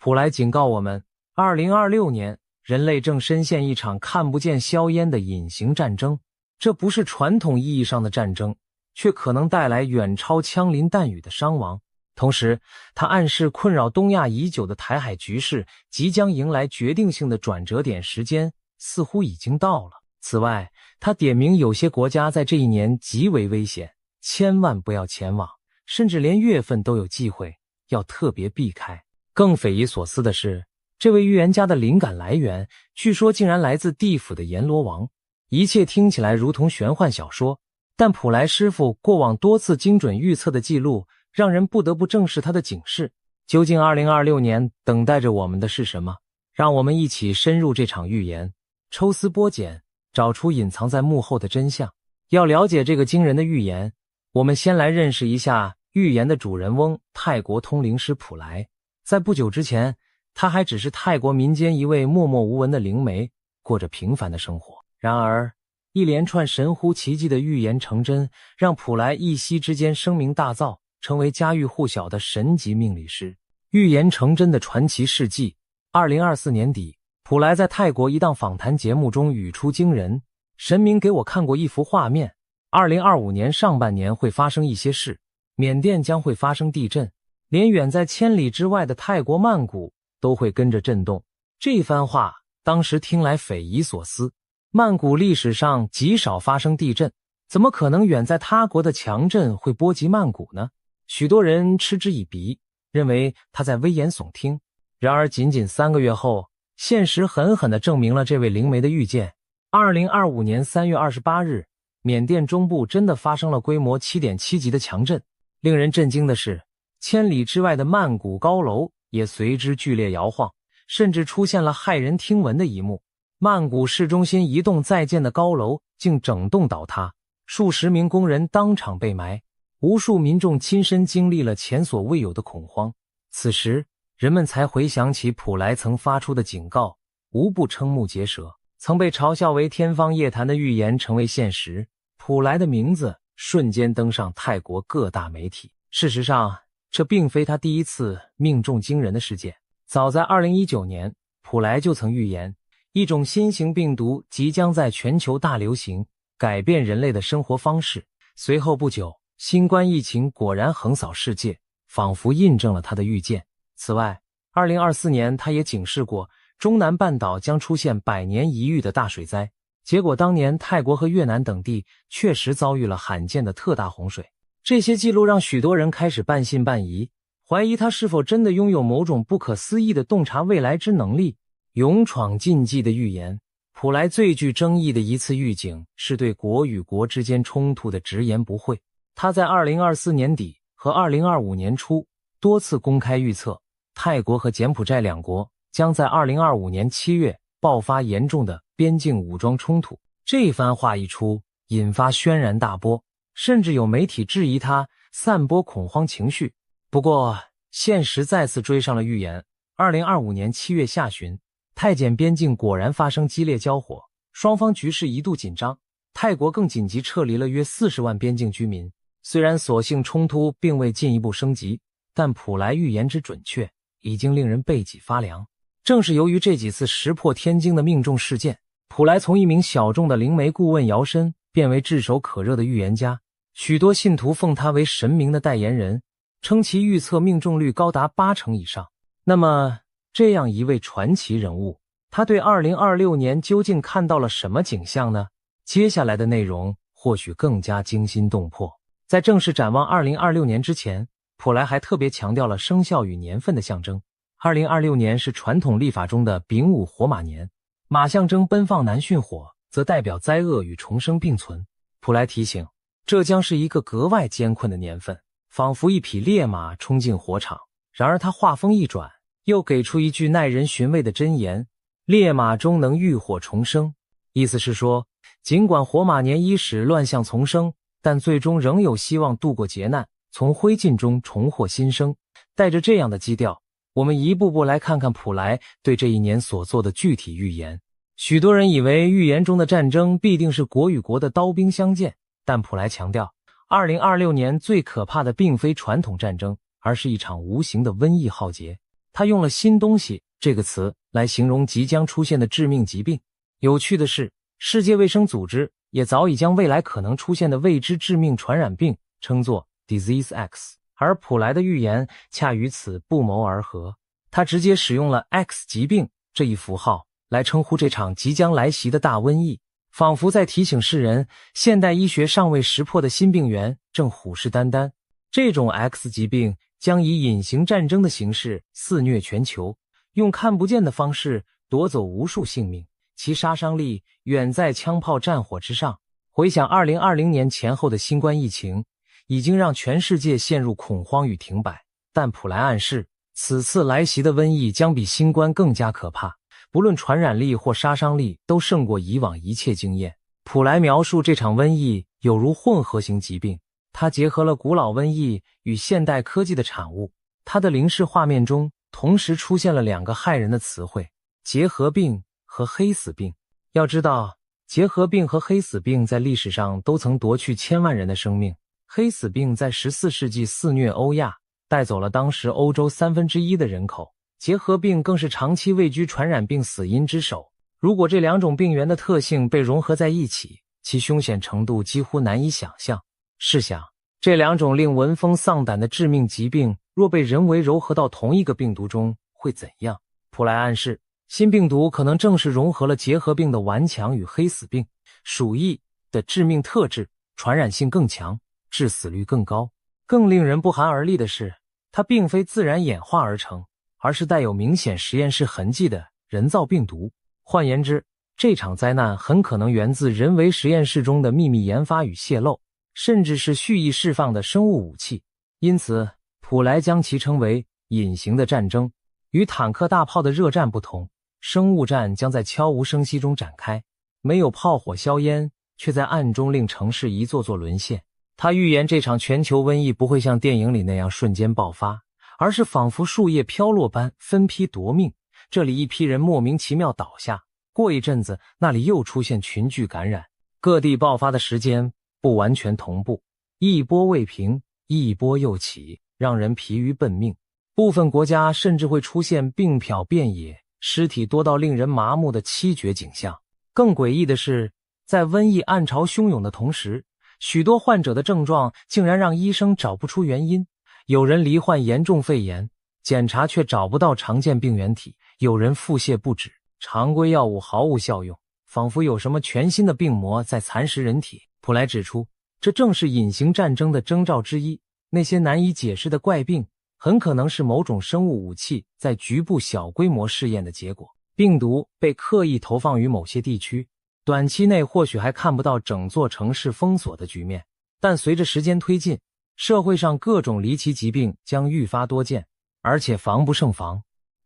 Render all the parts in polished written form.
普莱警告我们，2026年人类正深陷一场看不见硝烟的隐形战争，这不是传统意义上的战争，却可能带来远超枪林弹雨的伤亡。同时，他暗示困扰东亚已久的台海局势即将迎来决定性的转折点，时间似乎已经到了。此外，他点明有些国家在这一年极为危险，千万不要前往，甚至连月份都有忌讳，要特别避开。更匪夷所思的是，这位预言家的灵感来源据说竟然来自地府的阎罗王。一切听起来如同玄幻小说，但普莱师傅过往多次精准预测的记录让人不得不正视他的警示。究竟2026年等待着我们的是什么？让我们一起深入这场预言，抽丝剥茧，找出隐藏在幕后的真相。要了解这个惊人的预言，我们先来认识一下预言的主人翁——泰国通灵师普莱。在不久之前，他还只是泰国民间一位默默无闻的灵媒，过着平凡的生活。然而，一连串神乎其技的预言成真，让普莱一夕之间声名大噪，成为家喻户晓的神级命理师。预言成真的传奇事迹。2024年底，普莱在泰国一档访谈节目中语出惊人：神明给我看过一幅画面，2025年上半年会发生一些事，缅甸将会发生地震，连远在千里之外的泰国曼谷都会跟着震动。这番话当时听来匪夷所思，曼谷历史上极少发生地震，怎么可能远在他国的强震会波及曼谷呢？许多人嗤之以鼻，认为他在危言耸听。然而仅仅3个月后，现实狠狠地证明了这位灵媒的预见。2025年3月28日，缅甸中部真的发生了规模 7.7 级的强震。令人震惊的是，千里之外的曼谷高楼也随之剧烈摇晃，甚至出现了骇人听闻的一幕：曼谷市中心一栋在建的高楼竟整栋倒塌，数十名工人当场被埋，无数民众亲身经历了前所未有的恐慌。此时，人们才回想起普莱曾发出的警告，无不瞠目结舌。曾被嘲笑为天方夜谭的预言成为现实，普莱的名字瞬间登上泰国各大媒体。事实上，这并非他第一次命中惊人的事件。早在2019年，普莱就曾预言一种新型病毒即将在全球大流行，改变人类的生活方式。随后不久，新冠疫情果然横扫世界，仿佛印证了他的预见。此外，2024年他也警示过中南半岛将出现100年一遇的大水灾，结果当年泰国和越南等地确实遭遇了罕见的特大洪水。这些记录让许多人开始半信半疑，怀疑他是否真的拥有某种不可思议的洞察未来之能力。勇闯禁忌的预言。普莱最具争议的一次预警是对国与国之间冲突的直言不讳。他在2024年底和2025年初多次公开预测，泰国和柬埔寨两国将在2025年7月爆发严重的边境武装冲突。这番话一出，引发轩然大波，甚至有媒体质疑他散播恐慌情绪。不过，现实再次追上了预言。2025年7月下旬，泰柬边境果然发生激烈交火，双方局势一度紧张，泰国更紧急撤离了约40万边境居民。虽然所幸冲突并未进一步升级，但普莱预言之准确已经令人背脊发凉。正是由于这几次石破天惊的命中事件，普莱从一名小众的灵媒顾问摇身变为炙手可热的预言家，许多信徒奉他为神明的代言人，称其预测命中率高达80%以上。那么，这样一位传奇人物，他对2026年究竟看到了什么景象呢？接下来的内容或许更加惊心动魄。在正式展望2026年之前，普莱还特别强调了生肖与年份的象征。2026年是传统历法中的丙午火马年，马象征奔放南驯火，则代表灾厄与重生并存。普莱提醒，这将是一个格外艰困的年份，仿佛一匹烈马冲进火场。然而他话锋一转，又给出一句耐人寻味的箴言：烈马终能浴火重生。意思是说，尽管火马年伊始乱象丛生，但最终仍有希望度过劫难，从灰烬中重获新生。带着这样的基调，我们一步步来看看普莱对这一年所做的具体预言。许多人以为预言中的战争必定是国与国的刀兵相见，但普莱强调，2026年最可怕的并非传统战争，而是一场无形的瘟疫浩劫。他用了新东西这个词来形容即将出现的致命疾病。有趣的是，世界卫生组织也早已将未来可能出现的未知致命传染病称作 Disease X， 而普莱的预言恰与此不谋而合。他直接使用了 X 疾病这一符号来称呼这场即将来袭的大瘟疫，仿佛在提醒世人，现代医学尚未识破的新病源正虎视眈眈。这种 X 疾病将以隐形战争的形式肆虐全球，用看不见的方式夺走无数性命，其杀伤力远在枪炮战火之上。回想2020年前后的新冠疫情，已经让全世界陷入恐慌与停摆，但普莱暗示，此次来袭的瘟疫将比新冠更加可怕，不论传染力或杀伤力都胜过以往一切经验。普莱描述这场瘟疫有如混合型疾病，它结合了古老瘟疫与现代科技的产物。它的灵视画面中同时出现了两个骇人的词汇：结核病和黑死病。要知道，结核病和黑死病在历史上都曾夺去千万人的生命。黑死病在14世纪肆虐欧亚，带走了当时欧洲1/3的人口。结核病更是长期位居传染病死因之首。如果这两种病原的特性被融合在一起，其凶险程度几乎难以想象。试想，这两种令闻风丧胆的致命疾病若被人为糅合到同一个病毒中，会怎样？普莱暗示，新病毒可能正是融合了结核病的顽强与黑死病、鼠疫的致命特质，传染性更强，致死率更高。更令人不寒而栗的是，它并非自然演化而成，而是带有明显实验室痕迹的人造病毒。换言之，这场灾难很可能源自人为实验室中的秘密研发与泄露，甚至是蓄意释放的生物武器。因此，普莱将其称为隐形的战争。与坦克大炮的热战不同，生物战将在悄无声息中展开，没有炮火硝烟，却在暗中令城市一座座沦陷。他预言这场全球瘟疫不会像电影里那样瞬间爆发，而是仿佛树叶飘落般分批夺命。这里一批人莫名其妙倒下，过一阵子那里又出现群聚感染，各地爆发的时间不完全同步，一波未平，一波又起，让人疲于奔命。部分国家甚至会出现病漂遍野，尸体多到令人麻木的凄绝景象。更诡异的是，在瘟疫暗潮汹涌的同时，许多患者的症状竟然让医生找不出原因。有人罹患严重肺炎，检查却找不到常见病原体；有人腹泻不止，常规药物毫无效用，仿佛有什么全新的病魔在蚕食人体。普莱指出，这正是隐形战争的征兆之一。那些难以解释的怪病，很可能是某种生物武器在局部小规模试验的结果。病毒被刻意投放于某些地区，短期内或许还看不到整座城市封锁的局面，但随着时间推进，社会上各种离奇疾病将愈发多见，而且防不胜防。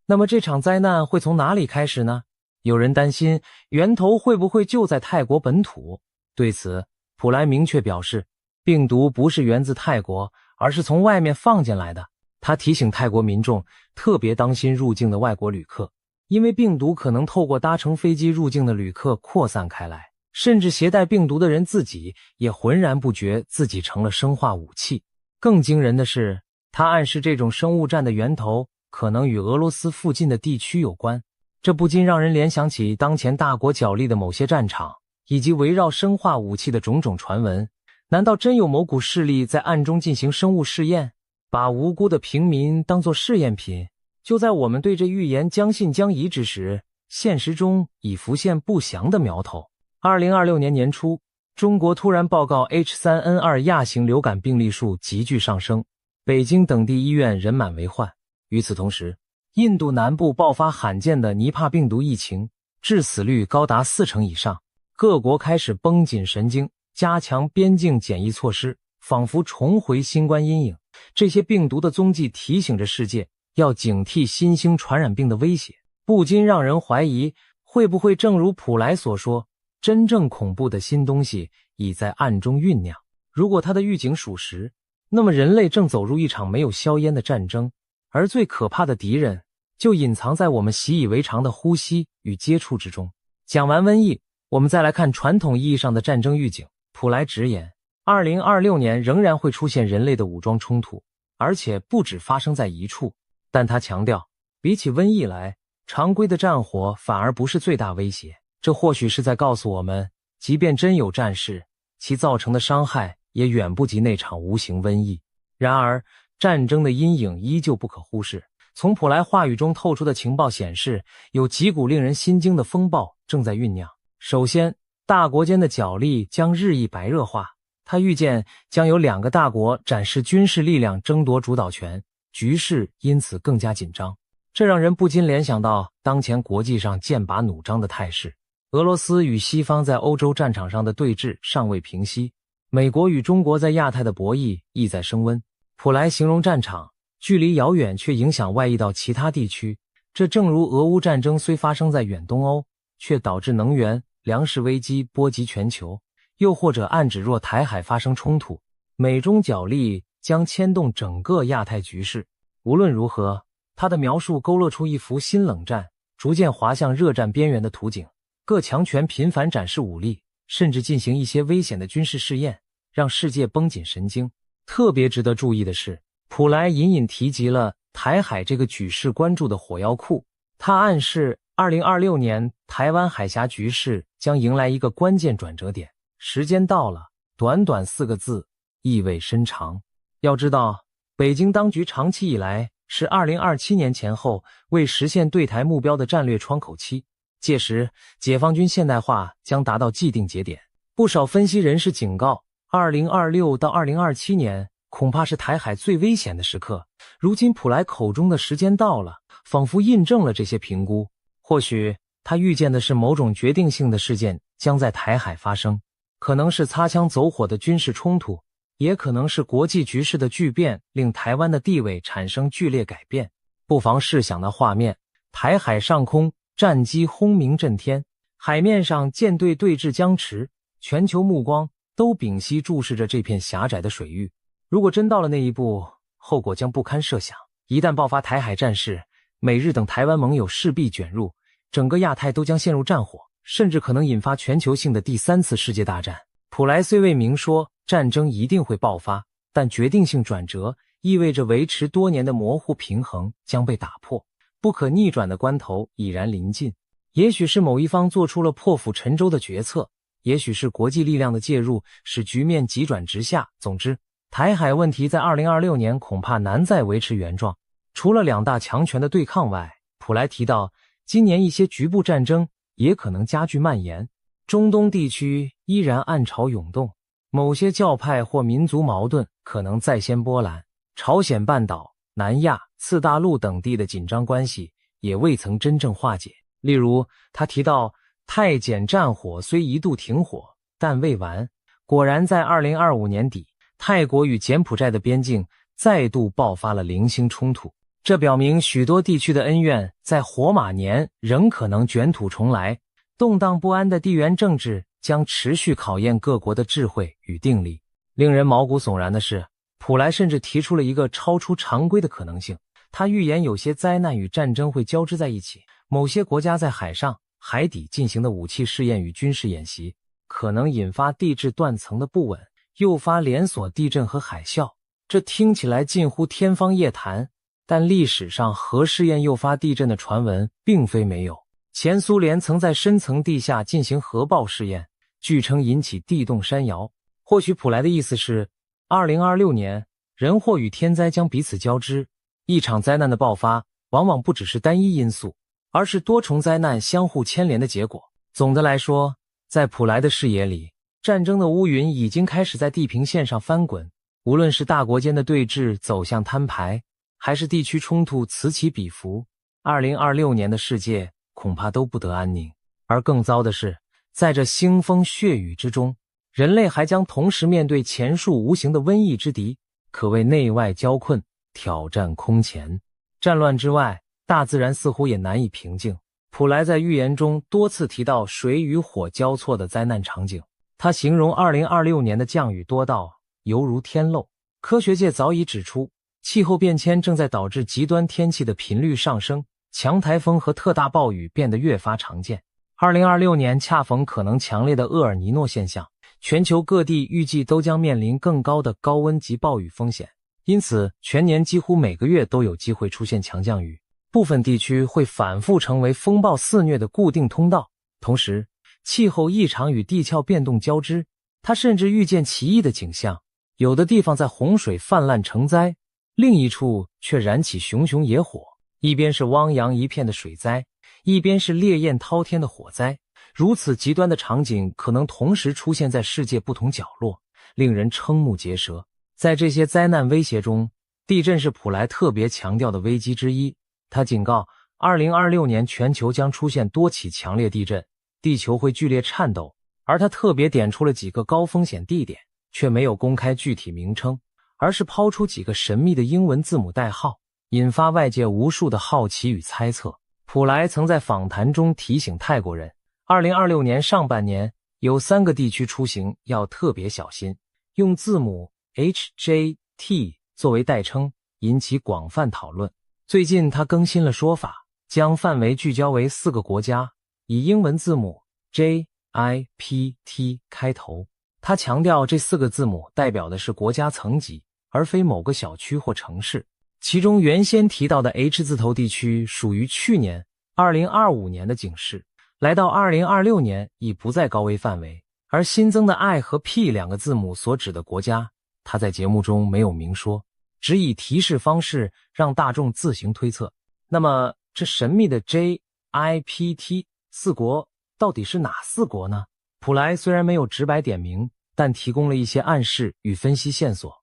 那么这场灾难会从哪里开始呢？有人担心源头会不会就在泰国本土。对此，普莱明确表示，病毒不是源自泰国，而是从外面放进来的。他提醒泰国民众特别当心入境的外国旅客，因为病毒可能透过搭乘飞机入境的旅客扩散开来，甚至携带病毒的人自己也浑然不觉自己成了生化武器。更惊人的是，他暗示这种生物战的源头可能与俄罗斯附近的地区有关，这不禁让人联想起当前大国角力的某些战场，以及围绕生化武器的种种传闻。难道真有某股势力在暗中进行生物试验，把无辜的平民当作试验品？就在我们对这预言将信将疑之时，现实中已浮现不祥的苗头。2026年年初，中国突然报告 H3N2 亚型流感病例数急剧上升，北京等地医院人满为患。与此同时，印度南部爆发罕见的尼帕病毒疫情，致死率高达40%以上。各国开始绷紧神经，加强边境检疫措施，仿佛重回新冠阴影。这些病毒的踪迹提醒着世界要警惕新兴传染病的威胁，不禁让人怀疑，会不会正如普莱所说，真正恐怖的新东西已在暗中酝酿。如果他的预警属实，那么人类正走入一场没有硝烟的战争，而最可怕的敌人就隐藏在我们习以为常的呼吸与接触之中。讲完瘟疫，我们再来看传统意义上的战争预警。普莱直言，2026年仍然会出现人类的武装冲突，而且不止发生在一处。但他强调，比起瘟疫来，常规的战火反而不是最大威胁。这或许是在告诉我们，即便真有战事，其造成的伤害也远不及那场无形瘟疫。然而，战争的阴影依旧不可忽视。从普莱话语中透出的情报显示，有几股令人心惊的风暴正在酝酿。首先，大国间的角力将日益白热化，他预见将有2个大国展示军事力量争夺主导权，局势因此更加紧张。这让人不禁联想到当前国际上剑拔弩张的态势。俄罗斯与西方在欧洲战场上的对峙尚未平息，美国与中国在亚太的博弈亦在升温。普莱形容战场距离遥远，却影响外溢到其他地区。这正如俄乌战争虽发生在远东欧，却导致能源、粮食危机波及全球。又或者暗指若台海发生冲突，美中角力将牵动整个亚太局势。无论如何，他的描述勾勒出一幅新冷战逐渐滑向热战边缘的图景。各强权频繁展示武力，甚至进行一些危险的军事试验，让世界绷紧神经。特别值得注意的是，普莱隐隐提及了台海这个举世关注的火药库。他暗示2026年台湾海峡局势将迎来一个关键转折点。时间到了，短短4个字，意味深长。要知道，北京当局长期以来是2027年前后为实现对台目标的战略窗口期，届时解放军现代化将达到既定节点。不少分析人士警告，2026到2027年恐怕是台海最危险的时刻。如今普莱口中的时间到了，仿佛印证了这些评估。或许他预见的是某种决定性的事件将在台海发生，可能是擦枪走火的军事冲突，也可能是国际局势的巨变令台湾的地位产生剧烈改变。不妨试想那画面，台海上空战机轰鸣震天，海面上舰队对峙僵持，全球目光都屏息注视着这片狭窄的水域。如果真到了那一步，后果将不堪设想。一旦爆发台海战事，美日等台湾盟友势必卷入，整个亚太都将陷入战火，甚至可能引发全球性的第3次世界大战。普莱虽未明说战争一定会爆发，但决定性转折意味着维持多年的模糊平衡将被打破，不可逆转的关头已然临近。也许是某一方做出了破釜沉舟的决策，也许是国际力量的介入使局面急转直下。总之，台海问题在2026年恐怕难再维持原状。除了2大强权的对抗外，普莱提到今年一些局部战争也可能加剧蔓延。中东地区依然暗潮涌动，某些教派或民族矛盾可能再掀波澜。朝鲜半岛、南亚、次大陆等地的紧张关系也未曾真正化解。例如，他提到泰柬战火虽一度停火，但未完。果然在2025年底，泰国与柬埔寨的边境再度爆发了零星冲突。这表明许多地区的恩怨在火马年仍可能卷土重来。动荡不安的地缘政治将持续考验各国的智慧与定力。令人毛骨悚然的是，普莱甚至提出了一个超出常规的可能性。他预言有些灾难与战争会交织在一起，某些国家在海上、海底进行的武器试验与军事演习，可能引发地质断层的不稳，诱发连锁地震和海啸。这听起来近乎天方夜谭，但历史上核试验诱发地震的传闻并非没有。前苏联曾在深层地下进行核爆试验，据称引起地动山摇。或许普莱的意思是，2026年人祸与天灾将彼此交织。一场灾难的爆发往往不只是单一因素，而是多重灾难相互牵连的结果。总的来说，在普莱的视野里，战争的乌云已经开始在地平线上翻滚。无论是大国间的对峙走向摊牌，还是地区冲突此起彼伏，2026年的世界恐怕都不得安宁。而更糟的是，在这腥风血雨之中，人类还将同时面对前述无形的瘟疫之敌，可谓内外交困，挑战空前。战乱之外，大自然似乎也难以平静。普莱在预言中多次提到水与火交错的灾难场景，他形容2026年的降雨多到犹如天漏。科学界早已指出，气候变迁正在导致极端天气的频率上升，强台风和特大暴雨变得越发常见。2026年恰逢可能强烈的厄尔尼诺现象，全球各地预计都将面临更高的高温及暴雨风险，因此全年几乎每个月都有机会出现强降雨。部分地区会反复成为风暴肆虐的固定通道。同时，气候异常与地壳变动交织，他甚至预见奇异的景象。有的地方在洪水泛滥成灾，另一处却燃起熊熊野火，一边是汪洋一片的水灾，一边是烈焰滔天的火灾。如此极端的场景可能同时出现在世界不同角落，令人瞠目结舌。在这些灾难威胁中，地震是普莱特别强调的危机之一。他警告，2026年全球将出现多起强烈地震，地球会剧烈颤抖，而他特别点出了几个高风险地点，却没有公开具体名称，而是抛出几个神秘的英文字母代号，引发外界无数的好奇与猜测。普莱曾在访谈中提醒泰国人，2026年上半年有3个地区出行要特别小心，用字母 HJT 作为代称，引起广泛讨论。最近他更新了说法，将范围聚焦为4个国家，以英文字母 JIPT 开头。他强调这4个字母代表的是国家层级，而非某个小区或城市。其中原先提到的 H 字头地区属于去年2025年的警示，来到2026年已不在高危范围，而新增的 I 和 P 2个字母所指的国家，他在节目中没有明说，只以提示方式让大众自行推测。那么这神秘的 JIPT 4国到底是哪4国呢？普莱虽然没有直白点名，但提供了一些暗示与分析线索。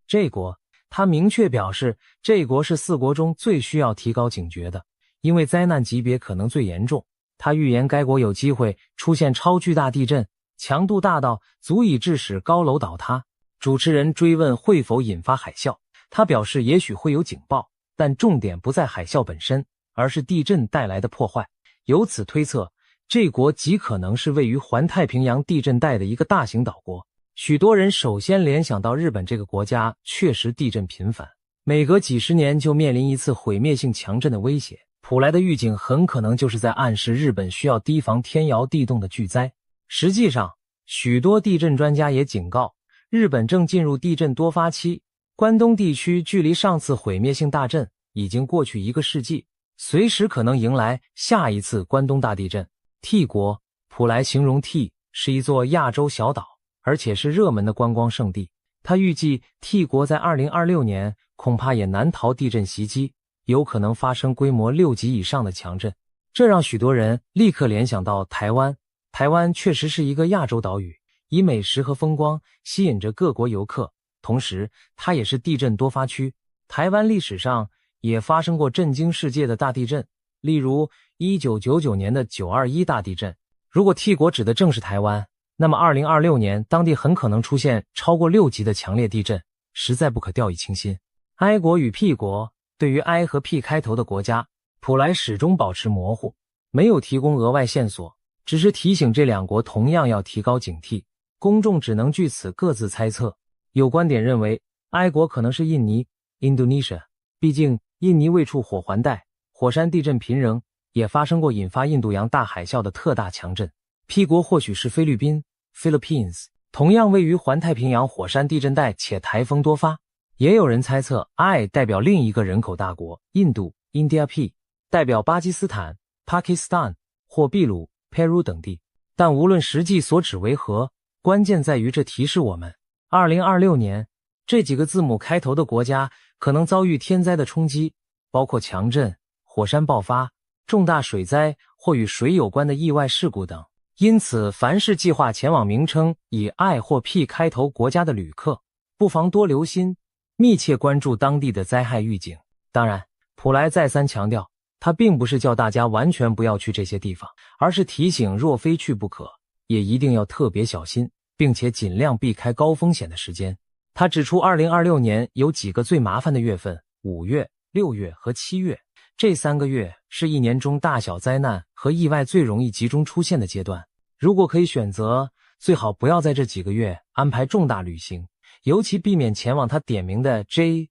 这国，他明确表示这国是4国中最需要提高警觉的，因为灾难级别可能最严重。他预言该国有机会出现超巨大地震，强度大到足以致使高楼倒塌。主持人追问会否引发海啸，他表示也许会有警报，但重点不在海啸本身，而是地震带来的破坏。由此推测，这国极可能是位于环太平洋地震带的一个大型岛国。许多人首先联想到日本这个国家确实地震频繁，每隔几十年就面临一次毁灭性强震的威胁。普莱的预警很可能就是在暗示日本需要提防天摇地动的巨灾。实际上，许多地震专家也警告，日本正进入地震多发期，关东地区距离上次毁灭性大震已经过去1个世纪，随时可能迎来下一次关东大地震。T 国，普莱形容 T 是一座亚洲小岛，而且是热门的观光胜地。他预计 T 国在2026年恐怕也难逃地震袭击，有可能发生规模6级以上的强震。这让许多人立刻联想到台湾。台湾确实是一个亚洲岛屿，以美食和风光吸引着各国游客，同时它也是地震多发区。台湾历史上也发生过震惊世界的大地震，例如1999年的921大地震。如果 T 国指的正是台湾，那么2026年当地很可能出现超过6级的强烈地震，实在不可掉以轻心。I 国与 P 国，对于 I 和 P 开头的国家，普莱始终保持模糊，没有提供额外线索，只是提醒这2国同样要提高警惕。公众只能据此各自猜测。有观点认为 I 国可能是印尼 Indonesia， 毕竟印尼位处火环带，火山地震频仍，也发生过引发印度洋大海啸的特大强震。P 国或许是菲律宾 Philippines， 同样位于环太平洋火山地震带且台风多发。也有人猜测 I 代表另一个人口大国印度 India， P 代表巴基斯坦 Pakistan 或秘鲁 Peru 等地。但无论实际所指为何，关键在于这提示我们2026年这几个字母开头的国家可能遭遇天灾的冲击，包括强震、火山爆发、重大水灾或与水有关的意外事故等。因此，凡是计划前往名称以 I 或 P 开头国家的旅客，不妨多留心，密切关注当地的灾害预警。当然，普莱再三强调，他并不是叫大家完全不要去这些地方，而是提醒若非去不可，也一定要特别小心，并且尽量避开高风险的时间。他指出2026年有几个最麻烦的月份，5月、6月和7月。这3个月是一年中大小灾难和意外最容易集中出现的阶段。如果可以选择，最好不要在这几个月安排重大旅行，尤其避免前往他点名的 JIPT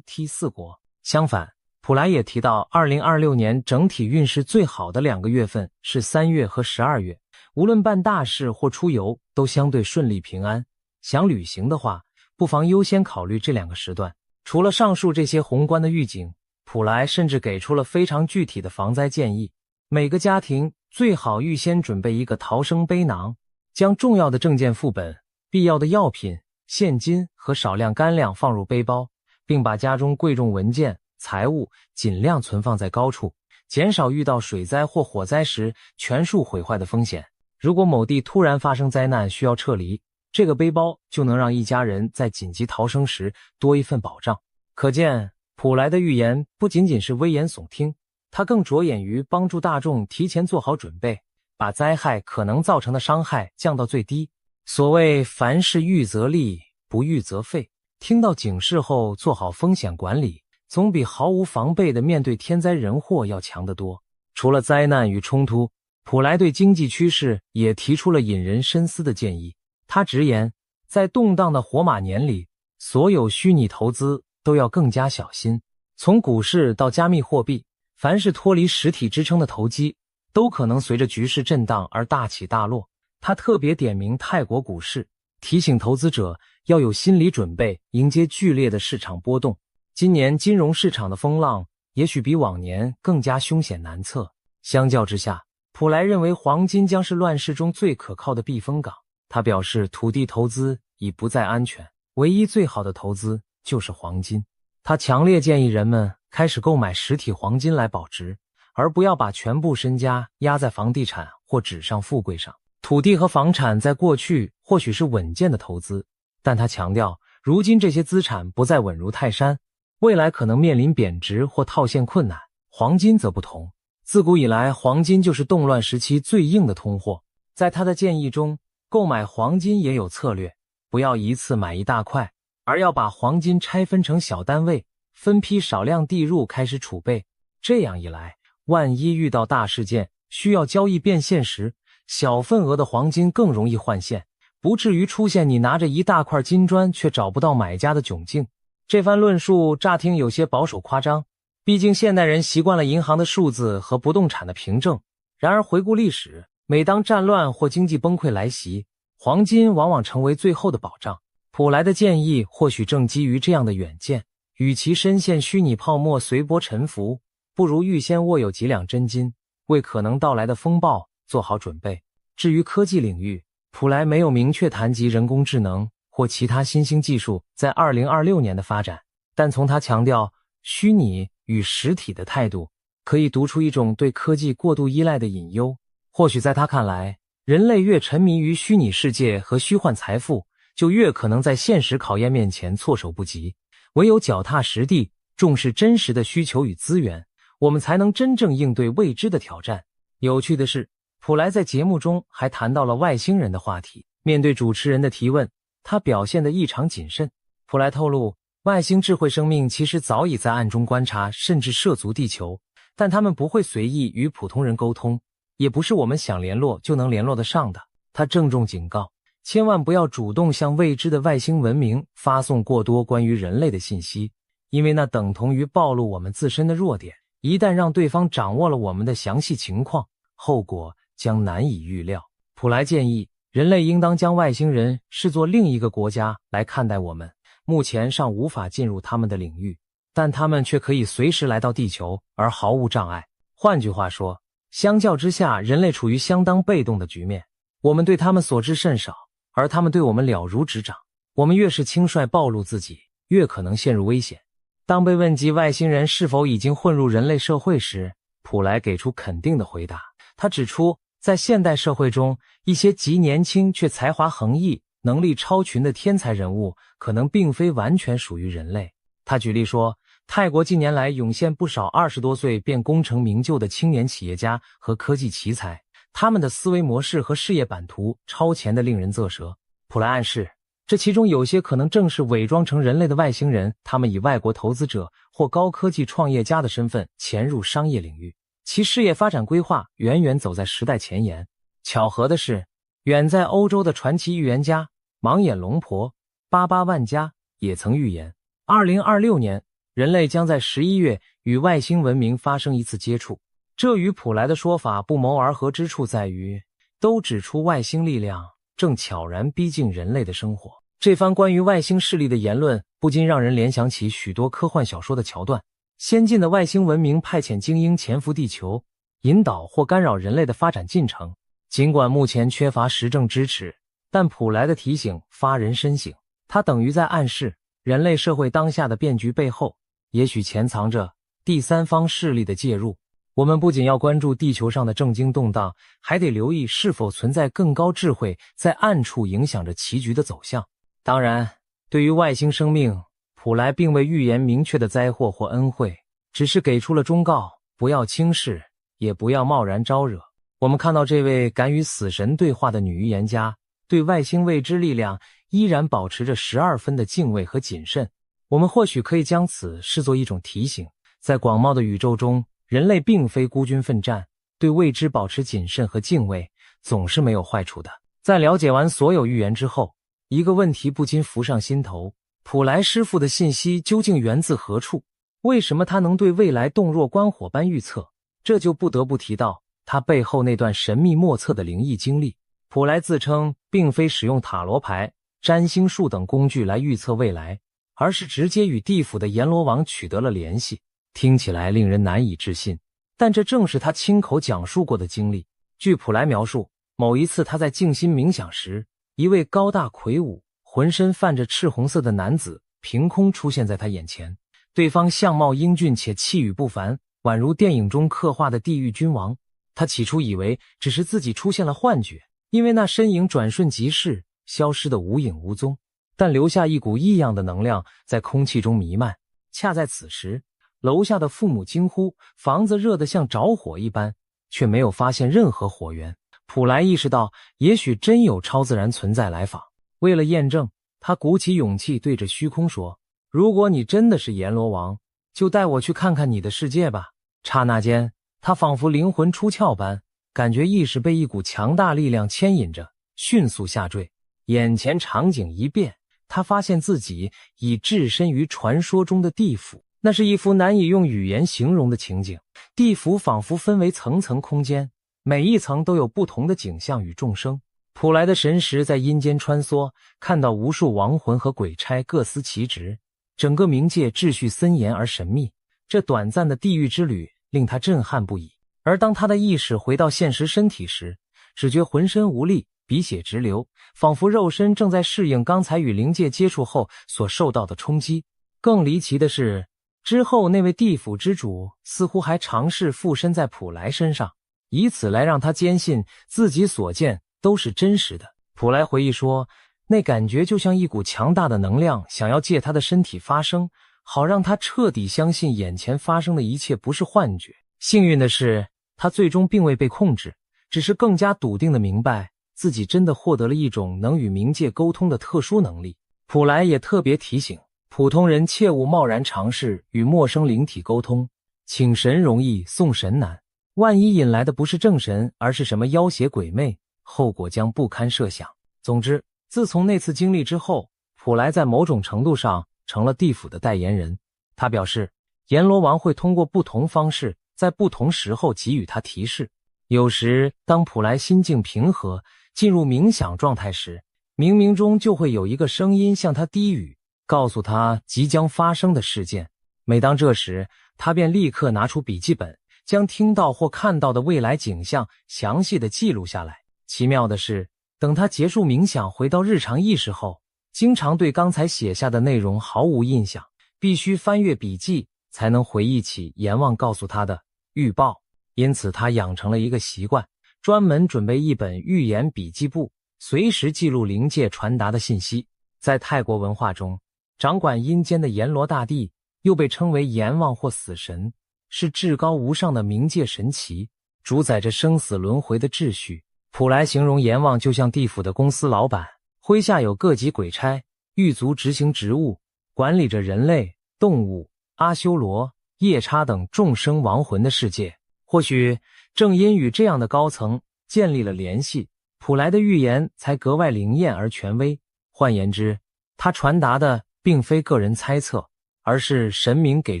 4国。相反，普莱也提到2026年整体运势最好的2个月份是3月和12月，无论办大事或出游都相对顺利平安。想旅行的话，不妨优先考虑这2个时段。除了上述这些宏观的预警，普莱甚至给出了非常具体的防灾建议，每个家庭最好预先准备一个逃生背囊，将重要的证件副本、必要的药品、现金和少量干粮放入背包，并把家中贵重文件、财物尽量存放在高处，减少遇到水灾或火灾时全数毁坏的风险。如果某地突然发生灾难需要撤离，这个背包就能让一家人在紧急逃生时多一份保障。可见，普莱的预言不仅仅是危言耸听，他更着眼于帮助大众提前做好准备，把灾害可能造成的伤害降到最低。所谓凡事预则立，不预则废，听到警示后做好风险管理，总比毫无防备的面对天灾人祸要强得多。除了灾难与冲突，普莱对经济趋势也提出了引人深思的建议。他直言，在动荡的火马年里，所有虚拟投资都要更加小心。从股市到加密货币，凡是脱离实体支撑的投机，都可能随着局势震荡而大起大落。他特别点名泰国股市，提醒投资者要有心理准备，迎接剧烈的市场波动。今年金融市场的风浪也许比往年更加凶险难测。相较之下，普莱认为黄金将是乱世中最可靠的避风港。他表示，土地投资已不再安全，唯一最好的投资就是黄金。他强烈建议人们开始购买实体黄金来保值，而不要把全部身家压在房地产或纸上富贵上。土地和房产在过去或许是稳健的投资，但他强调，如今这些资产不再稳如泰山，未来可能面临贬值或套现困难。黄金则不同，自古以来，黄金就是动乱时期最硬的通货。在他的建议中，购买黄金也有策略，不要一次买一大块，而要把黄金拆分成小单位，分批少量递入开始储备。这样一来，万一遇到大事件需要交易变现时，小份额的黄金更容易换现，不至于出现你拿着一大块金砖却找不到买家的窘境。这番论述乍听有些保守夸张，毕竟现代人习惯了银行的数字和不动产的凭证。然而回顾历史，每当战乱或经济崩溃来袭，黄金往往成为最后的保障。普莱的建议或许正基于这样的远见，与其深陷虚拟泡沫随波沉浮，不如预先握有几两真金，为可能到来的风暴做好准备。至于科技领域，普莱没有明确谈及人工智能或其他新兴技术在2026年的发展，但从他强调虚拟与实体的态度，可以读出一种对科技过度依赖的隐忧。或许在他看来，人类越沉迷于虚拟世界和虚幻财富，就越可能在现实考验面前措手不及。唯有脚踏实地，重视真实的需求与资源，我们才能真正应对未知的挑战。有趣的是，普莱在节目中还谈到了外星人的话题。面对主持人的提问，他表现得异常谨慎。普莱透露，外星智慧生命其实早已在暗中观察甚至涉足地球，但他们不会随意与普通人沟通，也不是我们想联络就能联络得上的。他郑重警告，千万不要主动向未知的外星文明发送过多关于人类的信息，因为那等同于暴露我们自身的弱点。一旦让对方掌握了我们的详细情况，后果将难以预料。普莱建议，人类应当将外星人视作另一个国家来看待我们，目前尚无法进入他们的领域，但他们却可以随时来到地球而毫无障碍。换句话说，相较之下，人类处于相当被动的局面，我们对他们所知甚少，而他们对我们了如指掌。我们越是轻率暴露自己，越可能陷入危险。当被问及外星人是否已经混入人类社会时，普莱给出肯定的回答。他指出，在现代社会中，一些极年轻却才华横溢、能力超群的天才人物可能并非完全属于人类。他举例说，泰国近年来涌现不少20多岁便功成名就的青年企业家和科技奇才，他们的思维模式和事业版图超前的令人啧舌。普莱暗示，这其中有些可能正是伪装成人类的外星人，他们以外国投资者或高科技创业家的身份潜入商业领域，其事业发展规划远远走在时代前沿。巧合的是，远在欧洲的传奇预言家盲眼龙婆巴巴万家也曾预言，2026年人类将在11月与外星文明发生一次接触。这与普莱的说法不谋而合之处在于，都指出外星力量正悄然逼近人类的生活。这番关于外星势力的言论不禁让人联想起许多科幻小说的桥段。先进的外星文明派遣精英潜伏地球，引导或干扰人类的发展进程。尽管目前缺乏实证支持，但普莱的提醒发人深省。他等于在暗示，人类社会当下的变局背后，也许潜藏着第三方势力的介入。我们不仅要关注地球上的政经动荡，还得留意是否存在更高智慧在暗处影响着棋局的走向。当然，对于外星生命，普莱并未预言明确的灾祸或恩惠，只是给出了忠告，不要轻视，也不要贸然招惹。我们看到这位敢与死神对话的女预言家，对外星未知力量依然保持着12分的敬畏和谨慎。我们或许可以将此视作一种提醒，在广袤的宇宙中，人类并非孤军奋战，对未知保持谨慎和敬畏，总是没有坏处的。在了解完所有预言之后，一个问题不禁浮上心头：普莱师傅的信息究竟源自何处？为什么他能对未来洞若观火般预测？这就不得不提到他背后那段神秘莫测的灵异经历。普莱自称并非使用塔罗牌、占星术等工具来预测未来，而是直接与地府的阎罗王取得了联系。听起来令人难以置信，但这正是他亲口讲述过的经历。据普莱描述，某一次他在静心冥想时，一位高大魁梧、浑身泛着赤红色的男子凭空出现在他眼前。对方相貌英俊且气宇不凡，宛如电影中刻画的地狱君王。他起初以为只是自己出现了幻觉，因为那身影转瞬即逝，消失得无影无踪，但留下一股异样的能量在空气中弥漫。恰在此时，楼下的父母惊呼，房子热得像着火一般，却没有发现任何火源。普莱意识到，也许真有超自然存在来访。为了验证，他鼓起勇气对着虚空说：如果你真的是阎罗王，就带我去看看你的世界吧。刹那间，他仿佛灵魂出窍般，感觉意识被一股强大力量牵引着，迅速下坠。眼前场景一变，他发现自己已置身于传说中的地府。那是一幅难以用语言形容的情景，地府仿佛分为层层空间，每一层都有不同的景象与众生。普莱的神识在阴间穿梭，看到无数亡魂和鬼差各司其职，整个冥界秩序森严而神秘。这短暂的地狱之旅令他震撼不已。而当他的意识回到现实身体时，只觉浑身无力，鼻血直流，仿佛肉身正在适应刚才与灵界接触后所受到的冲击。更离奇的是，之后那位地府之主似乎还尝试附身在普莱身上，以此来让他坚信自己所见都是真实的。普莱回忆说，那感觉就像一股强大的能量想要借他的身体发声，好让他彻底相信眼前发生的一切不是幻觉。幸运的是，他最终并未被控制，只是更加笃定地明白自己真的获得了一种能与冥界沟通的特殊能力。普莱也特别提醒普通人切勿贸然尝试与陌生灵体沟通，请神容易送神难，万一引来的不是正神，而是什么妖邪鬼魅，后果将不堪设想。总之，自从那次经历之后，普莱在某种程度上成了地府的代言人。他表示，阎罗王会通过不同方式在不同时候给予他提示。有时当普莱心境平和，进入冥想状态时，冥冥中就会有一个声音向他低语，告诉他即将发生的事件。每当这时，他便立刻拿出笔记本，将听到或看到的未来景象详细地记录下来。奇妙的是，等他结束冥想回到日常意识后，经常对刚才写下的内容毫无印象，必须翻阅笔记才能回忆起阎王告诉他的预报。因此他养成了一个习惯，专门准备一本预言笔记簿，随时记录灵界传达的信息。在泰国文化中，掌管阴间的阎罗大帝又被称为阎王或死神，是至高无上的冥界神祇，主宰着生死轮回的秩序。普莱形容阎王就像地府的公司老板，麾下有各级鬼差、狱卒执行职务，管理着人类、动物、阿修罗、夜叉等众生亡魂的世界。或许正因与这样的高层建立了联系，普莱的预言才格外灵验而权威。换言之，他传达的并非个人猜测，而是神明给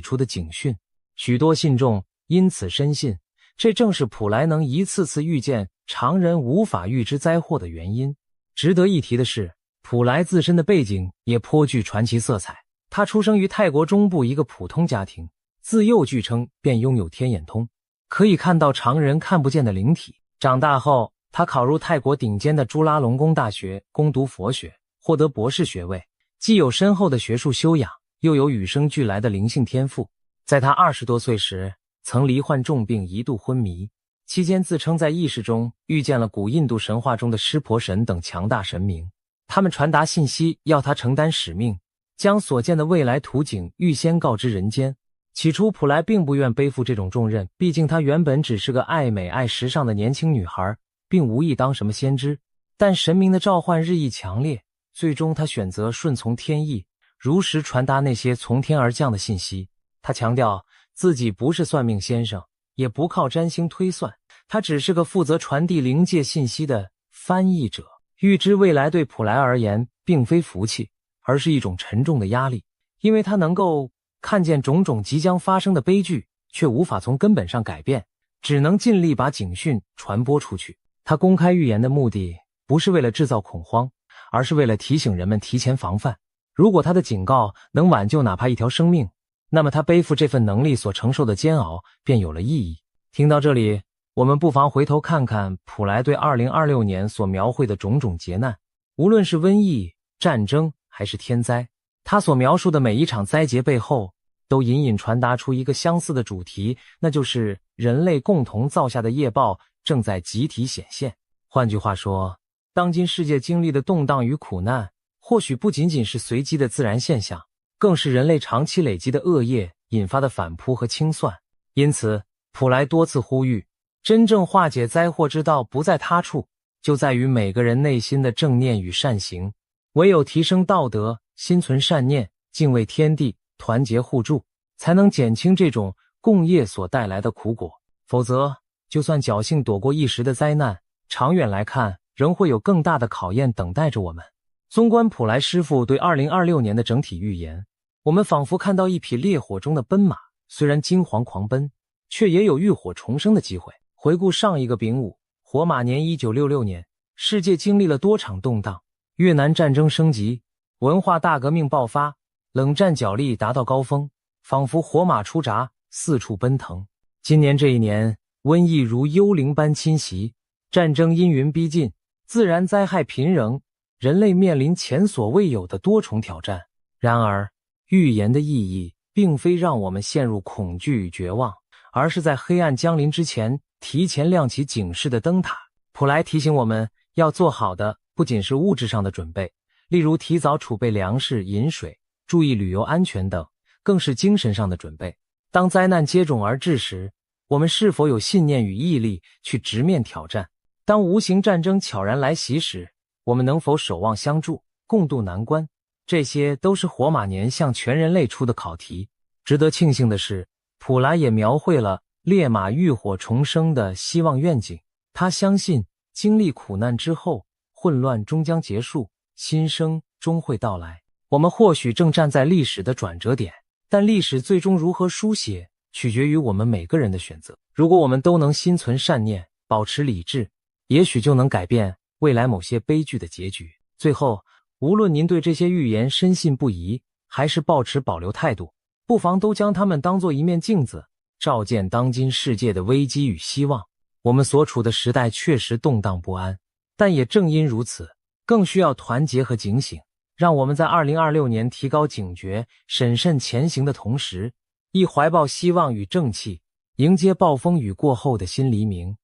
出的警讯。许多信众因此深信，这正是普莱能一次次预见常人无法预知灾祸的原因。值得一提的是，普莱自身的背景也颇具传奇色彩。他出生于泰国中部一个普通家庭，自幼据称便拥有天眼通，可以看到常人看不见的灵体。长大后，他考入泰国顶尖的朱拉隆功大学，攻读佛学，获得博士学位，既有深厚的学术修养，又有与生俱来的灵性天赋。在他20多岁时，曾罹患重病，一度昏迷，期间自称在意识中遇见了古印度神话中的湿婆神等强大神明，他们传达信息，要他承担使命，将所见的未来图景预先告知人间。起初普莱并不愿背负这种重任，毕竟她原本只是个爱美爱时尚的年轻女孩，并无意当什么先知。但神明的召唤日益强烈，最终她选择顺从天意，如实传达那些从天而降的信息。她强调自己不是算命先生，也不靠占星推算，她只是个负责传递灵界信息的翻译者。预知未来对普莱而言并非福气，而是一种沉重的压力，因为她能够看见种种即将发生的悲剧，却无法从根本上改变，只能尽力把警讯传播出去。他公开预言的目的不是为了制造恐慌，而是为了提醒人们提前防范。如果他的警告能挽救哪怕一条生命，那么他背负这份能力所承受的煎熬便有了意义。听到这里，我们不妨回头看看普莱对2026年所描绘的种种劫难，无论是瘟疫、战争还是天灾，他所描述的每一场灾劫背后都隐隐传达出一个相似的主题，那就是人类共同造下的业报正在集体显现。换句话说，当今世界经历的动荡与苦难，或许不仅仅是随机的自然现象，更是人类长期累积的恶业引发的反扑和清算。因此，普莱多次呼吁，真正化解灾祸之道不在他处，就在于每个人内心的正念与善行。唯有提升道德，心存善念，敬畏天地，团结互助，才能减轻这种共业所带来的苦果。否则，就算侥幸躲过一时的灾难，长远来看，仍会有更大的考验等待着我们。纵观普莱师傅对2026年的整体预言，我们仿佛看到一匹烈火中的奔马，虽然惊惶狂奔，却也有浴火重生的机会。回顾上一个丙午，火马年1966年，世界经历了多场动荡，越南战争升级，文化大革命爆发，冷战角力达到高峰，仿佛火马出闸，四处奔腾。今年这一年，瘟疫如幽灵般侵袭，战争阴云逼近，自然灾害频仍，人类面临前所未有的多重挑战。然而，预言的意义并非让我们陷入恐惧与绝望，而是在黑暗降临之前，提前亮起警示的灯塔。普莱提醒我们要做好的不仅是物质上的准备，例如提早储备粮食、饮水，注意旅游安全等，更是精神上的准备。当灾难接踵而至时，我们是否有信念与毅力去直面挑战？当无形战争悄然来袭时，我们能否守望相助，共度难关？这些都是火马年向全人类出的考题。值得庆幸的是，普莱也描绘了烈马浴火重生的希望愿景。他相信经历苦难之后，混乱终将结束，新生终会到来。我们或许正站在历史的转折点，但历史最终如何书写，取决于我们每个人的选择。如果我们都能心存善念，保持理智，也许就能改变未来某些悲剧的结局。最后，无论您对这些预言深信不疑，还是抱持保留态度，不妨都将它们当作一面镜子，照见当今世界的危机与希望。我们所处的时代确实动荡不安，但也正因如此，更需要团结和警醒。让我们在2026年提高警觉，审慎前行的同时，亦怀抱希望与正气，迎接暴风雨过后的新黎明。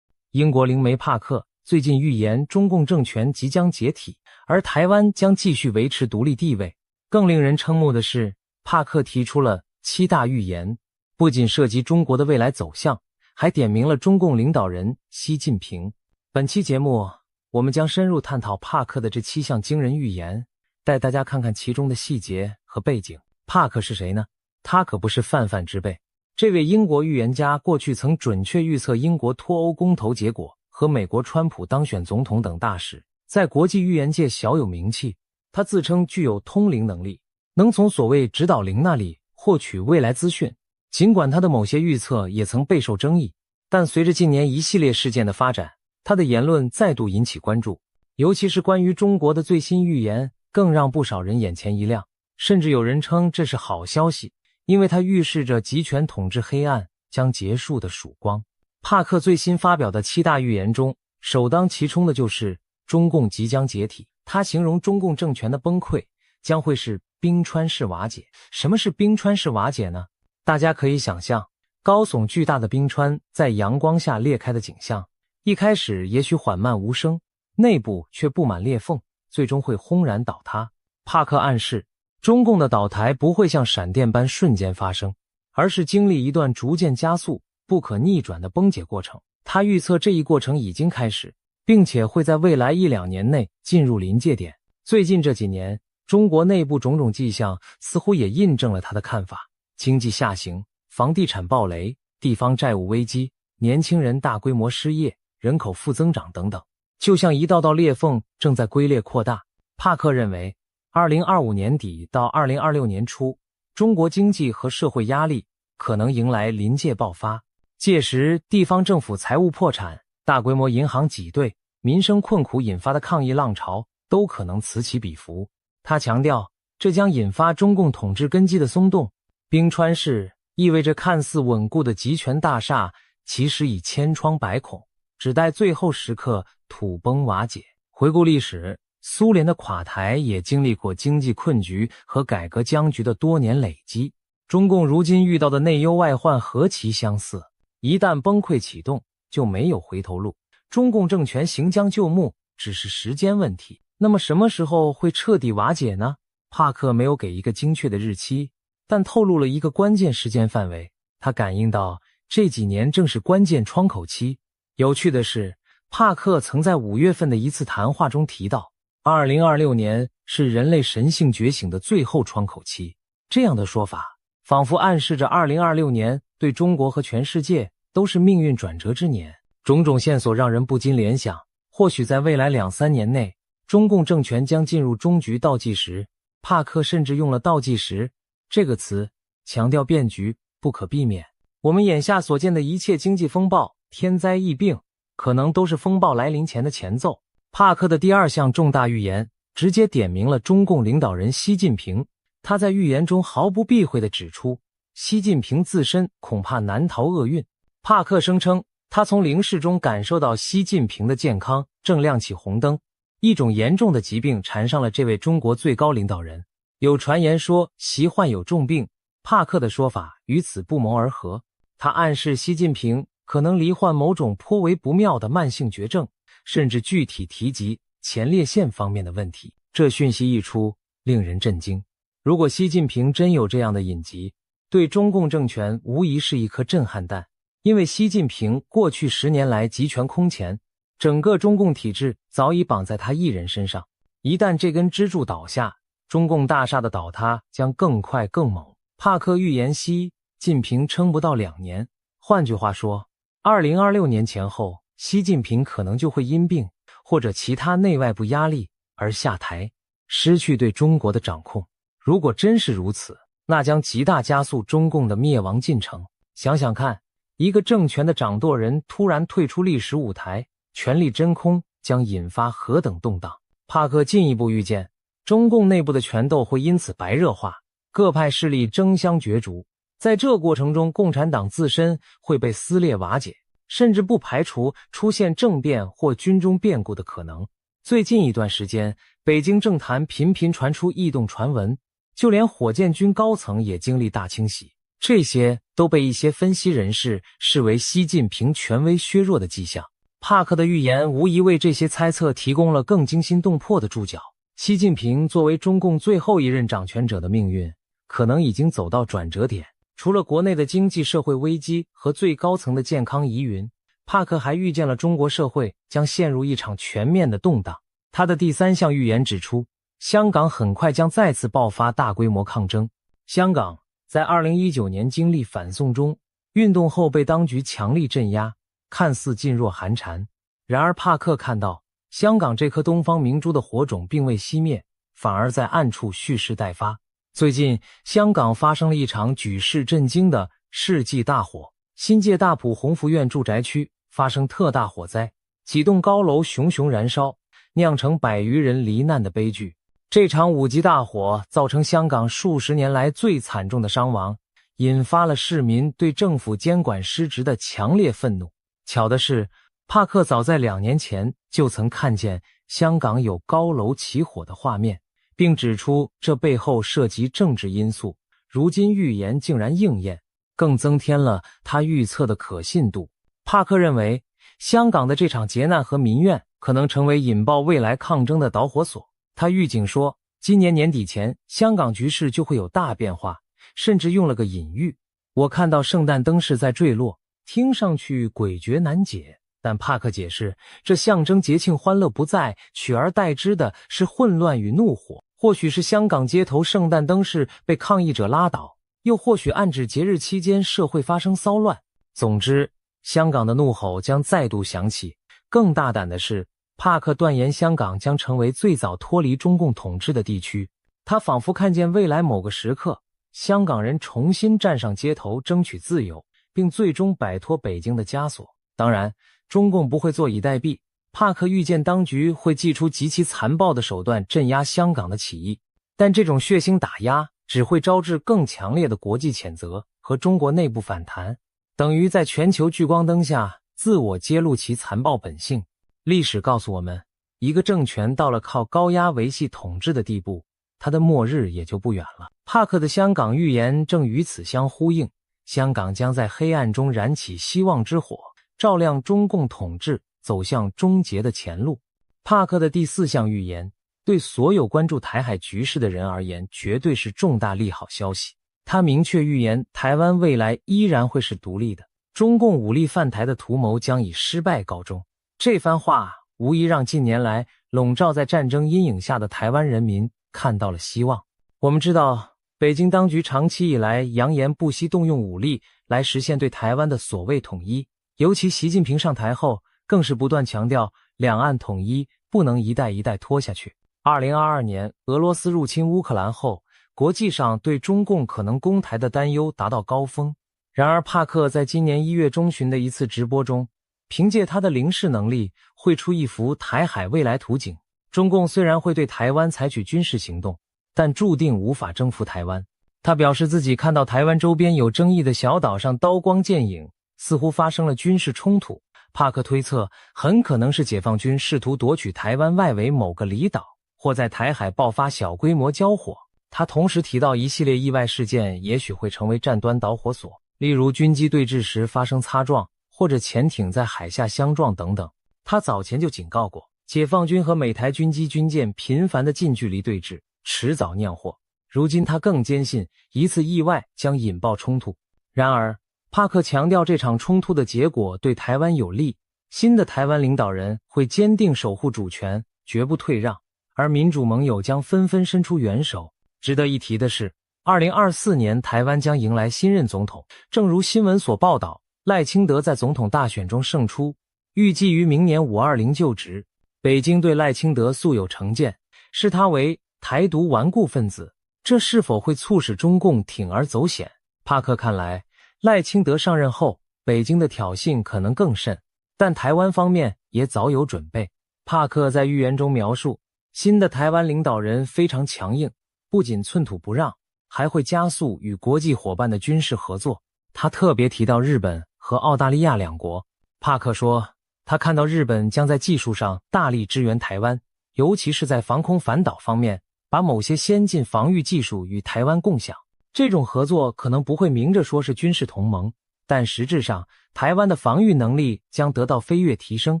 英国灵媒帕克最近预言中共政权即将解体，而台湾将继续维持独立地位。更令人瞠目的是，帕克提出了7大预言，不仅涉及中国的未来走向，还点明了中共领导人习近平。本期节目，我们将深入探讨帕克的这7项惊人预言，带大家看看其中的细节和背景。帕克是谁呢？他可不是泛泛之辈。这位英国预言家过去曾准确预测英国脱欧公投结果和美国川普当选总统等大事，在国际预言界小有名气。他自称具有通灵能力，能从所谓指导灵那里获取未来资讯。尽管他的某些预测也曾备受争议，但随着近年一系列事件的发展，他的言论再度引起关注。尤其是关于中国的最新预言，更让不少人眼前一亮，甚至有人称这是好消息，因为它预示着集权统治黑暗将结束的曙光。帕克最新发表的7大预言中，首当其冲的就是中共即将解体。他形容中共政权的崩溃将会是冰川式瓦解。什么是冰川式瓦解呢？大家可以想象高耸巨大的冰川在阳光下裂开的景象，一开始也许缓慢无声，内部却布满裂缝，最终会轰然倒塌。帕克暗示，中共的倒台不会像闪电般瞬间发生，而是经历一段逐渐加速、不可逆转的崩解过程。他预测这一过程已经开始，并且会在未来1-2年内进入临界点。最近这几年，中国内部种种迹象似乎也印证了他的看法：经济下行、房地产暴雷、地方债务危机、年轻人大规模失业、人口负增长等等，就像一道道裂缝正在龟裂扩大。帕克认为，2025年底到2026年初，中国经济和社会压力可能迎来临界爆发，届时地方政府财务破产、大规模银行挤兑、民生困苦引发的抗议浪潮都可能此起彼伏。他强调，这将引发中共统治根基的松动。冰川式意味着看似稳固的集权大厦其实已千疮百孔，只待最后时刻土崩瓦解。回顾历史，苏联的垮台也经历过经济困局和改革僵局的多年累积，中共如今遇到的内忧外患何其相似，一旦崩溃启动，就没有回头路。中共政权行将就木只是时间问题。那么什么时候会彻底瓦解呢？帕克没有给一个精确的日期，但透露了一个关键时间范围。他感应到这几年正是关键窗口期。有趣的是，帕克曾在5月份的一次谈话中提到，2026年是人类神性觉醒的最后窗口期。这样的说法仿佛暗示着2026年对中国和全世界都是命运转折之年。种种线索让人不禁联想，或许在未来2-3年内，中共政权将进入终局倒计时。帕克甚至用了倒计时这个词，强调变局不可避免。我们眼下所见的一切经济风暴、天灾疫病，可能都是风暴来临前的前奏。帕克的第2项重大预言直接点明了中共领导人习近平。他在预言中毫不避讳地指出，习近平自身恐怕难逃厄运。帕克声称，他从灵视中感受到习近平的健康正亮起红灯，一种严重的疾病缠上了这位中国最高领导人。有传言说习患有重病，帕克的说法与此不谋而合。他暗示习近平可能罹患某种颇为不妙的慢性绝症，甚至具体提及前列腺方面的问题。这讯息一出，令人震惊。如果习近平真有这样的隐疾，对中共政权无疑是一颗震撼弹。因为习近平过去10年来集权空前，整个中共体制早已绑在他一人身上。一旦这根支柱倒下，中共大厦的倒塌将更快更猛。帕克预言习近平撑不到2年，换句话说，2026年前后，习近平可能就会因病或者其他内外部压力而下台，失去对中国的掌控。如果真是如此，那将极大加速中共的灭亡进程。想想看，一个政权的掌舵人突然退出历史舞台，权力真空将引发何等动荡。帕克进一步预见，中共内部的权斗会因此白热化，各派势力争相角逐。在这过程中，共产党自身会被撕裂瓦解，甚至不排除出现政变或军中变故的可能。最近一段时间，北京政坛频频传出异动传闻，就连火箭军高层也经历大清洗。这些都被一些分析人士视为习近平权威削弱的迹象。帕克的预言无疑为这些猜测提供了更惊心动魄的注脚。习近平作为中共最后一任掌权者的命运，可能已经走到转折点。除了国内的经济社会危机和最高层的健康疑云，帕克还预见了中国社会将陷入一场全面的动荡。他的第3项预言指出，香港很快将再次爆发大规模抗争。香港在2019年经历反送中运动后被当局强力镇压，看似噤若寒蝉。然而帕克看到，香港这颗东方明珠的火种并未熄灭，反而在暗处蓄势待发。最近，香港发生了一场举世震惊的世纪大火，新界大埔鸿福苑住宅区发生特大火灾，几栋高楼熊熊燃烧，酿成100余人罹难的悲剧。这场5级大火造成香港数十年来最惨重的伤亡，引发了市民对政府监管失职的强烈愤怒。巧的是，帕克早在2年前就曾看见香港有高楼起火的画面，并指出这背后涉及政治因素。如今预言竟然应验，更增添了他预测的可信度。帕克认为，香港的这场劫难和民怨可能成为引爆未来抗争的导火索。他预警说，今年年底前，香港局势就会有大变化，甚至用了个隐喻：我看到圣诞灯饰在坠落，听上去诡谲难解。但帕克解释，这象征节庆欢乐不再，取而代之的是混乱与怒火。或许是香港街头圣诞灯饰被抗议者拉倒，又或许暗指节日期间社会发生骚乱。总之，香港的怒吼将再度响起。更大胆的是，帕克断言香港将成为最早脱离中共统治的地区。他仿佛看见未来某个时刻，香港人重新站上街头争取自由，并最终摆脱北京的枷锁。当然，中共不会坐以待毙。帕克预见当局会祭出极其残暴的手段镇压香港的起义，但这种血腥打压只会招致更强烈的国际谴责和中国内部反弹，等于在全球聚光灯下自我揭露其残暴本性。历史告诉我们，一个政权到了靠高压维系统治的地步，它的末日也就不远了。帕克的香港预言正与此相呼应，香港将在黑暗中燃起希望之火，照亮中共统治走向终结的前路。帕克的第4项预言，对所有关注台海局势的人而言，绝对是重大利好消息。他明确预言，台湾未来依然会是独立的，中共武力犯台的图谋将以失败告终。这番话无疑让近年来笼罩在战争阴影下的台湾人民看到了希望。我们知道，北京当局长期以来扬言不惜动用武力来实现对台湾的所谓统一，尤其习近平上台后，更是不断强调两岸统一不能一代一代拖下去。2022年俄罗斯入侵乌克兰后，国际上对中共可能攻台的担忧达到高峰。然而帕克在今年1月中旬的一次直播中，凭借他的灵视能力绘出一幅台海未来图景。中共虽然会对台湾采取军事行动，但注定无法征服台湾。他表示自己看到台湾周边有争议的小岛上刀光剑影，似乎发生了军事冲突。帕克推测，很可能是解放军试图夺取台湾外围某个离岛，或在台海爆发小规模交火。他同时提到一系列意外事件也许会成为战端导火索，例如军机对峙时发生擦撞，或者潜艇在海下相撞等等。他早前就警告过，解放军和美台军机军舰频繁的近距离对峙，迟早酿祸。如今他更坚信一次意外将引爆冲突。然而，帕克强调这场冲突的结果对台湾有利，新的台湾领导人会坚定守护主权，绝不退让，而民主盟友将纷纷伸出援手。值得一提的是，2024年台湾将迎来新任总统，正如新闻所报道，赖清德在总统大选中胜出，预计于明年520就职。北京对赖清德素有成见，视他为台独顽固分子，这是否会促使中共铤而走险？帕克看来，赖清德上任后，北京的挑衅可能更甚，但台湾方面也早有准备。帕克在预言中描述，新的台湾领导人非常强硬，不仅寸土不让，还会加速与国际伙伴的军事合作。他特别提到日本和澳大利亚两国。帕克说，他看到日本将在技术上大力支援台湾，尤其是在防空反导方面，把某些先进防御技术与台湾共享。这种合作可能不会明着说是军事同盟，但实质上台湾的防御能力将得到飞跃提升。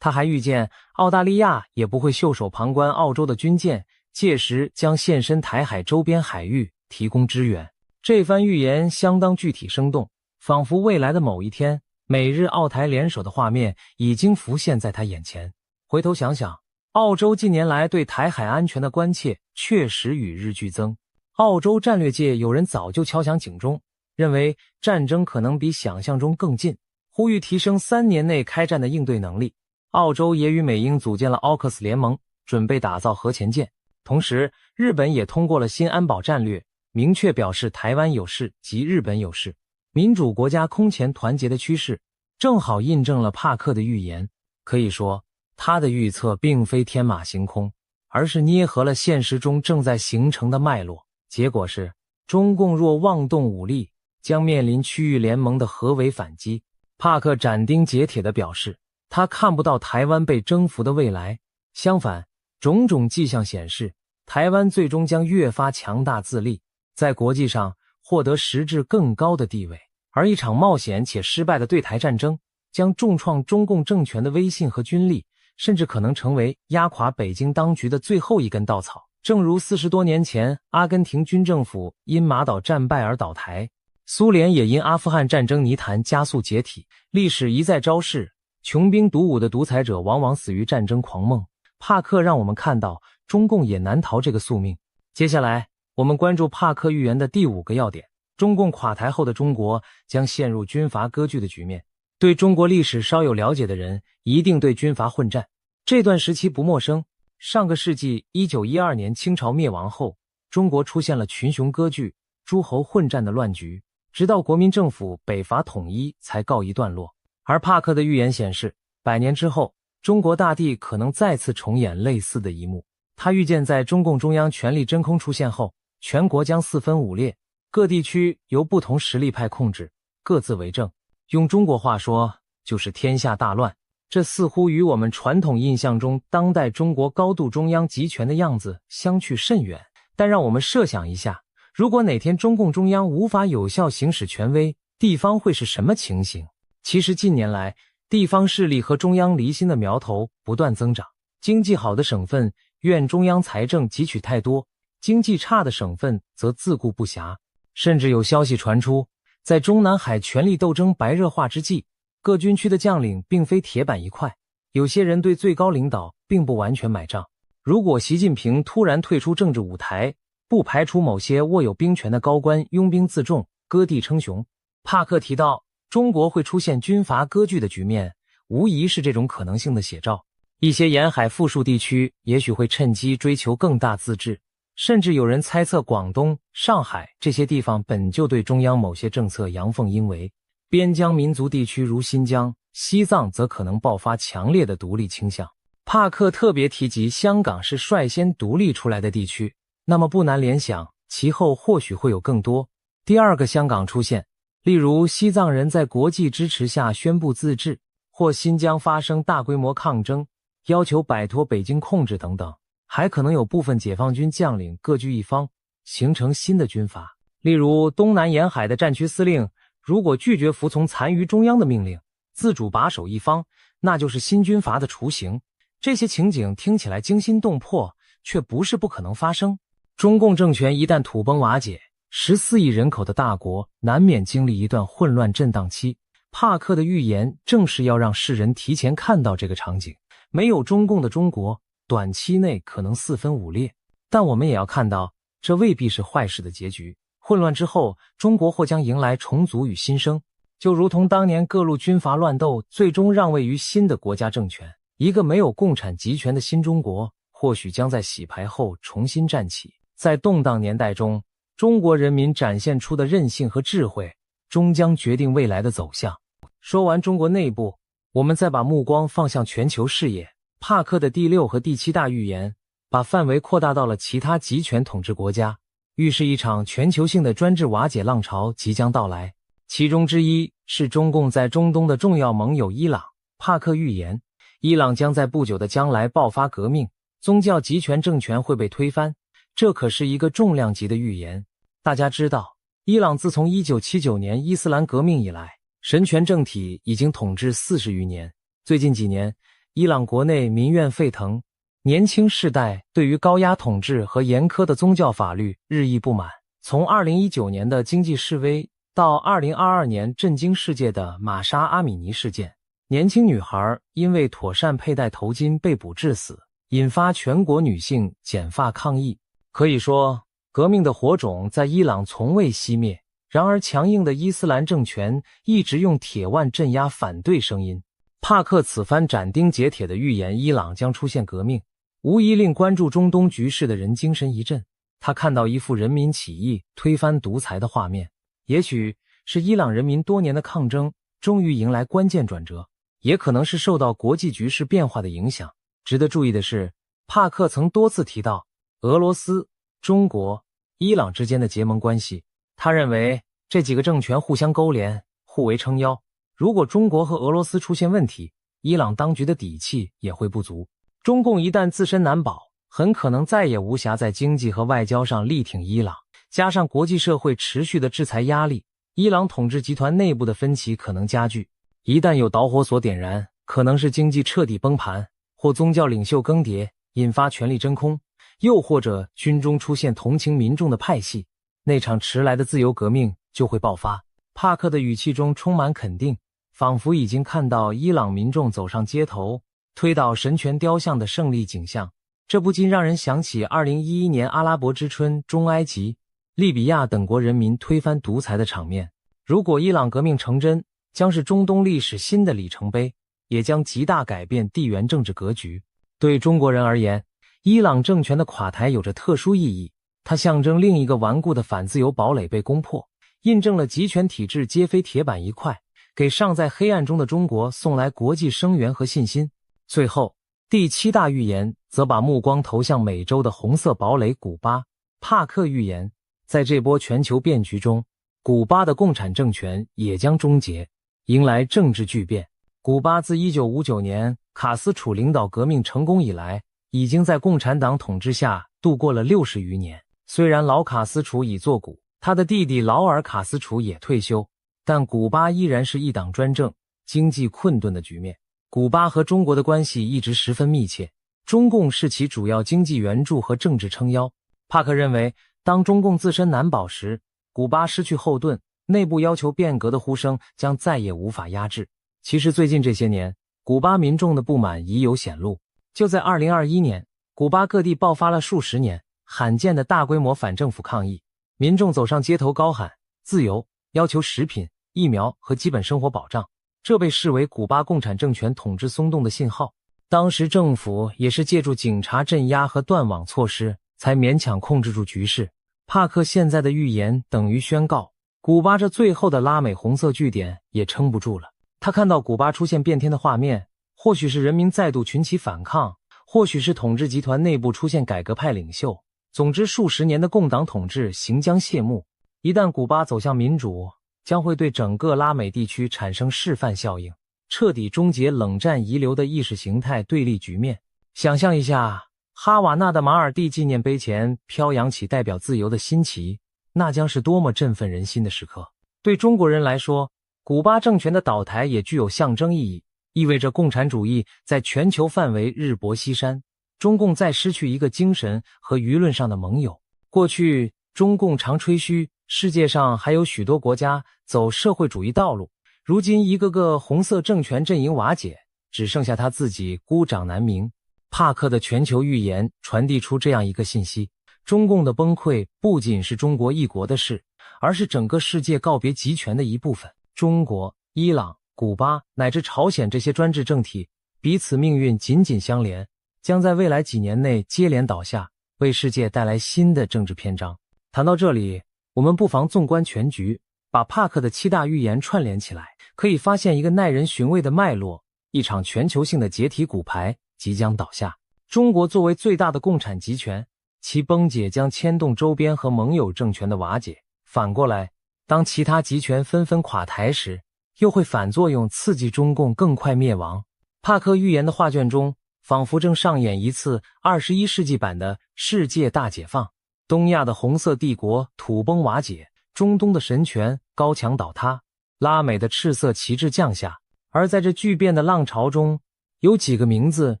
他还预见澳大利亚也不会袖手旁观澳洲的军舰，届时将现身台海周边海域提供支援。这番预言相当具体生动，仿佛未来的某一天，美日澳台联手的画面已经浮现在他眼前。回头想想，澳洲近年来对台海安全的关切确实与日俱增。澳洲战略界有人早就敲响警钟，认为战争可能比想象中更近，呼吁提升3年内开战的应对能力。澳洲也与美英组建了奥克斯联盟，准备打造核潜舰。同时，日本也通过了新安保战略，明确表示台湾有事即日本有事。民主国家空前团结的趋势，正好印证了帕克的预言。可以说，他的预测并非天马行空，而是捏合了现实中正在形成的脉络。结果是，中共若妄动武力，将面临区域联盟的合围反击。帕克斩钉截铁地表示，他看不到台湾被征服的未来，相反，种种迹象显示，台湾最终将越发强大自立，在国际上获得实质更高的地位。而一场冒险且失败的对台战争，将重创中共政权的威信和军力，甚至可能成为压垮北京当局的最后一根稻草。正如40多年前阿根廷军政府因马岛战败而倒台，苏联也因阿富汗战争泥潭加速解体。历史一再昭示，穷兵黩武的独裁者往往死于战争狂梦。帕克让我们看到，中共也难逃这个宿命。接下来，我们关注帕克预言的第5个要点：中共垮台后的中国将陷入军阀割据的局面。对中国历史稍有了解的人，一定对军阀混战这段时期不陌生。上个世纪1912年清朝灭亡后，中国出现了群雄割据、诸侯混战的乱局，直到国民政府北伐统一才告一段落。而帕克的预言显示，100年之后，中国大地可能再次重演类似的一幕。他预见在中共中央权力真空出现后，全国将四分五裂，各地区由不同实力派控制，各自为政。用中国话说，就是天下大乱。这似乎与我们传统印象中当代中国高度中央集权的样子相去甚远。但让我们设想一下，如果哪天中共中央无法有效行使权威，地方会是什么情形？其实近年来，地方势力和中央离心的苗头不断增长。经济好的省份怨中央财政汲取太多，经济差的省份则自顾不暇。甚至有消息传出，在中南海权力斗争白热化之际，各军区的将领并非铁板一块，有些人对最高领导并不完全买账。如果习近平突然退出政治舞台，不排除某些握有兵权的高官拥兵自重，割地称雄。帕克提到，中国会出现军阀割据的局面，无疑是这种可能性的写照。一些沿海富庶地区也许会趁机追求更大自治，甚至有人猜测广东、上海这些地方本就对中央某些政策阳奉阴违。边疆民族地区如新疆、西藏则可能爆发强烈的独立倾向。帕克特别提及香港是率先独立出来的地区，那么不难联想，其后或许会有更多第二个香港出现，例如西藏人在国际支持下宣布自治，或新疆发生大规模抗争，要求摆脱北京控制等等。还可能有部分解放军将领各据一方，形成新的军阀。例如东南沿海的战区司令如果拒绝服从残余中央的命令，自主把守一方，那就是新军阀的雏形。这些情景听起来惊心动魄，却不是不可能发生。中共政权一旦土崩瓦解，14亿人口的大国难免经历一段混乱震荡期。帕克的预言正是要让世人提前看到这个场景。没有中共的中国，短期内可能四分五裂，但我们也要看到，这未必是坏事的结局。混乱之后，中国或将迎来重组与新生，就如同当年各路军阀乱斗最终让位于新的国家政权。一个没有共产集权的新中国，或许将在洗牌后重新站起。在动荡年代中，中国人民展现出的韧性和智慧，终将决定未来的走向。说完中国内部，我们再把目光放向全球视野。帕克的第6和第7大预言，把范围扩大到了其他集权统治国家，预示一场全球性的专制瓦解浪潮即将到来。其中之一是中共在中东的重要盟友伊朗。帕克预言，伊朗将在不久的将来爆发革命，宗教集权政权会被推翻，这可是一个重量级的预言。大家知道，伊朗自从1979年伊斯兰革命以来，神权政体已经统治40余年。最近几年，伊朗国内民怨沸腾，年轻世代对于高压统治和严苛的宗教法律日益不满。从2019年的经济示威到2022年震惊世界的玛莎·阿米尼事件，年轻女孩因为妥善佩戴头巾被捕致死，引发全国女性剪发抗议。可以说，革命的火种在伊朗从未熄灭，然而强硬的伊斯兰政权一直用铁腕镇压反对声音。帕克此番斩钉截铁地预言伊朗将出现革命，无疑令关注中东局势的人精神一振。他看到一幅人民起义推翻独裁的画面，也许是伊朗人民多年的抗争终于迎来关键转折，也可能是受到国际局势变化的影响。值得注意的是，帕克曾多次提到俄罗斯、中国、伊朗之间的结盟关系。他认为，这几个政权互相勾连，互为撑腰。如果中国和俄罗斯出现问题，伊朗当局的底气也会不足。中共一旦自身难保，很可能再也无暇在经济和外交上力挺伊朗。加上国际社会持续的制裁压力，伊朗统治集团内部的分歧可能加剧。一旦有导火索点燃，可能是经济彻底崩盘，或宗教领袖更迭，引发权力真空，又或者军中出现同情民众的派系，那场迟来的自由革命就会爆发。帕克的语气中充满肯定，仿佛已经看到伊朗民众走上街头，推倒神权雕像的胜利景象。这不禁让人想起2011年阿拉伯之春中埃及、利比亚等国人民推翻独裁的场面。如果伊朗革命成真，将是中东历史新的里程碑，也将极大改变地缘政治格局。对中国人而言，伊朗政权的垮台有着特殊意义，它象征另一个顽固的反自由堡垒被攻破，印证了集权体制皆非铁板一块，给尚在黑暗中的中国送来国际声援和信心。最后，第7大预言则把目光投向美洲的红色堡垒古巴。帕克预言，在这波全球变局中，古巴的共产政权也将终结，迎来政治巨变。古巴自1959年卡斯楚领导革命成功以来，已经在共产党统治下度过了60余年。虽然老卡斯楚已作古，他的弟弟劳尔卡斯楚也退休，但古巴依然是一党专政、经济困顿的局面。古巴和中国的关系一直十分密切，中共是其主要经济援助和政治撑腰。帕克认为，当中共自身难保时，古巴失去后盾，内部要求变革的呼声将再也无法压制。其实最近这些年，古巴民众的不满已有显露。就在2021年，古巴各地爆发了数十年罕见的大规模反政府抗议，民众走上街头高喊自由，要求食品、疫苗和基本生活保障。这被视为古巴共产政权统治松动的信号。当时政府也是借助警察镇压和断网措施，才勉强控制住局势。帕克现在的预言等于宣告，古巴这最后的拉美红色据点也撑不住了。他看到古巴出现变天的画面，或许是人民再度群起反抗，或许是统治集团内部出现改革派领袖。总之，数十年的共党统治行将谢幕。一旦古巴走向民主，将会对整个拉美地区产生示范效应，彻底终结冷战遗留的意识形态对立局面。想象一下，哈瓦那的马尔蒂纪念碑前飘扬起代表自由的新旗，那将是多么振奋人心的时刻。对中国人来说，古巴政权的倒台也具有象征意义，意味着共产主义在全球范围日薄西山，中共再失去一个精神和舆论上的盟友。过去，中共常吹嘘世界上还有许多国家走社会主义道路，如今一个个红色政权阵营瓦解，只剩下他自己孤掌难鸣。帕克的全球预言传递出这样一个信息：中共的崩溃不仅是中国一国的事，而是整个世界告别集权的一部分。中国、伊朗、古巴乃至朝鲜这些专制政体彼此命运紧紧相连，将在未来几年内接连倒下，为世界带来新的政治篇章。谈到这里，我们不妨纵观全局，把帕克的7大预言串联起来，可以发现一个耐人寻味的脉络：一场全球性的解体骨牌即将倒下。中国作为最大的共产集权，其崩解将牵动周边和盟友政权的瓦解。反过来，当其他集权纷纷垮台时，又会反作用刺激中共更快灭亡。帕克预言的画卷中，仿佛正上演一次21世纪版的世界大解放。东亚的红色帝国土崩瓦解，中东的神权高墙倒塌，拉美的赤色旗帜降下。而在这巨变的浪潮中，有几个名字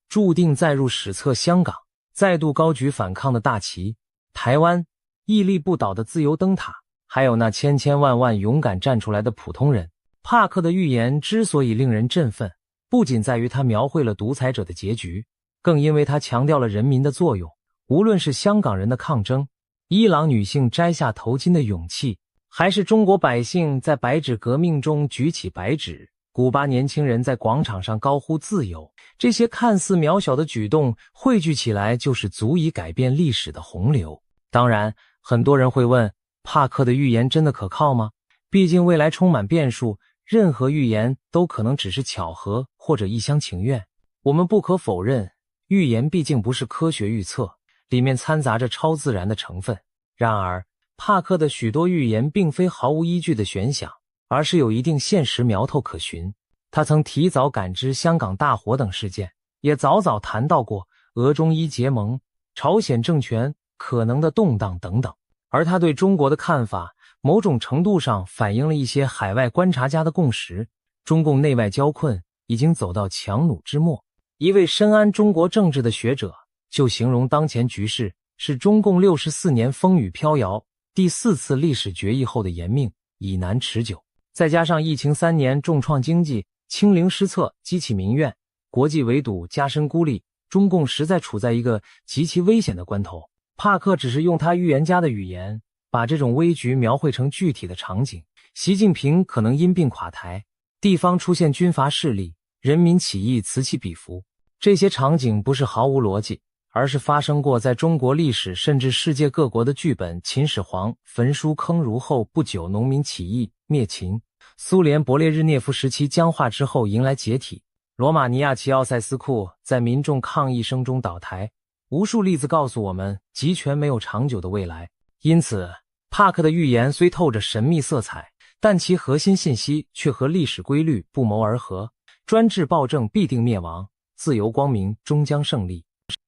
注定载入史册：香港再度高举反抗的大旗，台湾屹立不倒的自由灯塔，还有那千千万万勇敢站出来的普通人。帕克的预言之所以令人振奋，不仅在于他描绘了独裁者的结局，更因为他强调了人民的作用。无论是香港人的抗争，伊朗女性摘下头巾的勇气，还是中国百姓在白纸革命中举起白纸，古巴年轻人在广场上高呼自由，这些看似渺小的举动汇聚起来，就是足以改变历史的洪流。当然，很多人会问，帕克的预言真的可靠吗？毕竟未来充满变数，任何预言都可能只是巧合或者一厢情愿。我们不可否认，预言毕竟不是科学预测，里面掺杂着超自然的成分。然而，帕克的许多预言并非毫无依据的悬想，而是有一定现实苗头可循。他曾提早感知香港大火等事件，也早早谈到过俄中伊结盟、朝鲜政权可能的动荡等等。而他对中国的看法，某种程度上反映了一些海外观察家的共识：中共内外交困已经走到强弩之末。一位深谙中国政治的学者就形容当前局势是中共64年风雨飘摇、第4次历史决议后的延命，已难持久。再加上疫情3年重创经济，清零失策激起民怨，国际围堵加深孤立，中共实在处在一个极其危险的关头。帕克只是用他预言家的语言，把这种危局描绘成具体的场景：习近平可能因病垮台，地方出现军阀势力，人民起义此起彼伏。这些场景不是毫无逻辑，而是发生过在中国历史甚至世界各国的剧本。秦始皇焚书坑儒后不久，农民起义灭秦；苏联勃列日涅夫时期僵化之后迎来解体；罗马尼亚齐奥塞斯库在民众抗议声中倒台。无数例子告诉我们，集权没有长久的未来。因此，帕克的预言虽透着神秘色彩，但其核心信息却和历史规律不谋而合：专制暴政必定灭亡，自由光明终将胜利。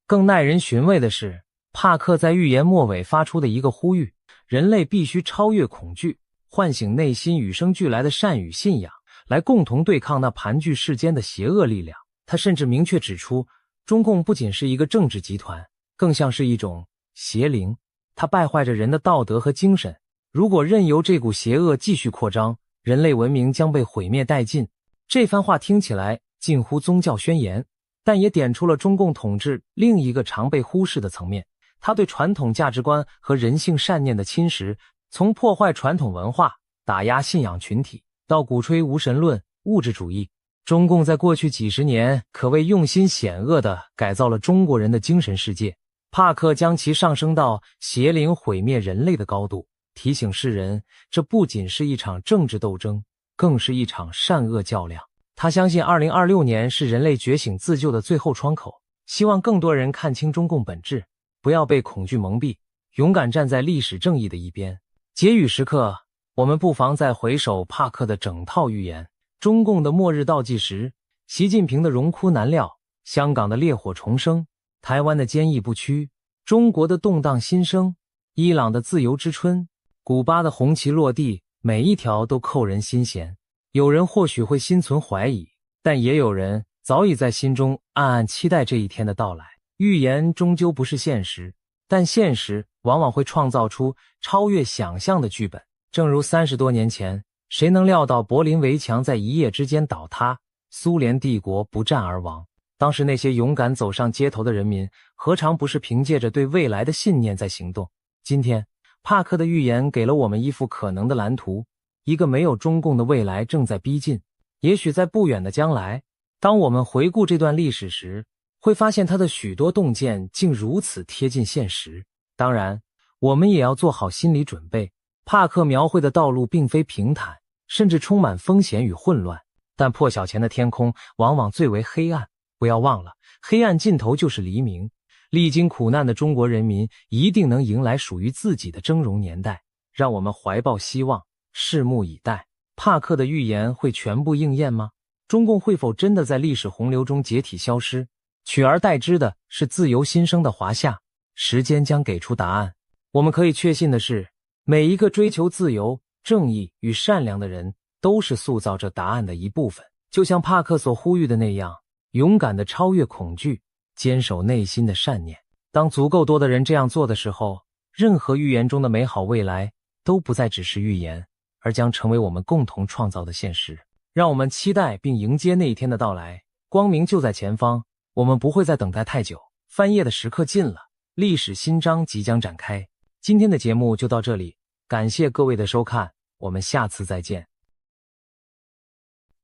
更耐人寻味的是，帕克在预言末尾发出的一个呼吁：人类必须超越恐惧，唤醒内心与生俱来的善与信仰，来共同对抗那盘踞世间的邪恶力量。他甚至明确指出，中共不仅是一个政治集团，更像是一种邪灵，它败坏着人的道德和精神。如果任由这股邪恶继续扩张，人类文明将被毁灭殆尽。这番话听起来近乎宗教宣言，但也点出了中共统治另一个常被忽视的层面：他对传统价值观和人性善念的侵蚀。从破坏传统文化、打压信仰群体，到鼓吹无神论、物质主义，中共在过去几十年可谓用心险恶地改造了中国人的精神世界。帕克将其上升到邪灵毁灭人类的高度，提醒世人，这不仅是一场政治斗争，更是一场善恶较量。他相信2026年是人类觉醒自救的最后窗口，希望更多人看清中共本质，不要被恐惧蒙蔽，勇敢站在历史正义的一边。结语时刻，我们不妨再回首帕克的整套预言：中共的末日倒计时，习近平的荣枯难料，香港的烈火重生，台湾的坚毅不屈，中国的动荡新生，伊朗的自由之春，古巴的红旗落地，每一条都扣人心弦。有人或许会心存怀疑，但也有人早已在心中暗暗期待这一天的到来。预言终究不是现实，但现实往往会创造出超越想象的剧本。正如30多年前，谁能料到柏林围墙在一夜之间倒塌，苏联帝国不战而亡？当时那些勇敢走上街头的人民，何尝不是凭借着对未来的信念在行动？今天，帕克的预言给了我们一幅可能的蓝图，一个没有中共的未来正在逼近。也许在不远的将来，当我们回顾这段历史时，会发现他的许多洞见竟如此贴近现实。当然，我们也要做好心理准备，帕克描绘的道路并非平坦，甚至充满风险与混乱，但破晓前的天空往往最为黑暗。不要忘了，黑暗尽头就是黎明。历经苦难的中国人民一定能迎来属于自己的峥嵘年代，让我们怀抱希望，拭目以待。帕克的预言会全部应验吗？中共会否真的在历史洪流中解体消失，取而代之的是自由新生的华夏？时间将给出答案。我们可以确信的是，每一个追求自由、正义与善良的人都是塑造这答案的一部分。就像帕克所呼吁的那样，勇敢地超越恐惧，坚守内心的善念。当足够多的人这样做的时候，任何预言中的美好未来都不再只是预言，而将成为我们共同创造的现实。让我们期待并迎接那一天的到来，光明就在前方，我们不会再等待太久。翻页的时刻近了，历史新章即将展开。今天的节目就到这里，感谢各位的收看，我们下次再见。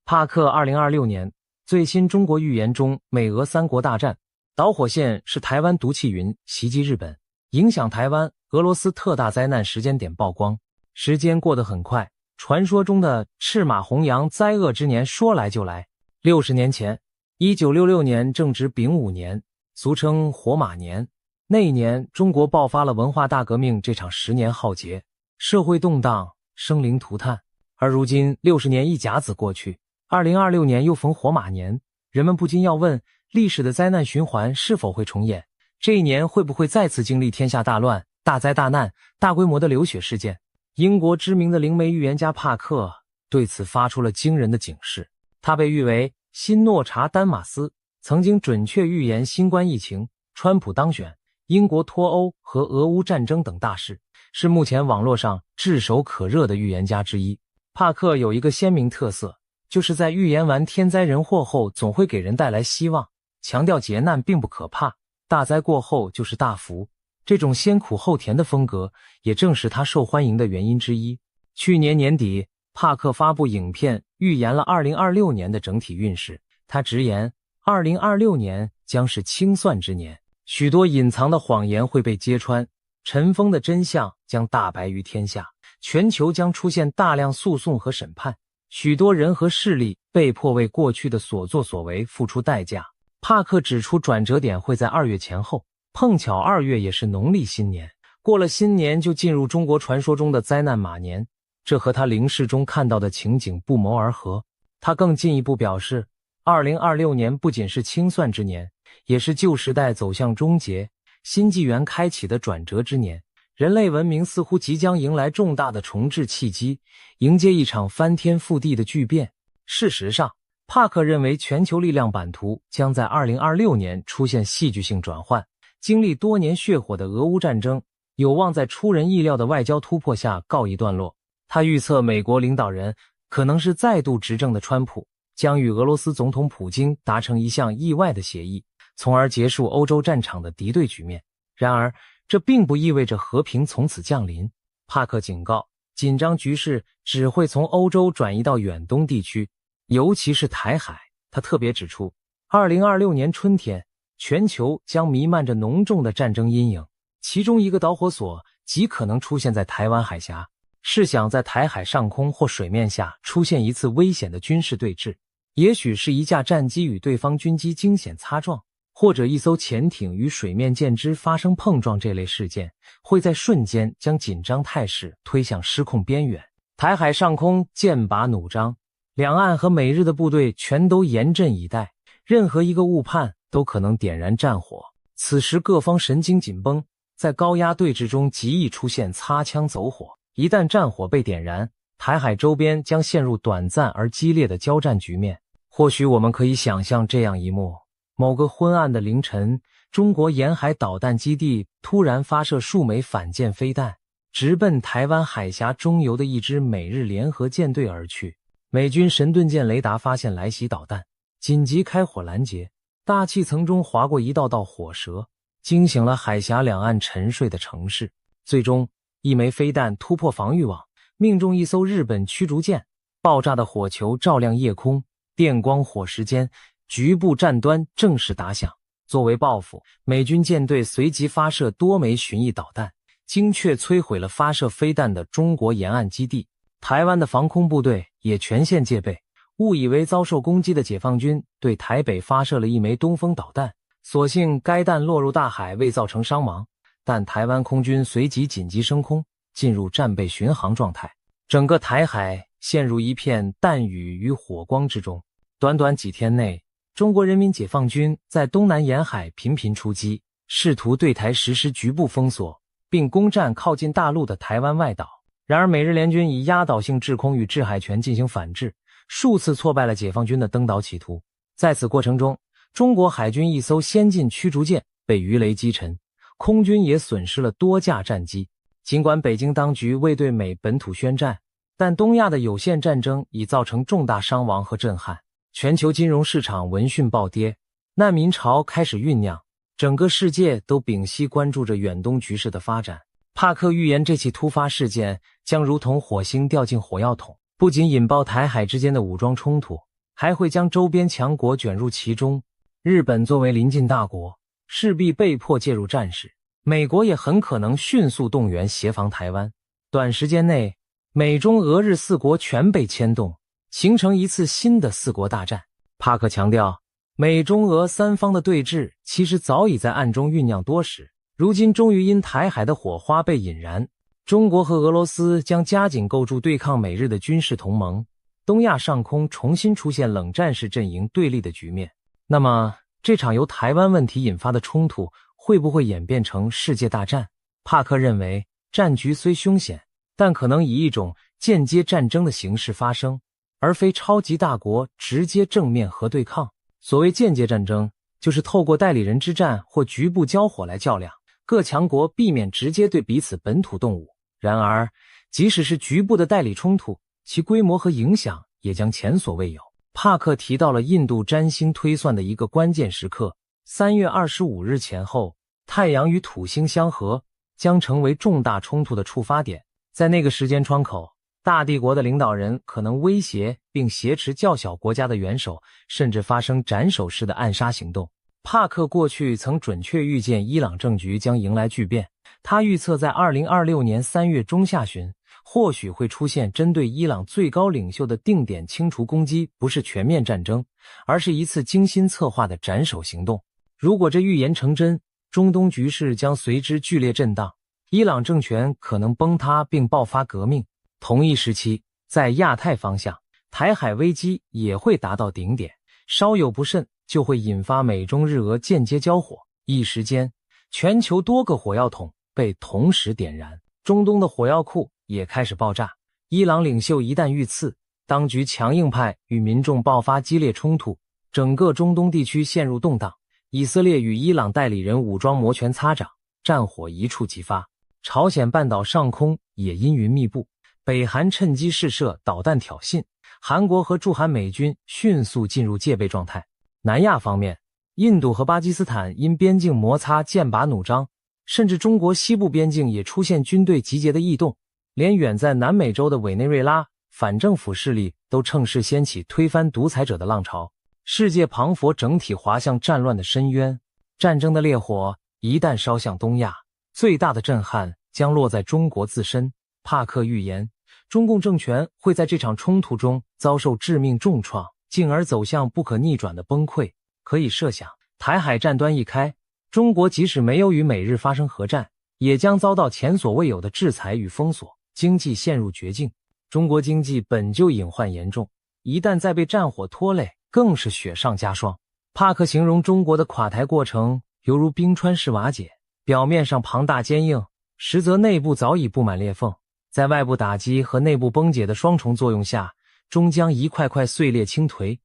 帕克2026年最新中国预言中，美俄三国大战导火线是台湾毒气云袭击日本，影响台湾俄罗斯特大灾难时间点曝光。时间过得很快，传说中的赤马红羊灾厄之年说来就来。60年前，1966年正值丙午年，俗称火马年。那一年，中国爆发了文化大革命这场10年浩劫，社会动荡，生灵涂炭。而如今60年一甲子过去，2026年又逢火马年，人们不禁要问，历史的灾难循环是否会重演？这一年会不会再次经历天下大乱、大灾大难、大规模的流血事件？英国知名的灵媒预言家帕克对此发出了惊人的警示。他被誉为新诺查丹马斯，曾经准确预言新冠疫情、川普当选、英国脱欧和俄乌战争等大事，是目前网络上炙手可热的预言家之一。帕克有一个鲜明特色，就是在预言完天灾人祸后，总会给人带来希望，强调劫难并不可怕，大灾过后就是大福。这种先苦后甜的风格，也正是他受欢迎的原因之一。去年年底，帕克发布影片，预言了2026年的整体运势。他直言，2026年将是清算之年，许多隐藏的谎言会被揭穿，尘封的真相将大白于天下，全球将出现大量诉讼和审判，许多人和势力被迫为过去的所作所为付出代价。帕克指出，转折点会在2月前后，碰巧2月也是农历新年，过了新年就进入中国传说中的灾难马年，这和他灵视中看到的情景不谋而合。他更进一步表示，2026年不仅是清算之年，也是旧时代走向终结、新纪元开启的转折之年。人类文明似乎即将迎来重大的重置契机，迎接一场翻天覆地的巨变。事实上，帕克认为全球力量版图将在2026年出现戏剧性转换，经历多年血火的俄乌战争有望在出人意料的外交突破下告一段落。他预测美国领导人可能是再度执政的川普，将与俄罗斯总统普京达成一项意外的协议，从而结束欧洲战场的敌对局面。然而，这并不意味着和平从此降临。帕克警告，紧张局势只会从欧洲转移到远东地区，尤其是台海。他特别指出，2026年春天，全球将弥漫着浓重的战争阴影，其中一个导火索极可能出现在台湾海峡。试想，在台海上空或水面下出现一次危险的军事对峙，也许是一架战机与对方军机惊险擦撞，或者一艘潜艇与水面舰只发生碰撞，这类事件会在瞬间将紧张态势推向失控边缘。台海上空剑拔弩张，两岸和美日的部队全都严阵以待，任何一个误判都可能点燃战火。此时各方神经紧绷，在高压对峙中极易出现擦枪走火。一旦战火被点燃，台海周边将陷入短暂而激烈的交战局面。或许我们可以想象这样一幕：某个昏暗的凌晨，中国沿海导弹基地突然发射数枚反舰飞弹，直奔台湾海峡中游的一支美日联合舰队而去。美军神盾舰雷达发现来袭导弹，紧急开火拦截，大气层中划过一道道火舌，惊醒了海峡两岸沉睡的城市。最终，一枚飞弹突破防御网，命中一艘日本驱逐舰，爆炸的火球照亮夜空，电光火石间，局部战端正式打响。作为报复，美军舰队随即发射多枚巡弋导弹，精确摧毁了发射飞弹的中国沿岸基地。台湾的防空部队也全线戒备，误以为遭受攻击的解放军对台北发射了一枚东风导弹，所幸该弹落入大海，未造成伤亡。但台湾空军随即紧急升空，进入战备巡航状态，整个台海陷入一片弹雨与火光之中。短短几天内，中国人民解放军在东南沿海频频出击，试图对台实施局部封锁，并攻占靠近大陆的台湾外岛。然而美日联军以压倒性制空与制海权进行反制，数次挫败了解放军的登岛企图。在此过程中，中国海军一艘先进驱逐舰被鱼雷击沉，空军也损失了多架战机。尽管北京当局未对美本土宣战，但东亚的有限战争已造成重大伤亡和震撼，全球金融市场闻讯暴跌，难民潮开始酝酿，整个世界都屏息关注着远东局势的发展。帕克预言这起突发事件将如同火星掉进火药桶，不仅引爆台海之间的武装冲突，还会将周边强国卷入其中。日本作为邻近大国，势必被迫介入战事，美国也很可能迅速动员协防台湾。短时间内，美中俄日四国全被牵动，形成一次新的四国大战。帕克强调，美中俄三方的对峙其实早已在暗中酝酿多时，如今终于因台海的火花被引燃。中国和俄罗斯将加紧构筑对抗美日的军事同盟，东亚上空重新出现冷战式阵营对立的局面。那么，这场由台湾问题引发的冲突会不会演变成世界大战？帕克认为，战局虽凶险，但可能以一种间接战争的形式发生，而非超级大国直接正面核对抗。所谓间接战争，就是透过代理人之战或局部交火来较量，各强国避免直接对彼此本土动武。然而，即使是局部的代理冲突，其规模和影响也将前所未有。帕克提到了印度占星推算的一个关键时刻，3月25日前后，太阳与土星相合，将成为重大冲突的触发点。在那个时间窗口，大帝国的领导人可能威胁并挟持较小国家的元首，甚至发生斩首式的暗杀行动。帕克过去曾准确预见伊朗政局将迎来巨变，他预测在2026年3月中下旬，或许会出现针对伊朗最高领袖的定点清除攻击，不是全面战争，而是一次精心策划的斩首行动。如果这预言成真，中东局势将随之剧烈震荡，伊朗政权可能崩塌并爆发革命。同一时期，在亚太方向，台海危机也会达到顶点，稍有不慎就会引发美中日俄间接交火，一时间全球多个火药桶被同时点燃，中东的火药库也开始爆炸。伊朗领袖一旦遇刺，当局强硬派与民众爆发激烈冲突，整个中东地区陷入动荡。以色列与伊朗代理人武装摩拳擦掌，战火一触即发。朝鲜半岛上空也阴云密布，北韩趁机试射导弹挑衅，韩国和驻韩美军迅速进入戒备状态。南亚方面，印度和巴基斯坦因边境摩擦剑拔弩张，甚至中国西部边境也出现军队集结的异动，连远在南美洲的委内瑞拉反政府势力都趁势掀起推翻独裁者的浪潮。世界磅礴整体滑向战乱的深渊，战争的烈火一旦烧向东亚，最大的震撼将落在中国自身。帕克预言，中共政权会在这场冲突中遭受致命重创，进而走向不可逆转的崩溃。可以设想，台海战端一开，中国即使没有与美日发生核战，也将遭到前所未有的制裁与封锁，经济陷入绝境。中国经济本就隐患严重，一旦再被战火拖累，更是雪上加霜。帕克形容中国的垮台过程犹如冰川式瓦解，表面上庞大坚硬，实则内部早已布满裂缝。在外部打击和内部崩解的双重作用下，终将一块块碎裂倾颓。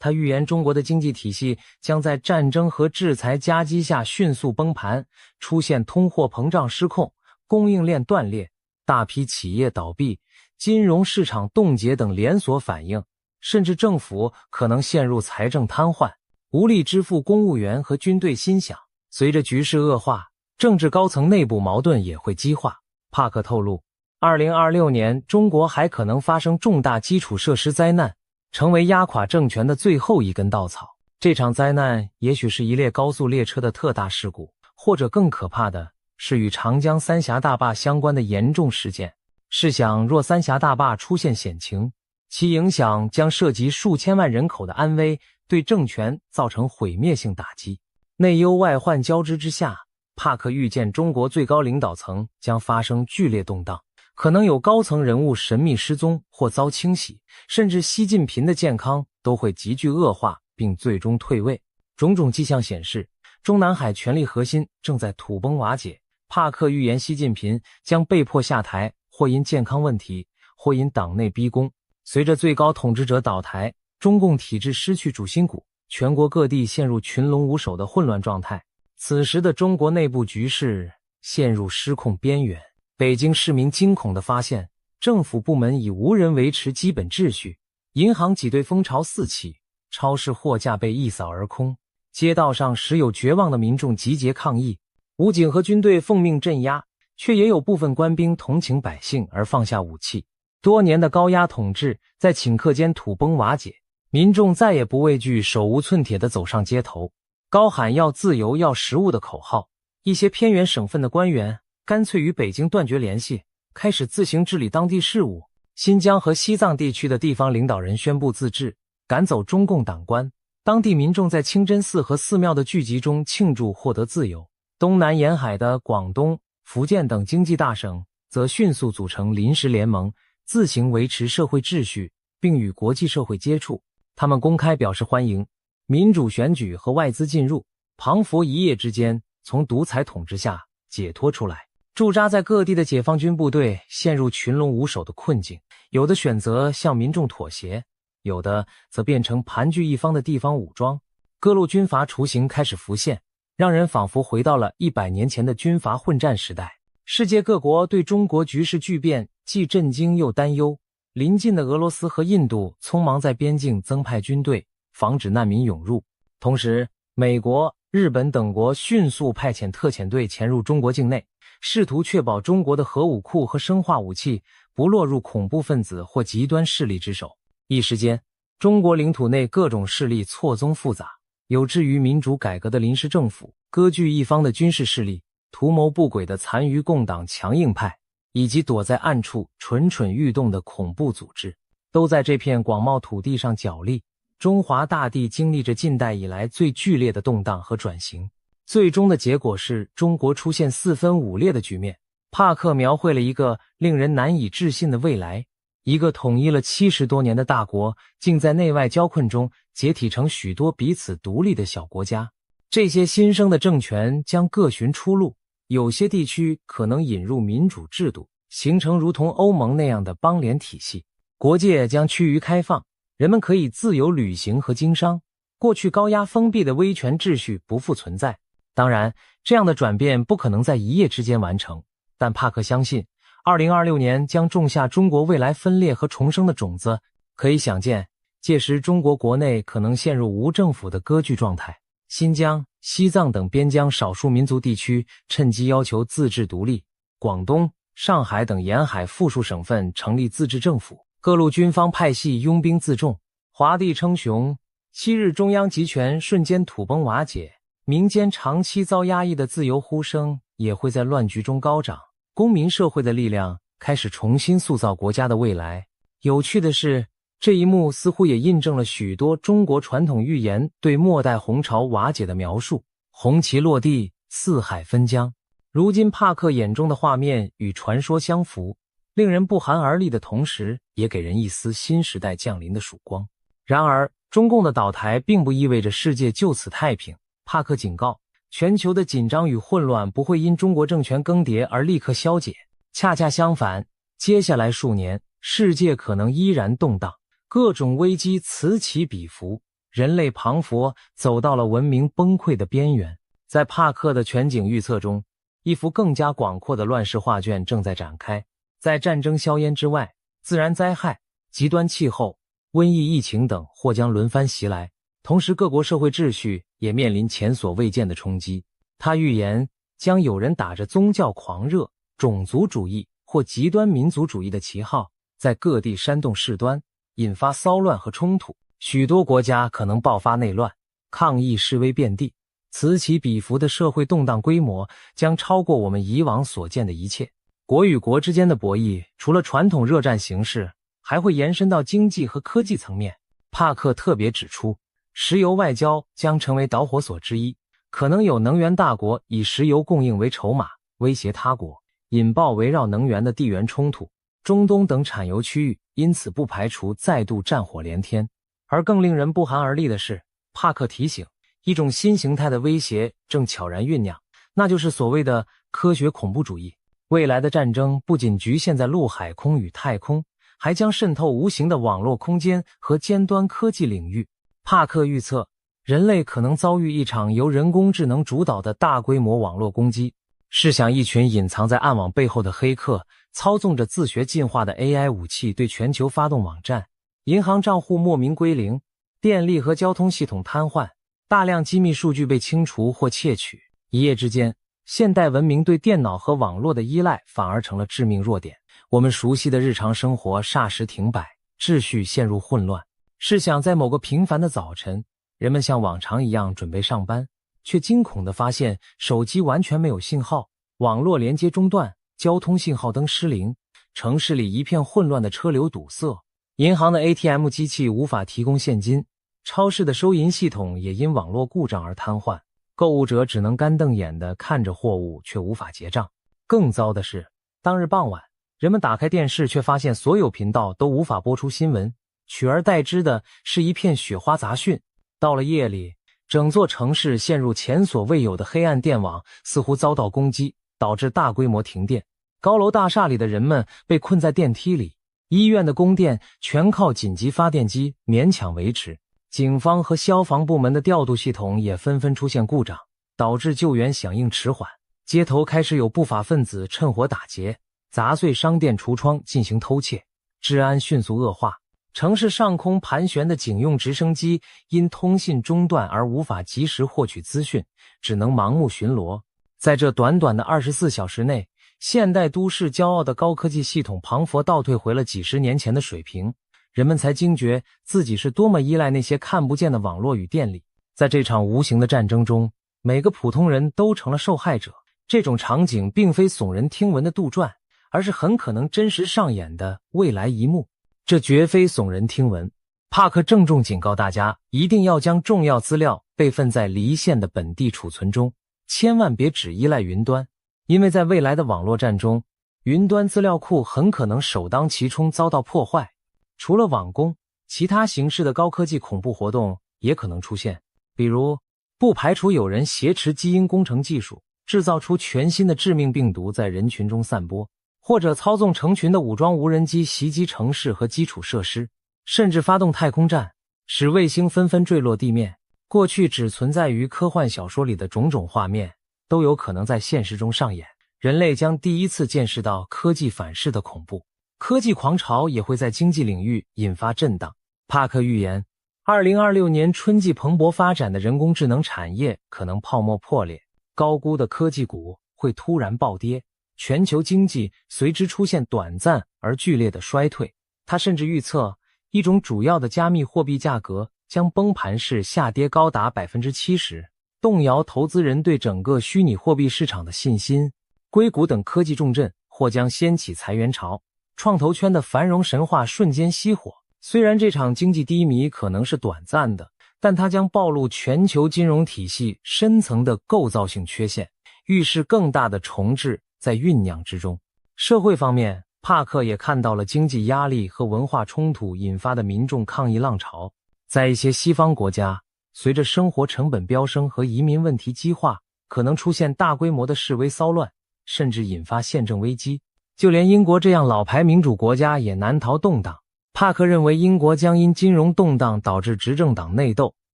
他预言中国的经济体系将在战争和制裁夹击下迅速崩盘，出现通货膨胀失控、供应链断裂、大批企业倒闭、金融市场冻结等连锁反应，甚至政府可能陷入财政瘫痪，无力支付公务员和军队薪饷。随着局势恶化，政治高层内部矛盾也会激化。帕克透露，2026年中国还可能发生重大基础设施灾难，成为压垮政权的最后一根稻草。这场灾难也许是一列高速列车的特大事故，或者更可怕的是与长江三峡大坝相关的严重事件。试想，若三峡大坝出现险情，其影响将涉及数千万人口的安危，对政权造成毁灭性打击。内忧外患交织之下，帕克预见中国最高领导层将发生剧烈动荡，可能有高层人物神秘失踪或遭清洗，甚至习近平的健康都会急剧恶化并最终退位。种种迹象显示，中南海权力核心正在土崩瓦解。帕克预言习近平将被迫下台，或因健康问题，或因党内逼宫。随着最高统治者倒台，中共体制失去主心骨，全国各地陷入群龙无首的混乱状态。此时的中国内部局势陷入失控边缘。北京市民惊恐地发现，政府部门已无人维持基本秩序，银行挤兑风潮四起，超市货架被一扫而空，街道上时有绝望的民众集结抗议。武警和军队奉命镇压，却也有部分官兵同情百姓而放下武器。多年的高压统治在顷刻间土崩瓦解，民众再也不畏惧，手无寸铁地走上街头，高喊要自由要食物的口号。一些偏远省份的官员干脆与北京断绝联系，开始自行治理当地事务。新疆和西藏地区的地方领导人宣布自治，赶走中共党官。当地民众在清真寺和寺庙的聚集中庆祝获得自由。东南沿海的广东、福建等经济大省则迅速组成临时联盟，自行维持社会秩序，并与国际社会接触。他们公开表示欢迎民主选举和外资进入，庞佛一夜之间从独裁统治下解脱出来。驻扎在各地的解放军部队陷入群龙无首的困境，有的选择向民众妥协，有的则变成盘踞一方的地方武装。各路军阀雏形开始浮现，让人仿佛回到了100年前的军阀混战时代。世界各国对中国局势巨变既震惊又担忧，邻近的俄罗斯和印度匆忙在边境增派军队，防止难民涌入。同时，美国、日本等国迅速派遣特遣队潜入中国境内，试图确保中国的核武库和生化武器不落入恐怖分子或极端势力之手。一时间，中国领土内各种势力错综复杂，有志于民主改革的临时政府，割据一方的军事势力，图谋不轨的残余共党强硬派，以及躲在暗处蠢蠢欲动的恐怖组织，都在这片广袤土地上角力。中华大地经历着近代以来最剧烈的动荡和转型，最终的结果是中国出现四分五裂的局面。帕克描绘了一个令人难以置信的未来，一个统一了70多年的大国，竟在内外交困中解体成许多彼此独立的小国家。这些新生的政权将各寻出路，有些地区可能引入民主制度，形成如同欧盟那样的邦联体系，国界将趋于开放，人们可以自由旅行和经商，过去高压封闭的威权秩序不复存在。当然，这样的转变不可能在一夜之间完成，但帕克相信2026年将种下中国未来分裂和重生的种子。可以想见，届时中国国内可能陷入无政府的割据状态。新疆、西藏等边疆少数民族地区趁机要求自治独立，广东、上海等沿海附属省份成立自治政府，各路军方派系拥兵自重，华帝称雄，昔日中央集权瞬间土崩瓦解，民间长期遭压抑的自由呼声也会在乱局中高涨，公民社会的力量开始重新塑造国家的未来。有趣的是，这一幕似乎也印证了许多中国传统寓言对末代洪朝瓦解的描述，红旗落地，四海分疆。如今帕克眼中的画面与传说相符，令人不寒而栗的同时，也给人一丝新时代降临的曙光。然而，中共的倒台并不意味着世界就此太平。帕克警告，全球的紧张与混乱不会因中国政权更迭而立刻消解，恰恰相反，接下来数年，世界可能依然动荡，各种危机此起彼伏，人类庞佛走到了文明崩溃的边缘。在帕克的全景预测中，一幅更加广阔的乱世画卷正在展开。在战争硝烟之外，自然灾害、极端气候、瘟疫、疫情等或将轮番袭来，同时各国社会秩序也面临前所未见的冲击。他预言将有人打着宗教狂热、种族主义或极端民族主义的旗号，在各地煽动事端，引发骚乱和冲突，许多国家可能爆发内乱，抗议示威遍地。此起彼伏的社会动荡规模将超过我们以往所见的一切。国与国之间的博弈，除了传统热战形式，还会延伸到经济和科技层面。帕克特别指出，石油外交将成为导火索之一，可能有能源大国以石油供应为筹码，威胁他国，引爆围绕能源的地缘冲突。中东等产油区域因此不排除再度战火连天。而更令人不寒而栗的是，帕克提醒，一种新形态的威胁正悄然酝酿，那就是所谓的科学恐怖主义。未来的战争不仅局限在陆海空与太空，还将渗透无形的网络空间和尖端科技领域。帕克预测，人类可能遭遇一场由人工智能主导的大规模网络攻击。试想，一群隐藏在暗网背后的黑客，操纵着自学进化的 AI 武器对全球发动网战，银行账户莫名归零，电力和交通系统瘫痪，大量机密数据被清除或窃取。一夜之间，现代文明对电脑和网络的依赖反而成了致命弱点。我们熟悉的日常生活霎时停摆，秩序陷入混乱。试想，在某个平凡的早晨，人们像往常一样准备上班，却惊恐地发现手机完全没有信号，网络连接中断，交通信号灯失灵，城市里一片混乱的车流堵塞，银行的 ATM 机器无法提供现金，超市的收银系统也因网络故障而瘫痪，购物者只能干瞪眼地看着货物却无法结账。更糟的是，当日傍晚，人们打开电视，却发现所有频道都无法播出新闻，取而代之的是一片雪花杂讯。到了夜里，整座城市陷入前所未有的黑暗，电网似乎遭到攻击，导致大规模停电。高楼大厦里的人们被困在电梯里，医院的供电全靠紧急发电机勉强维持。警方和消防部门的调度系统也纷纷出现故障，导致救援响应迟缓。街头开始有不法分子趁火打劫，砸碎商店橱窗进行偷窃，治安迅速恶化。城市上空盘旋的警用直升机因通信中断而无法及时获取资讯，只能盲目巡逻。在这短短的24小时内，现代都市骄傲的高科技系统庞佛倒退回了几十年前的水平，人们才惊觉自己是多么依赖那些看不见的网络与电力。在这场无形的战争中，每个普通人都成了受害者。这种场景并非耸人听闻的杜撰，而是很可能真实上演的未来一幕。这绝非耸人听闻。帕克郑重警告大家，一定要将重要资料备份在离线的本地储存中，千万别只依赖云端，因为在未来的网络战中，云端资料库很可能首当其冲遭到破坏。除了网攻，其他形式的高科技恐怖活动也可能出现，比如不排除有人挟持基因工程技术，制造出全新的致命病毒在人群中散播，或者操纵成群的武装无人机袭击城市和基础设施，甚至发动太空战，使卫星纷纷坠落地面。过去只存在于科幻小说里的种种画面，都有可能在现实中上演。人类将第一次见识到科技反噬的恐怖，科技狂潮也会在经济领域引发震荡。帕克预言，2026年春季蓬勃发展的人工智能产业可能泡沫破裂，高估的科技股会突然暴跌，全球经济随之出现短暂而剧烈的衰退。他甚至预测，一种主要的加密货币价格将崩盘式下跌高达 70%， 动摇投资人对整个虚拟货币市场的信心。硅谷等科技重镇或将掀起裁员潮，创投圈的繁荣神话瞬间熄火。虽然这场经济低迷可能是短暂的，但它将暴露全球金融体系深层的构造性缺陷，预示更大的重置在酝酿之中。社会方面，帕克也看到了经济压力和文化冲突引发的民众抗议浪潮。在一些西方国家，随着生活成本飙升和移民问题激化，可能出现大规模的示威骚乱，甚至引发宪政危机。就连英国这样老牌民主国家也难逃动荡。帕克认为英国将因金融动荡导致执政党内斗，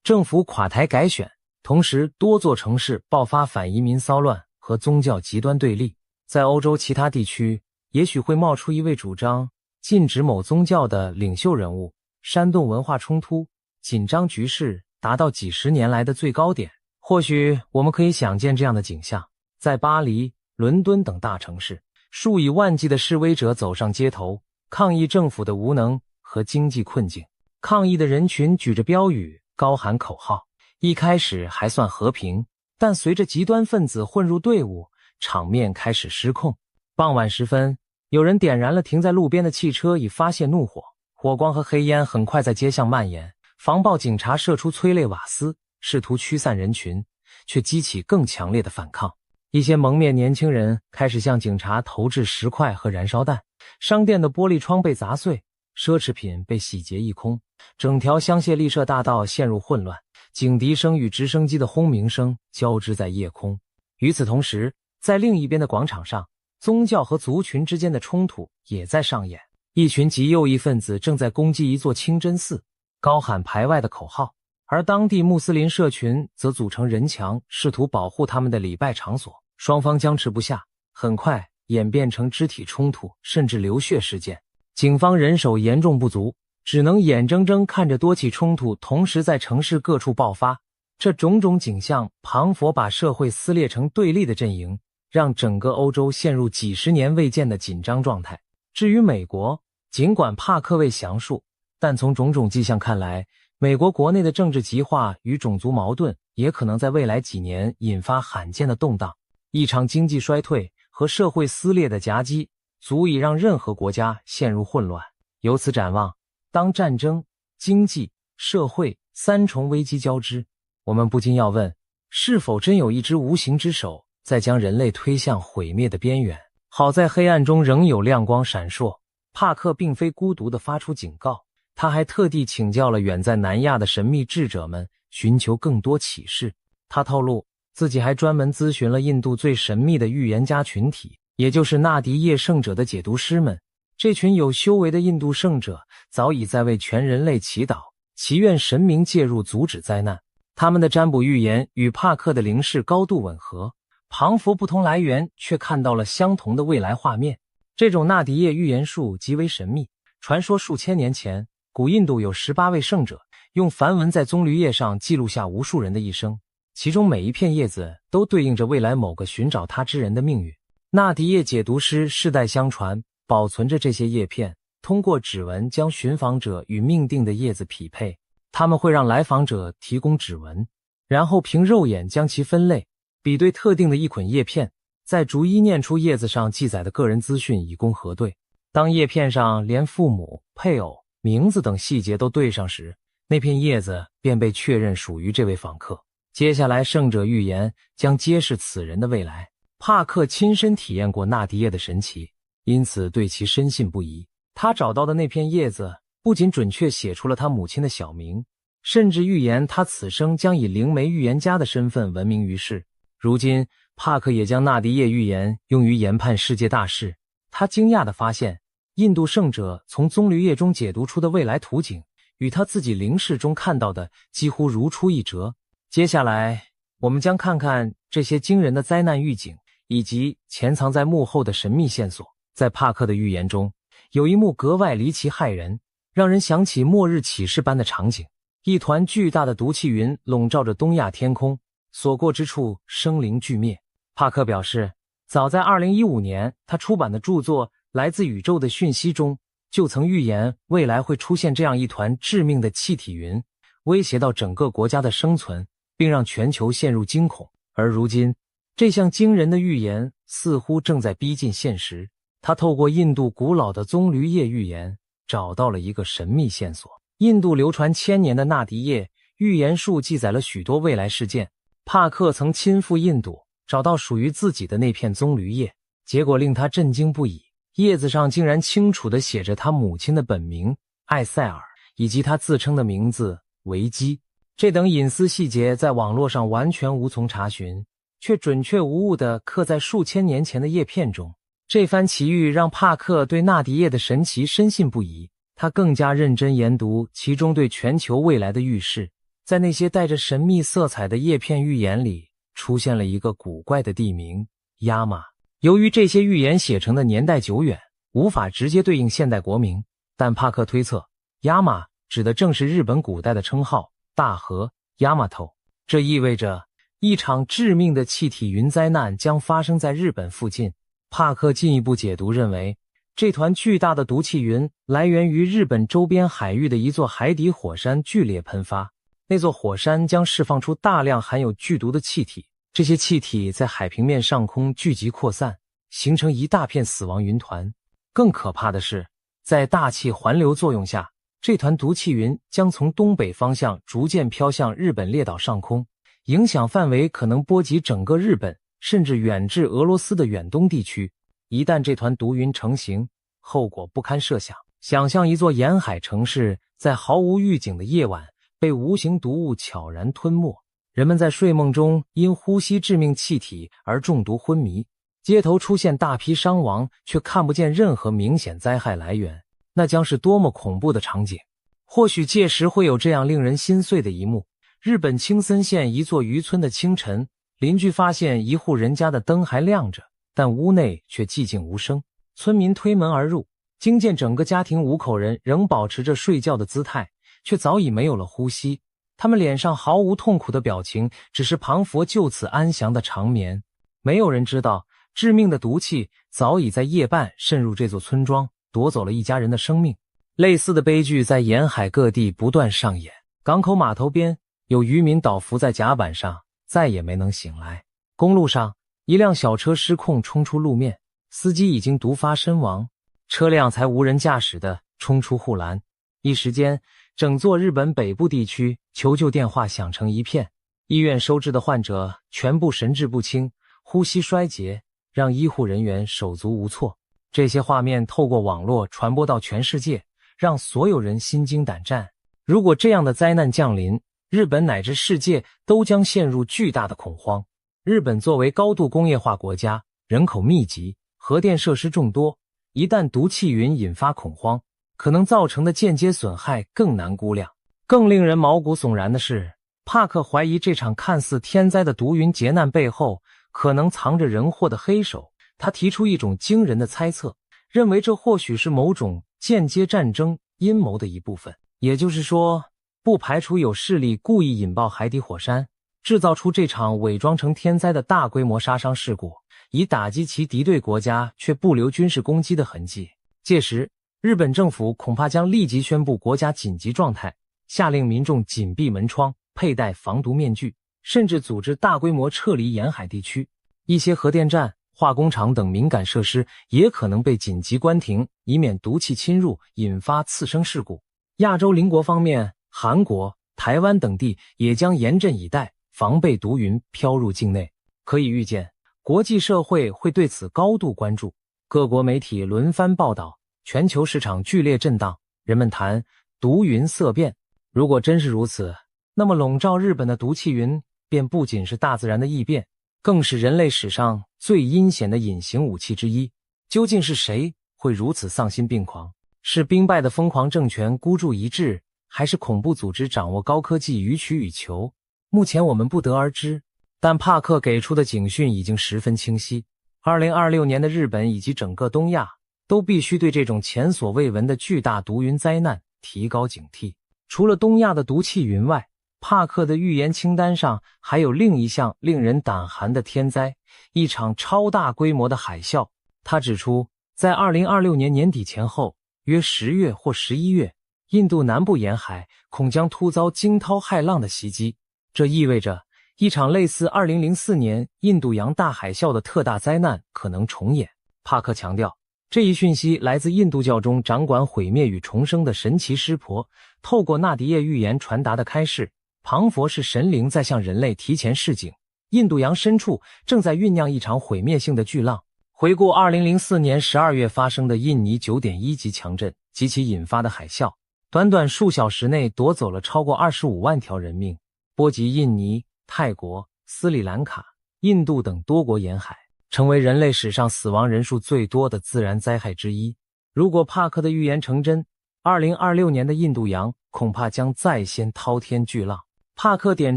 政府垮台改选，同时多座城市爆发反移民骚乱和宗教极端对立。在欧洲其他地区，也许会冒出一位主张禁止某宗教的领袖人物，煽动文化冲突，紧张局势达到几十年来的最高点。或许我们可以想见这样的景象，在巴黎、伦敦等大城市，数以万计的示威者走上街头，抗议政府的无能和经济困境。抗议的人群举着标语，高喊口号，一开始还算和平，但随着极端分子混入队伍，场面开始失控。傍晚时分，有人点燃了停在路边的汽车以发泄怒火，火光和黑烟很快在街巷蔓延。防暴警察射出催泪瓦斯，试图驱散人群，却激起更强烈的反抗。一些蒙面年轻人开始向警察投掷石块和燃烧弹，商店的玻璃窗被砸碎，奢侈品被洗劫一空，整条香榭丽舍大道陷入混乱，警笛声与直升机的轰鸣声交织在夜空。与此同时，在另一边的广场上，宗教和族群之间的冲突也在上演。一群极右翼分子正在攻击一座清真寺，高喊排外的口号，而当地穆斯林社群则组成人墙，试图保护他们的礼拜场所。双方僵持不下，很快演变成肢体冲突，甚至流血事件。警方人手严重不足，只能眼睁睁看着多起冲突同时在城市各处爆发。这种种景象庞佛把社会撕裂成对立的阵营，让整个欧洲陷入几十年未见的紧张状态。至于美国，尽管帕克未详述，但从种种迹象看来，美国国内的政治极化与种族矛盾也可能在未来几年引发罕见的动荡。一场经济衰退和社会撕裂的夹击，足以让任何国家陷入混乱。由此展望，当战争、经济、社会三重危机交织，我们不禁要问，是否真有一只无形之手在将人类推向毁灭的边缘？好在黑暗中仍有亮光闪烁。帕克并非孤独地发出警告，他还特地请教了远在南亚的神秘智者们，寻求更多启示。他透露，自己还专门咨询了印度最神秘的预言家群体，也就是纳迪叶圣者的解读师们。这群有修为的印度圣者早已在为全人类祈祷，祈愿神明介入阻止灾难。他们的占卜预言与帕克的灵视高度吻合，旁佛不同来源却看到了相同的未来画面。这种纳迪叶预言术极为神秘，传说数千年前，古印度有18位圣者，用梵文在棕榈叶上记录下无数人的一生，其中每一片叶子都对应着未来某个寻找他之人的命运。纳迪叶解读师世代相传，保存着这些叶片，通过指纹将寻访者与命定的叶子匹配。他们会让来访者提供指纹，然后凭肉眼将其分类，比对特定的一捆叶片，再逐一念出叶子上记载的个人资讯以供核对。当叶片上连父母、配偶、名字等细节都对上时，那片叶子便被确认属于这位访客。接下来圣者预言将揭示此人的未来。帕克亲身体验过纳迪叶的神奇，因此对其深信不疑。他找到的那片叶子不仅准确写出了他母亲的小名，甚至预言他此生将以灵媒预言家的身份闻名于世。如今帕克也将纳迪叶预言用于研判世界大事。他惊讶地发现，印度圣者从棕榈叶中解读出的未来图景与他自己灵视中看到的几乎如出一辙。接下来我们将看看这些惊人的灾难预警以及潜藏在幕后的神秘线索。在帕克的预言中，有一幕格外离奇骇人，让人想起末日启示般的场景。一团巨大的毒气云笼罩着东亚天空，所过之处生灵俱灭。帕克表示，早在2015年他出版的著作《来自宇宙的讯息》中，就曾预言未来会出现这样一团致命的气体云，威胁到整个国家的生存，并让全球陷入惊恐。而如今，这项惊人的预言似乎正在逼近现实。他透过印度古老的棕榈叶预言，找到了一个神秘线索。印度流传千年的纳迪叶预言术记载了许多未来事件。帕克曾亲赴印度，找到属于自己的那片棕榈叶，结果令他震惊不已。叶子上竟然清楚地写着他母亲的本名艾塞尔，以及他自称的名字维基。这等隐私细节在网络上完全无从查询，却准确无误地刻在数千年前的叶片中。这番奇遇让帕克对纳迪叶的神奇深信不疑，他更加认真研读其中对全球未来的预示。在那些带着神秘色彩的叶片预言里，出现了一个古怪的地名亚马。由于这些预言写成的年代久远，无法直接对应现代国名，但帕克推测亚马指的正是日本古代的称号大和亚马头。这意味着一场致命的气体云灾难将发生在日本附近。帕克进一步解读认为，这团巨大的毒气云来源于日本周边海域的一座海底火山剧烈喷发，那座火山将释放出大量含有剧毒的气体，这些气体在海平面上空聚集扩散，形成一大片死亡云团。更可怕的是，在大气环流作用下，这团毒气云将从东北方向逐渐飘向日本列岛上空，影响范围可能波及整个日本，甚至远至俄罗斯的远东地区。一旦这团毒云成型，后果不堪设想。想象一座沿海城市在毫无预警的夜晚被无形毒物悄然吞没，人们在睡梦中因呼吸致命气体而中毒昏迷，街头出现大批伤亡，却看不见任何明显灾害来源，那将是多么恐怖的场景。或许届时会有这样令人心碎的一幕：日本青森县一座渔村的清晨，邻居发现一户人家的灯还亮着，但屋内却寂静无声。村民推门而入，惊见整个家庭5口人仍保持着睡觉的姿态，却早已没有了呼吸。他们脸上毫无痛苦的表情，只是旁佛就此安详的长眠。没有人知道，致命的毒气早已在夜半渗入这座村庄，夺走了一家人的生命。类似的悲剧在沿海各地不断上演。港口码头边，有渔民倒伏在甲板上，再也没能醒来。公路上，一辆小车失控冲出路面，司机已经毒发身亡，车辆才无人驾驶地冲出护栏。一时间，整座日本北部地区求救电话响成一片，医院收治的患者全部神志不清，呼吸衰竭，让医护人员手足无措。这些画面透过网络传播到全世界，让所有人心惊胆战。如果这样的灾难降临，日本乃至世界都将陷入巨大的恐慌。日本作为高度工业化国家，人口密集，核电设施众多，一旦毒气云引发恐慌，可能造成的间接损害更难估量。更令人毛骨悚然的是，帕克怀疑这场看似天灾的毒云劫难背后可能藏着人祸的黑手。他提出一种惊人的猜测，认为这或许是某种间接战争阴谋的一部分。也就是说，不排除有势力故意引爆海底火山，制造出这场伪装成天灾的大规模杀伤事故，以打击其敌对国家却不留军事攻击的痕迹。届时，日本政府恐怕将立即宣布国家紧急状态，下令民众紧闭门窗，佩戴防毒面具，甚至组织大规模撤离沿海地区。一些核电站、化工厂等敏感设施也可能被紧急关停，以免毒气侵入引发次生事故。亚洲邻国方面，韩国、台湾等地也将严阵以待，防备毒云飘入境内。可以预见，国际社会会对此高度关注。各国媒体轮番报道，全球市场剧烈震荡，人们谈毒云色变。如果真是如此，那么笼罩日本的毒气云便不仅是大自然的异变，更是人类史上最阴险的隐形武器之一。究竟是谁会如此丧心病狂？是兵败的疯狂政权孤注一掷，还是恐怖组织掌握高科技予取予求？目前我们不得而知，但帕克给出的警讯已经十分清晰。2026年的日本以及整个东亚都必须对这种前所未闻的巨大毒云灾难提高警惕。除了东亚的毒气云外，帕克的预言清单上还有另一项令人胆寒的天灾，一场超大规模的海啸。他指出，在2026年年底前后，约10月或11月，印度南部沿海恐将突遭惊涛骇浪的袭击。这意味着一场类似2004年印度洋大海啸的特大灾难可能重演。帕克强调，这一讯息来自印度教中掌管毁灭与重生的神奇湿婆透过纳迪叶预言传达的开示。庞佛是神灵在向人类提前示警，印度洋深处正在酝酿一场毁灭性的巨浪。回顾2004年12月发生的印尼 9.1 级强震及其引发的海啸，短短数小时内夺走了超过25万条人命，波及印尼、泰国、斯里兰卡、印度等多国沿海，成为人类史上死亡人数最多的自然灾害之一。如果帕克的预言成真，2026年的印度洋恐怕将再掀滔天巨浪。帕克点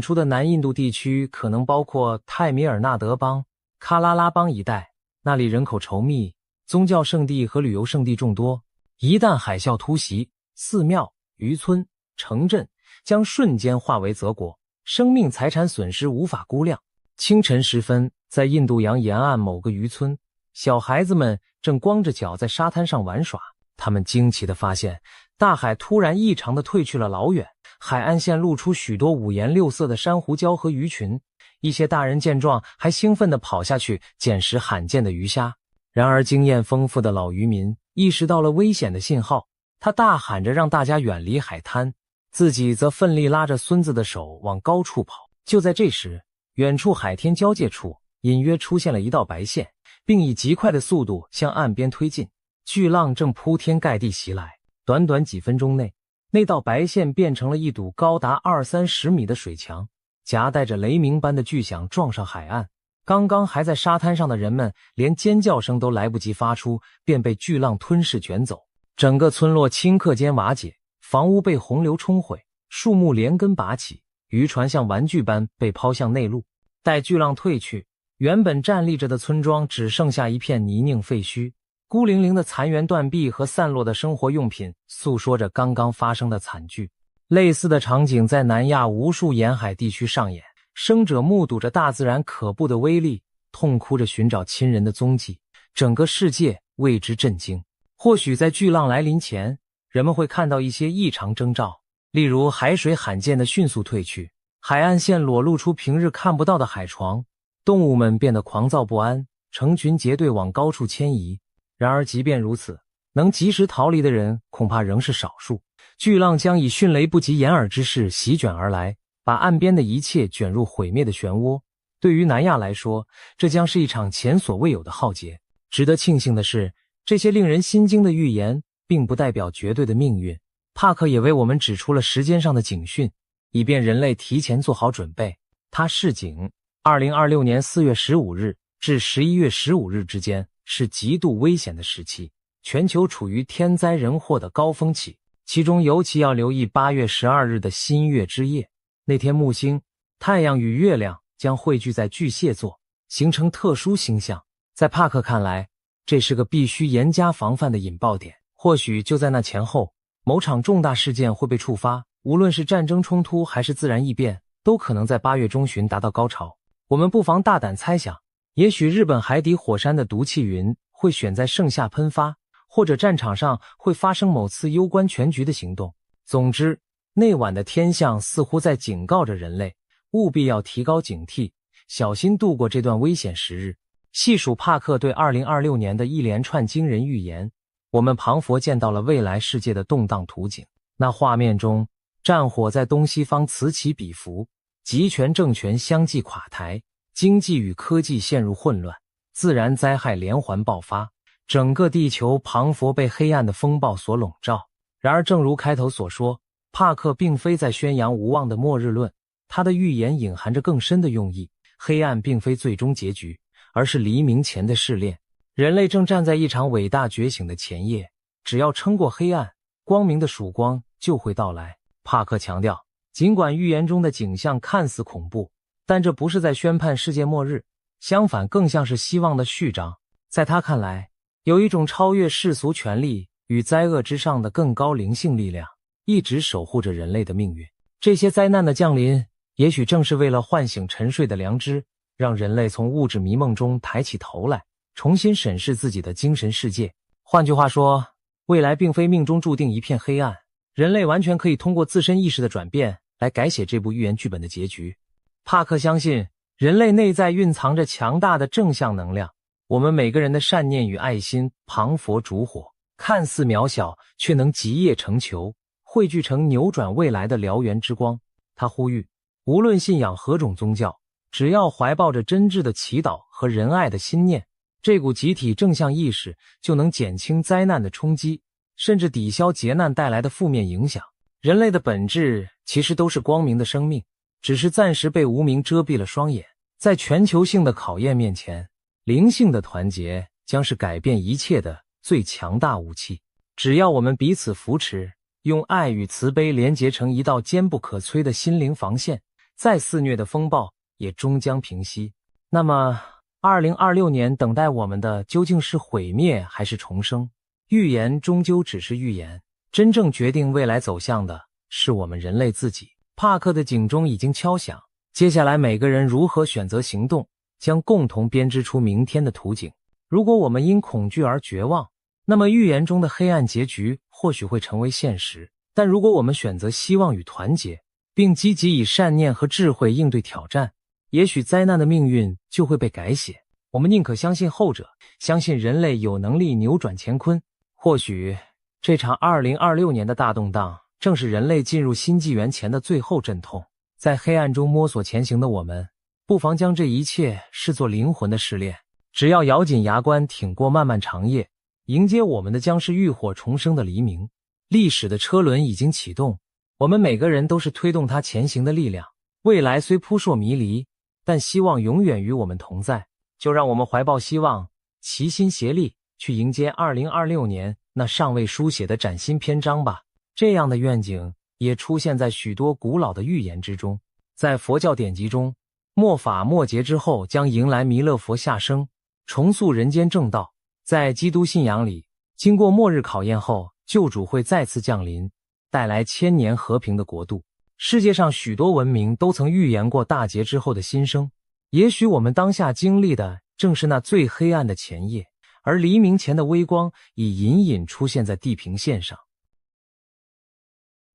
出的南印度地区可能包括泰米尔纳德邦、喀拉拉邦一带，那里人口稠密，宗教圣地和旅游胜地众多。一旦海啸突袭，寺庙、渔村、城镇将瞬间化为泽国，生命财产损失无法估量。清晨时分，在印度洋沿岸某个渔村，小孩子们正光着脚在沙滩上玩耍。他们惊奇地发现，大海突然异常地退去了老远，海岸线露出许多五颜六色的珊瑚礁和鱼群。一些大人见状还兴奋地跑下去捡拾罕见的鱼虾。然而经验丰富的老渔民意识到了危险的信号，他大喊着让大家远离海滩，自己则奋力拉着孙子的手往高处跑。就在这时，远处海天交界处隐约出现了一道白线，并以极快的速度向岸边推进。巨浪正铺天盖地袭来，短短几分钟内，那道白线变成了一堵高达20-30米的水墙，夹带着雷鸣般的巨响撞上海岸。刚刚还在沙滩上的人们连尖叫声都来不及发出，便被巨浪吞噬卷走。整个村落顷刻间瓦解，房屋被洪流冲毁，树木连根拔起，渔船像玩具般被抛向内陆。待巨浪退去，原本站立着的村庄只剩下一片泥泞废墟，孤零零的残垣断壁和散落的生活用品诉说着刚刚发生的惨剧。类似的场景在南亚无数沿海地区上演，生者目睹着大自然可怖的威力，痛哭着寻找亲人的踪迹，整个世界为之震惊。或许在巨浪来临前，人们会看到一些异常征兆，例如海水罕见的迅速退去，海岸线裸露出平日看不到的海床，动物们变得狂躁不安，成群结队往高处迁移。然而即便如此，能及时逃离的人恐怕仍是少数。巨浪将以迅雷不及掩耳之势席卷而来，把岸边的一切卷入毁灭的漩涡。对于南亚来说，这将是一场前所未有的浩劫。值得庆幸的是，这些令人心惊的预言并不代表绝对的命运。帕克也为我们指出了时间上的警讯，以便人类提前做好准备。他示警，2026年4月15日至11月15日之间是极度危险的时期，全球处于天灾人祸的高峰期，其中尤其要留意8月12日的新月之夜。那天木星、太阳与月亮将汇聚在巨蟹座，形成特殊星象。在帕克看来，这是个必须严加防范的引爆点。或许就在那前后，某场重大事件会被触发，无论是战争冲突还是自然异变，都可能在8月中旬达到高潮。我们不妨大胆猜想，也许日本海底火山的毒气云会选在盛夏喷发，或者战场上会发生某次攸关全局的行动。总之，那晚的天象似乎在警告着人类，务必要提高警惕，小心度过这段危险时日。细数帕克对2026年的一连串惊人预言，我们彷佛见到了未来世界的动荡图景。那画面中，战火在东西方此起彼伏，集权政权相继垮台，经济与科技陷入混乱，自然灾害连环爆发，整个地球彷佛被黑暗的风暴所笼罩。然而正如开头所说，帕克并非在宣扬无望的末日论，他的预言隐含着更深的用意。黑暗并非最终结局，而是黎明前的试炼。人类正站在一场伟大觉醒的前夜，只要撑过黑暗，光明的曙光就会到来。帕克强调，尽管预言中的景象看似恐怖，但这不是在宣判世界末日，相反更像是希望的序章。在他看来，有一种超越世俗权力与灾厄之上的更高灵性力量，一直守护着人类的命运。这些灾难的降临，也许正是为了唤醒沉睡的良知，让人类从物质迷梦中抬起头来，重新审视自己的精神世界。换句话说，未来并非命中注定一片黑暗，人类完全可以通过自身意识的转变来改写这部预言剧本的结局。帕克相信，人类内在蕴藏着强大的正向能量，我们每个人的善念与爱心磅礴烛火，看似渺小，却能集腋成裘，汇聚成扭转未来的燎原之光。他呼吁，无论信仰何种宗教，只要怀抱着真挚的祈祷和仁爱的心念，这股集体正向意识就能减轻灾难的冲击，甚至抵消劫难带来的负面影响。人类的本质其实都是光明的生命，只是暂时被无明遮蔽了双眼。在全球性的考验面前，灵性的团结将是改变一切的最强大武器。只要我们彼此扶持，用爱与慈悲连结成一道坚不可摧的心灵防线，再肆虐的风暴也终将平息。那么2026年等待我们的究竟是毁灭还是重生？预言终究只是预言，真正决定未来走向的是我们人类自己。帕克的警钟已经敲响，接下来每个人如何选择行动，将共同编织出明天的图景。如果我们因恐惧而绝望，那么预言中的黑暗结局或许会成为现实。但如果我们选择希望与团结，并积极以善念和智慧应对挑战，也许灾难的命运就会被改写。我们宁可相信后者，相信人类有能力扭转乾坤。或许这场2026年的大动荡，正是人类进入新纪元前的最后阵痛。在黑暗中摸索前行的我们，不妨将这一切视作灵魂的试炼。只要咬紧牙关，挺过漫漫长夜，迎接我们的将是浴火重生的黎明。历史的车轮已经启动，我们每个人都是推动它前行的力量。未来虽扑朔迷离，但希望永远与我们同在。就让我们怀抱希望，齐心协力，去迎接2026年那尚未书写的崭新篇章吧。这样的愿景也出现在许多古老的预言之中。在佛教典籍中，末法末劫之后将迎来弥勒佛下生，重塑人间正道。在基督信仰里，经过末日考验后，救主会再次降临，带来千年和平的国度。世界上许多文明都曾预言过大劫之后的新生，也许我们当下经历的正是那最黑暗的前夜，而黎明前的微光已隐隐出现在地平线上。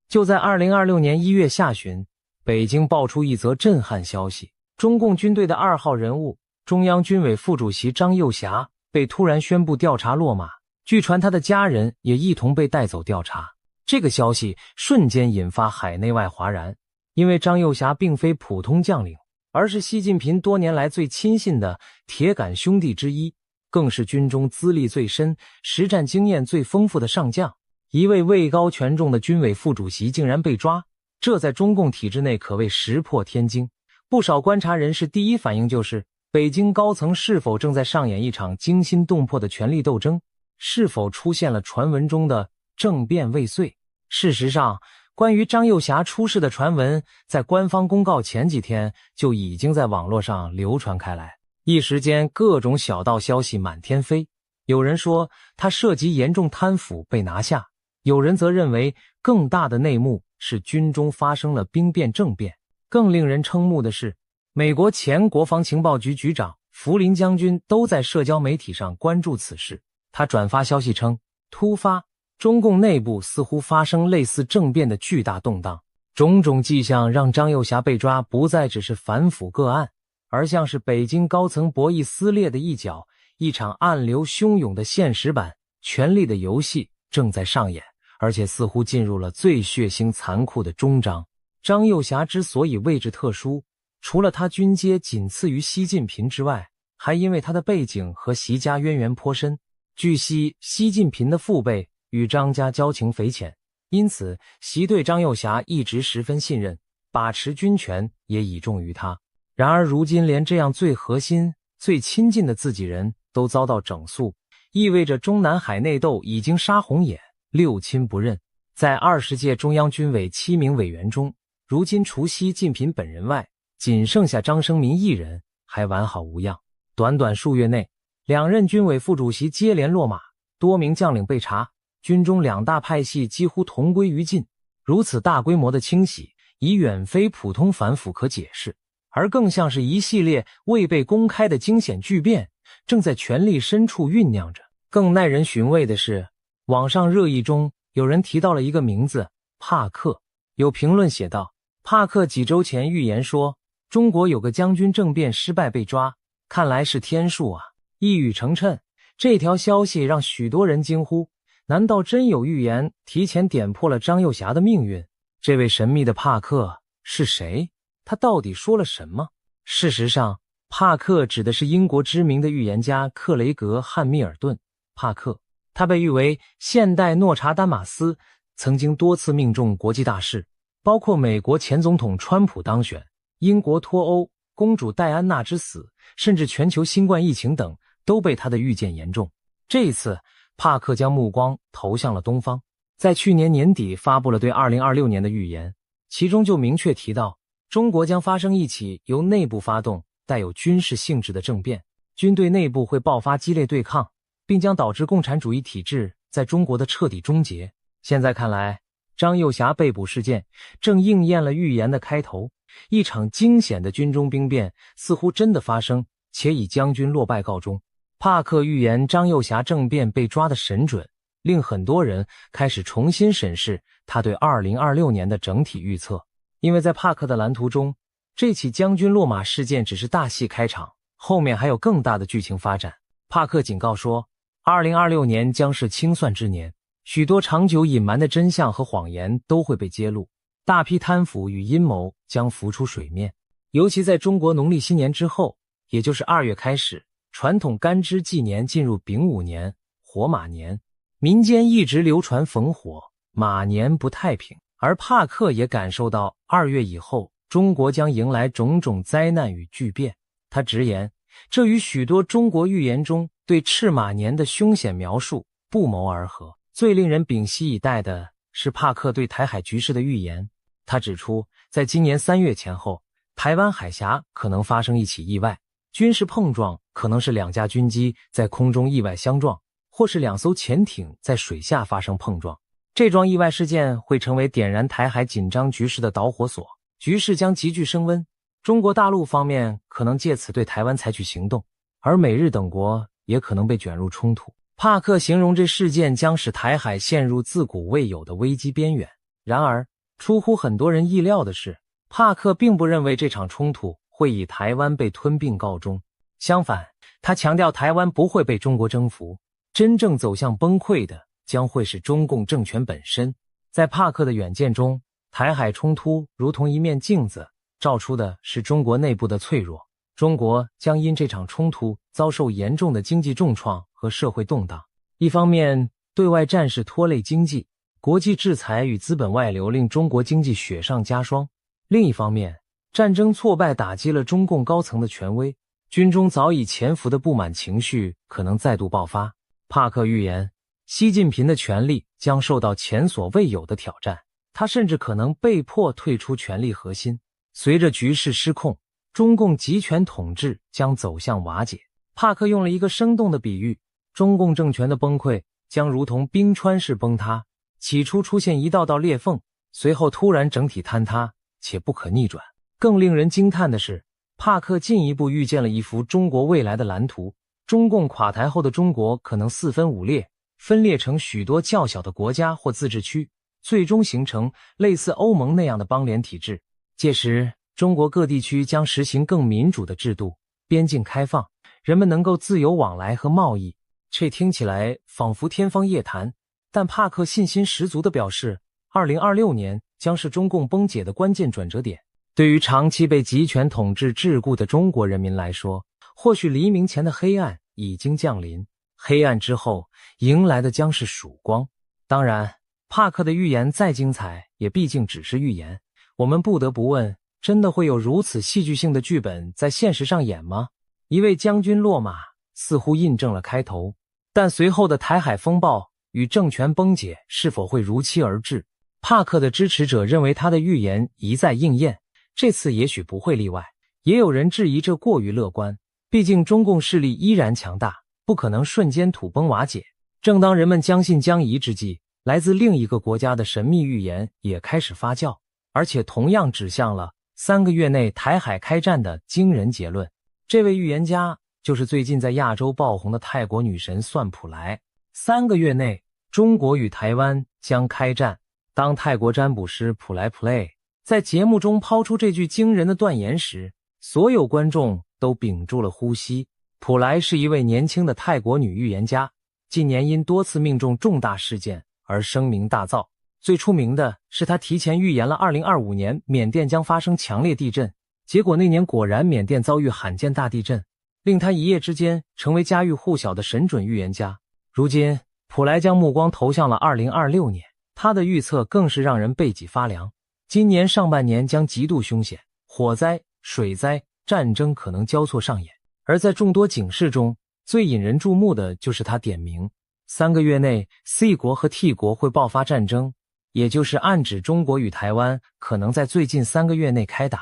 就在2026年1月下旬，北京爆出一则震撼消息，中共军队的2号人物，中央军委副主席张又侠被突然宣布调查落马，据传他的家人也一同被带走调查。这个消息瞬间引发海内外哗然，因为张又侠并非普通将领，而是习近平多年来最亲信的铁杆兄弟之一，更是军中资历最深、实战经验最丰富的上将。一位位高权重的军委副主席竟然被抓，这在中共体制内可谓石破天惊。不少观察人士第一反应就是，北京高层是否正在上演一场惊心动魄的权力斗争，是否出现了传闻中的政变未遂。事实上，关于张又侠出事的传闻，在官方公告前几天就已经在网络上流传开来，一时间各种小道消息满天飞。有人说他涉及严重贪腐被拿下，有人则认为更大的内幕是军中发生了兵变政变。更令人瞠目的是，美国前国防情报局局长福林将军都在社交媒体上关注此事。他转发消息称，突发，中共内部似乎发生类似政变的巨大动荡，种种迹象让张又侠被抓不再只是反腐个案，而像是北京高层博弈撕裂的一角，一场暗流汹涌的现实版权力的游戏正在上演，而且似乎进入了最血腥残酷的终章。张又侠之所以位置特殊，除了他军阶仅次于习近平之外，还因为他的背景和习家渊源颇深。据悉，习近平的父辈与张家交情匪浅，因此习对张又侠一直十分信任，把持军权也倚重于他。然而如今连这样最核心、最亲近的自己人都遭到整肃，意味着中南海内斗已经杀红眼，六亲不认。在20届中央军委7名委员中，如今除习近平本人外，仅剩下张生民一人还完好无恙。短短数月内，2任军委副主席接连落马，多名将领被查，军中2大派系几乎同归于尽。如此大规模的清洗，已远非普通反腐可解释，而更像是一系列未被公开的惊险巨变，正在权力深处酝酿着。更耐人寻味的是，网上热议中有人提到了一个名字，帕克。有评论写道，帕克几周前预言说，中国有个将军政变失败被抓，看来是天数啊。一语成谶，这条消息让许多人惊呼，难道真有预言提前点破了张又侠的命运？这位神秘的帕克是谁？他到底说了什么？事实上，帕克指的是英国知名的预言家克雷格·汉密尔顿。帕克，他被誉为现代诺查丹马斯，曾经多次命中国际大事，包括美国前总统川普当选、英国脱欧、公主戴安娜之死，甚至全球新冠疫情等，都被他的预见言中。这一次，帕克将目光投向了东方，在去年年底发布了对2026年的预言，其中就明确提到，中国将发生一起由内部发动、带有军事性质的政变，军队内部会爆发激烈对抗，并将导致共产主义体制在中国的彻底终结。现在看来，张又侠被捕事件正应验了预言的开头，一场惊险的军中兵变似乎真的发生，且以将军落败告终。帕克预言张又侠政变被抓的神准，令很多人开始重新审视他对2026年的整体预测。因为在帕克的蓝图中，这起将军落马事件只是大戏开场，后面还有更大的剧情发展。帕克警告说，2026年将是清算之年，许多长久隐瞒的真相和谎言都会被揭露，大批贪腐与阴谋将浮出水面。尤其在中国农历新年之后，也就是2月开始，传统干支纪年进入丙午年、火马年，民间一直流传逢火，马年不太平。而帕克也感受到2月以后，中国将迎来种种灾难与巨变。他直言，这与许多中国预言中对赤马年的凶险描述不谋而合。最令人屏息以待的是帕克对台海局势的预言。他指出，在今年3月前后，台湾海峡可能发生一起意外，军事碰撞可能是2架军机在空中意外相撞，或是2艘潜艇在水下发生碰撞。这桩意外事件会成为点燃台海紧张局势的导火索，局势将急剧升温。中国大陆方面可能借此对台湾采取行动，而美日等国也可能被卷入冲突。帕克形容这事件将使台海陷入自古未有的危机边缘。然而，出乎很多人意料的是，帕克并不认为这场冲突会以台湾被吞并告终。相反，他强调台湾不会被中国征服，真正走向崩溃的将会是中共政权本身。在帕克的远见中，台海冲突如同一面镜子，照出的是中国内部的脆弱。中国将因这场冲突遭受严重的经济重创和社会动荡。一方面，对外战事拖累经济，国际制裁与资本外流令中国经济雪上加霜；另一方面，战争挫败打击了中共高层的权威，军中早已潜伏的不满情绪可能再度爆发。帕克预言，习近平的权力将受到前所未有的挑战，他甚至可能被迫退出权力核心。随着局势失控，中共集权统治将走向瓦解。帕克用了一个生动的比喻，中共政权的崩溃将如同冰川式崩塌，起初出现一道道裂缝，随后突然整体坍塌，且不可逆转。更令人惊叹的是，帕克进一步预见了一幅中国未来的蓝图。中共垮台后的中国可能四分五裂，分裂成许多较小的国家或自治区，最终形成类似欧盟那样的邦联体制。届时，中国各地区将实行更民主的制度，边境开放，人们能够自由往来和贸易。这听起来仿佛天方夜谭，但帕克信心十足地表示，2026年将是中共崩解的关键转折点。对于长期被集权统治桎梏的中国人民来说，或许黎明前的黑暗已经降临，黑暗之后迎来的将是曙光。当然，帕克的预言再精彩，也毕竟只是预言。我们不得不问，真的会有如此戏剧性的剧本在现实上演吗？一位将军落马，似乎印证了开头，但随后的台海风暴与政权崩解是否会如期而至？帕克的支持者认为他的预言一再应验，这次也许不会例外。也有人质疑这过于乐观，毕竟中共势力依然强大，不可能瞬间土崩瓦解。正当人们将信将疑之际，来自另一个国家的神秘预言也开始发酵，而且同样指向了3个月内台海开战的惊人结论。这位预言家就是最近在亚洲爆红的泰国女神算普莱。3个月内，中国与台湾将开战。当泰国占卜师普莱 Play 在节目中抛出这句惊人的断言时，所有观众都屏住了呼吸。普莱是一位年轻的泰国女预言家，近年因多次命中重大事件而声名大噪。最出名的是她提前预言了2025年缅甸将发生强烈地震，结果那年果然缅甸遭遇罕见大地震，令她一夜之间成为家喻户晓的神准预言家。如今，普莱将目光投向了2026年，她的预测更是让人背脊发凉。今年上半年将极度凶险，火灾、水灾、战争可能交错上演。而在众多警示中，最引人注目的就是他点名3个月内 C 国和 T 国会爆发战争，也就是暗指中国与台湾可能在最近3个月内开打。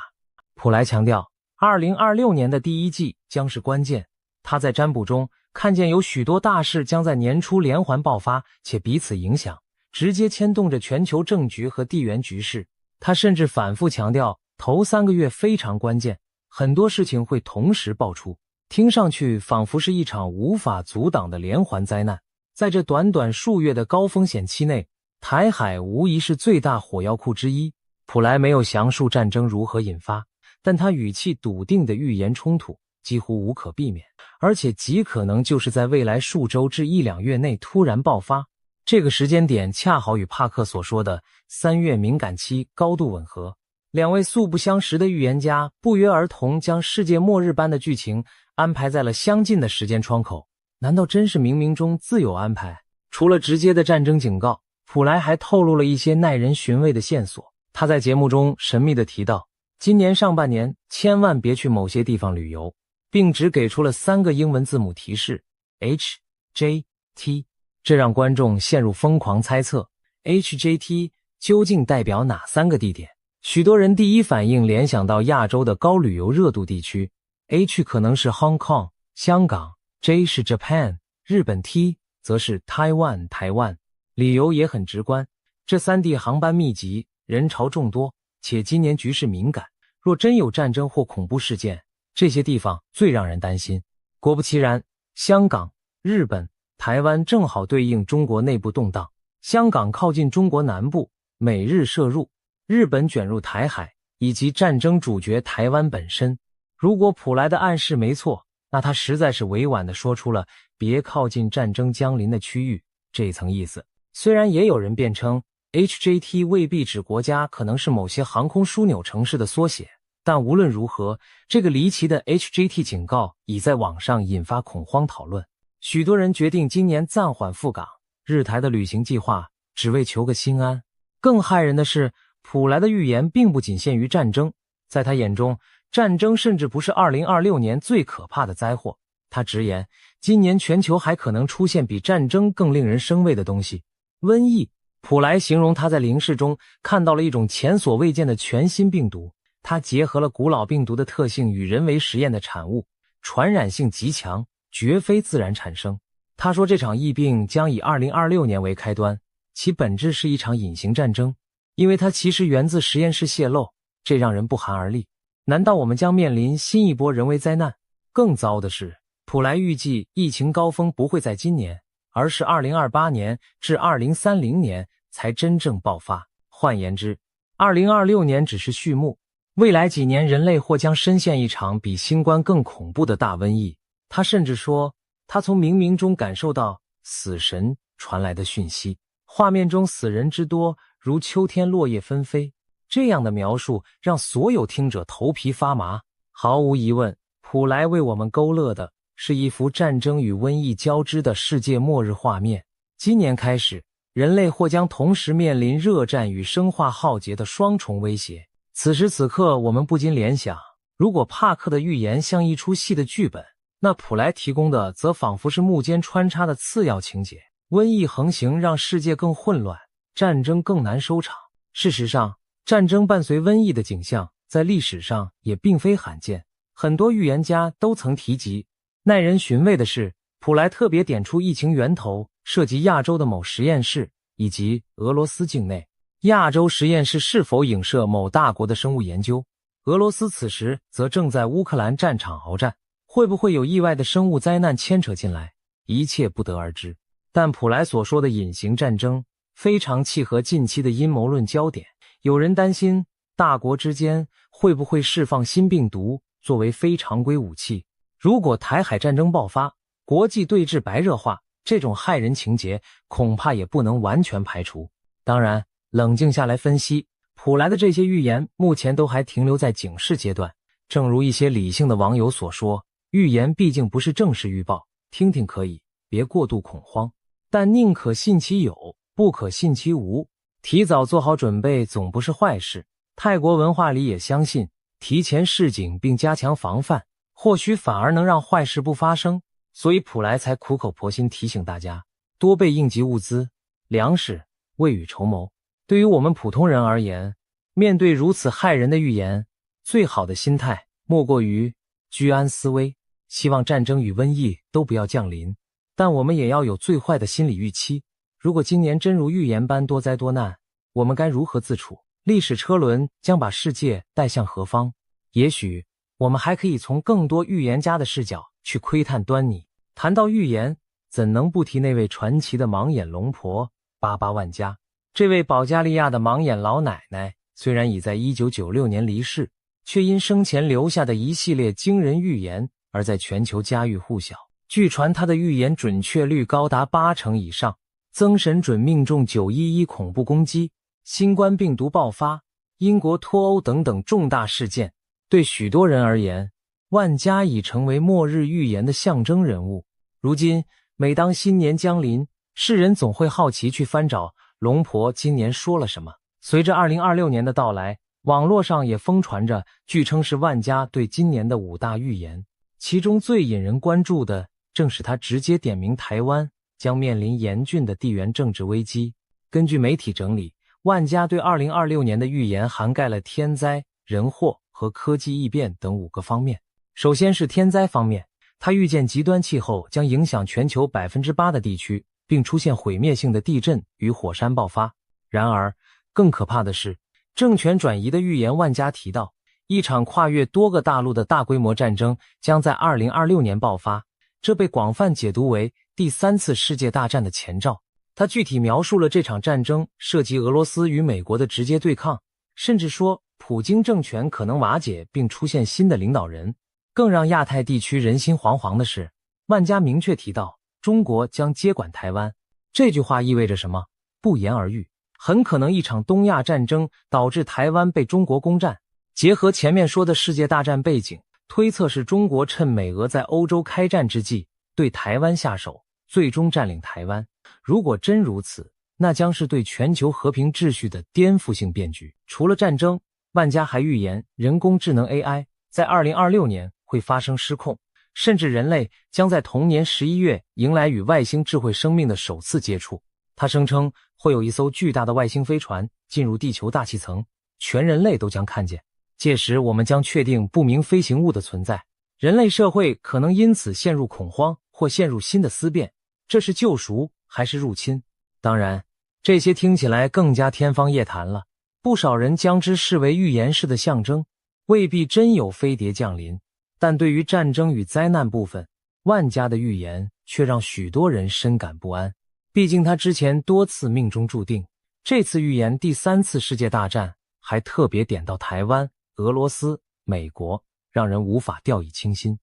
普莱强调2026年的第一季将是关键，他在占卜中看见有许多大事将在年初连环爆发，且彼此影响，直接牵动着全球政局和地缘局势。他甚至反复强调头3个月非常关键，很多事情会同时爆出，听上去仿佛是一场无法阻挡的连环灾难。在这短短数月的高风险期内，台海无疑是最大火药库之一。普莱没有详述战争如何引发，但他语气笃定地预言冲突几乎无可避免，而且极可能就是在未来数周至1-2月内突然爆发。这个时间点恰好与帕克所说的3月敏感期高度吻合。两位素不相识的预言家不约而同将世界末日般的剧情安排在了相近的时间窗口，难道真是冥冥中自有安排？除了直接的战争警告，普莱还透露了一些耐人寻味的线索。他在节目中神秘地提到，今年上半年千万别去某些地方旅游，并只给出了3个英文字母提示 HJT， 这让观众陷入疯狂猜测 HJT 究竟代表哪3个地点。许多人第一反应联想到亚洲的高旅游热度地区， H 可能是 Hong Kong 香港， J 是 Japan 日本， T 则是 Taiwan 台湾。理由也很直观，这3地航班密集，人潮众多，且今年局势敏感，若真有战争或恐怖事件，这些地方最让人担心。果不其然，香港、日本、台湾正好对应中国内部动荡。香港靠近中国南部，美日涉入，日本卷入台海，以及战争主角台湾本身。如果普莱的暗示没错，那他实在是委婉地说出了别靠近战争将临的区域这一层意思。虽然也有人辩称 HJT 未必指国家，可能是某些航空枢纽城市的缩写，但无论如何，这个离奇的 HJT 警告已在网上引发恐慌讨论。许多人决定今年暂缓赴港，日台的旅行计划，只为求个心安。更骇人的是，普莱的预言并不仅限于战争，在他眼中，战争甚至不是2026年最可怕的灾祸。他直言，今年全球还可能出现比战争更令人生畏的东西——瘟疫。普莱形容他在灵视中看到了一种前所未见的全新病毒，它结合了古老病毒的特性与人为实验的产物，传染性极强，绝非自然产生。他说这场疫病将以2026年为开端，其本质是一场隐形战争，因为它其实源自实验室泄漏，这让人不寒而栗。难道我们将面临新一波人为灾难？更糟的是，普莱预计疫情高峰不会在今年，而是2028年至2030年才真正爆发。换言之，2026年只是序幕，未来几年人类或将深陷一场比新冠更恐怖的大瘟疫。他甚至说，他从冥冥中感受到死神传来的讯息，画面中死人之多，如秋天落叶纷飞。这样的描述让所有听者头皮发麻。毫无疑问，普莱为我们勾勒的是一幅战争与瘟疫交织的世界末日画面。今年开始，人类或将同时面临热战与生化浩劫的双重威胁。此时此刻，我们不禁联想，如果帕克的预言像一出戏的剧本，那普莱提供的则仿佛是幕间穿插的次要情节。瘟疫横行让世界更混乱，战争更难收场。事实上，战争伴随瘟疫的景象在历史上也并非罕见，很多预言家都曾提及。耐人寻味的是，普莱特别点出疫情源头涉及亚洲的某实验室以及俄罗斯境内。亚洲实验室是否影射某大国的生物研究？俄罗斯此时则正在乌克兰战场鏖战，会不会有意外的生物灾难牵扯进来？一切不得而知。但普莱所说的隐形战争非常契合近期的阴谋论焦点。有人担心大国之间会不会释放新病毒作为非常规武器。如果台海战争爆发，国际对峙白热化，这种骇人情节恐怕也不能完全排除。当然，冷静下来分析，普莱的这些预言目前都还停留在警示阶段。正如一些理性的网友所说，预言毕竟不是正式预报，听听可以，别过度恐慌。但宁可信其有，不可信其无。提早做好准备总不是坏事。泰国文化里也相信，提前示警并加强防范，或许反而能让坏事不发生。所以普莱才苦口婆心提醒大家，多备应急物资、粮食，未雨绸缪。对于我们普通人而言，面对如此骇人的预言，最好的心态莫过于居安思危，希望战争与瘟疫都不要降临。但我们也要有最坏的心理预期。如果今年真如预言般多灾多难，我们该如何自处？历史车轮将把世界带向何方？也许我们还可以从更多预言家的视角去窥探端倪。谈到预言，怎能不提那位传奇的盲眼龙婆巴巴万佳？这位保加利亚的盲眼老奶奶虽然已在1996年离世，却因生前留下的一系列惊人预言而在全球家喻户晓。据传她的预言准确率高达80%以上，增神准命中911恐怖攻击、新冠病毒爆发、英国脱欧等等重大事件。对许多人而言，万佳已成为末日预言的象征人物。如今，每当新年将临，世人总会好奇去翻找龙婆今年说了什么。随着2026年的到来，网络上也疯传着据称是万佳对今年的5大预言，其中最引人关注的正是他直接点名台湾将面临严峻的地缘政治危机。根据媒体整理，万佳对2026年的预言涵盖了天灾、人祸和科技异变等5个方面。首先是天灾方面，他预见极端气候将影响全球 8% 的地区，并出现毁灭性的地震与火山爆发。然而，更可怕的是，政权转移的预言。万佳提到，一场跨越多个大陆的大规模战争将在2026年爆发，这被广泛解读为第3次世界大战的前兆。他具体描述了这场战争涉及俄罗斯与美国的直接对抗，甚至说普京政权可能瓦解并出现新的领导人。更让亚太地区人心惶惶的是，万佳明确提到中国将接管台湾。这句话意味着什么？不言而喻，很可能一场东亚战争导致台湾被中国攻占。结合前面说的世界大战背景，推测是中国趁美俄在欧洲开战之际对台湾下手，最终占领台湾。如果真如此，那将是对全球和平秩序的颠覆性变局。除了战争，万家还预言人工智能 AI 在2026年会发生失控，甚至人类将在同年11月迎来与外星智慧生命的首次接触。他声称会有一艘巨大的外星飞船进入地球大气层，全人类都将看见。届时我们将确定不明飞行物的存在，人类社会可能因此陷入恐慌或陷入新的思辨，这是救赎还是入侵？当然，这些听起来更加天方夜谭了，不少人将之视为预言式的象征，未必真有飞碟降临。但对于战争与灾难部分，万家的预言却让许多人深感不安。毕竟他之前多次命中注定，这次预言第3次世界大战，还特别点到台湾、俄罗斯、美国，让人无法掉以轻心。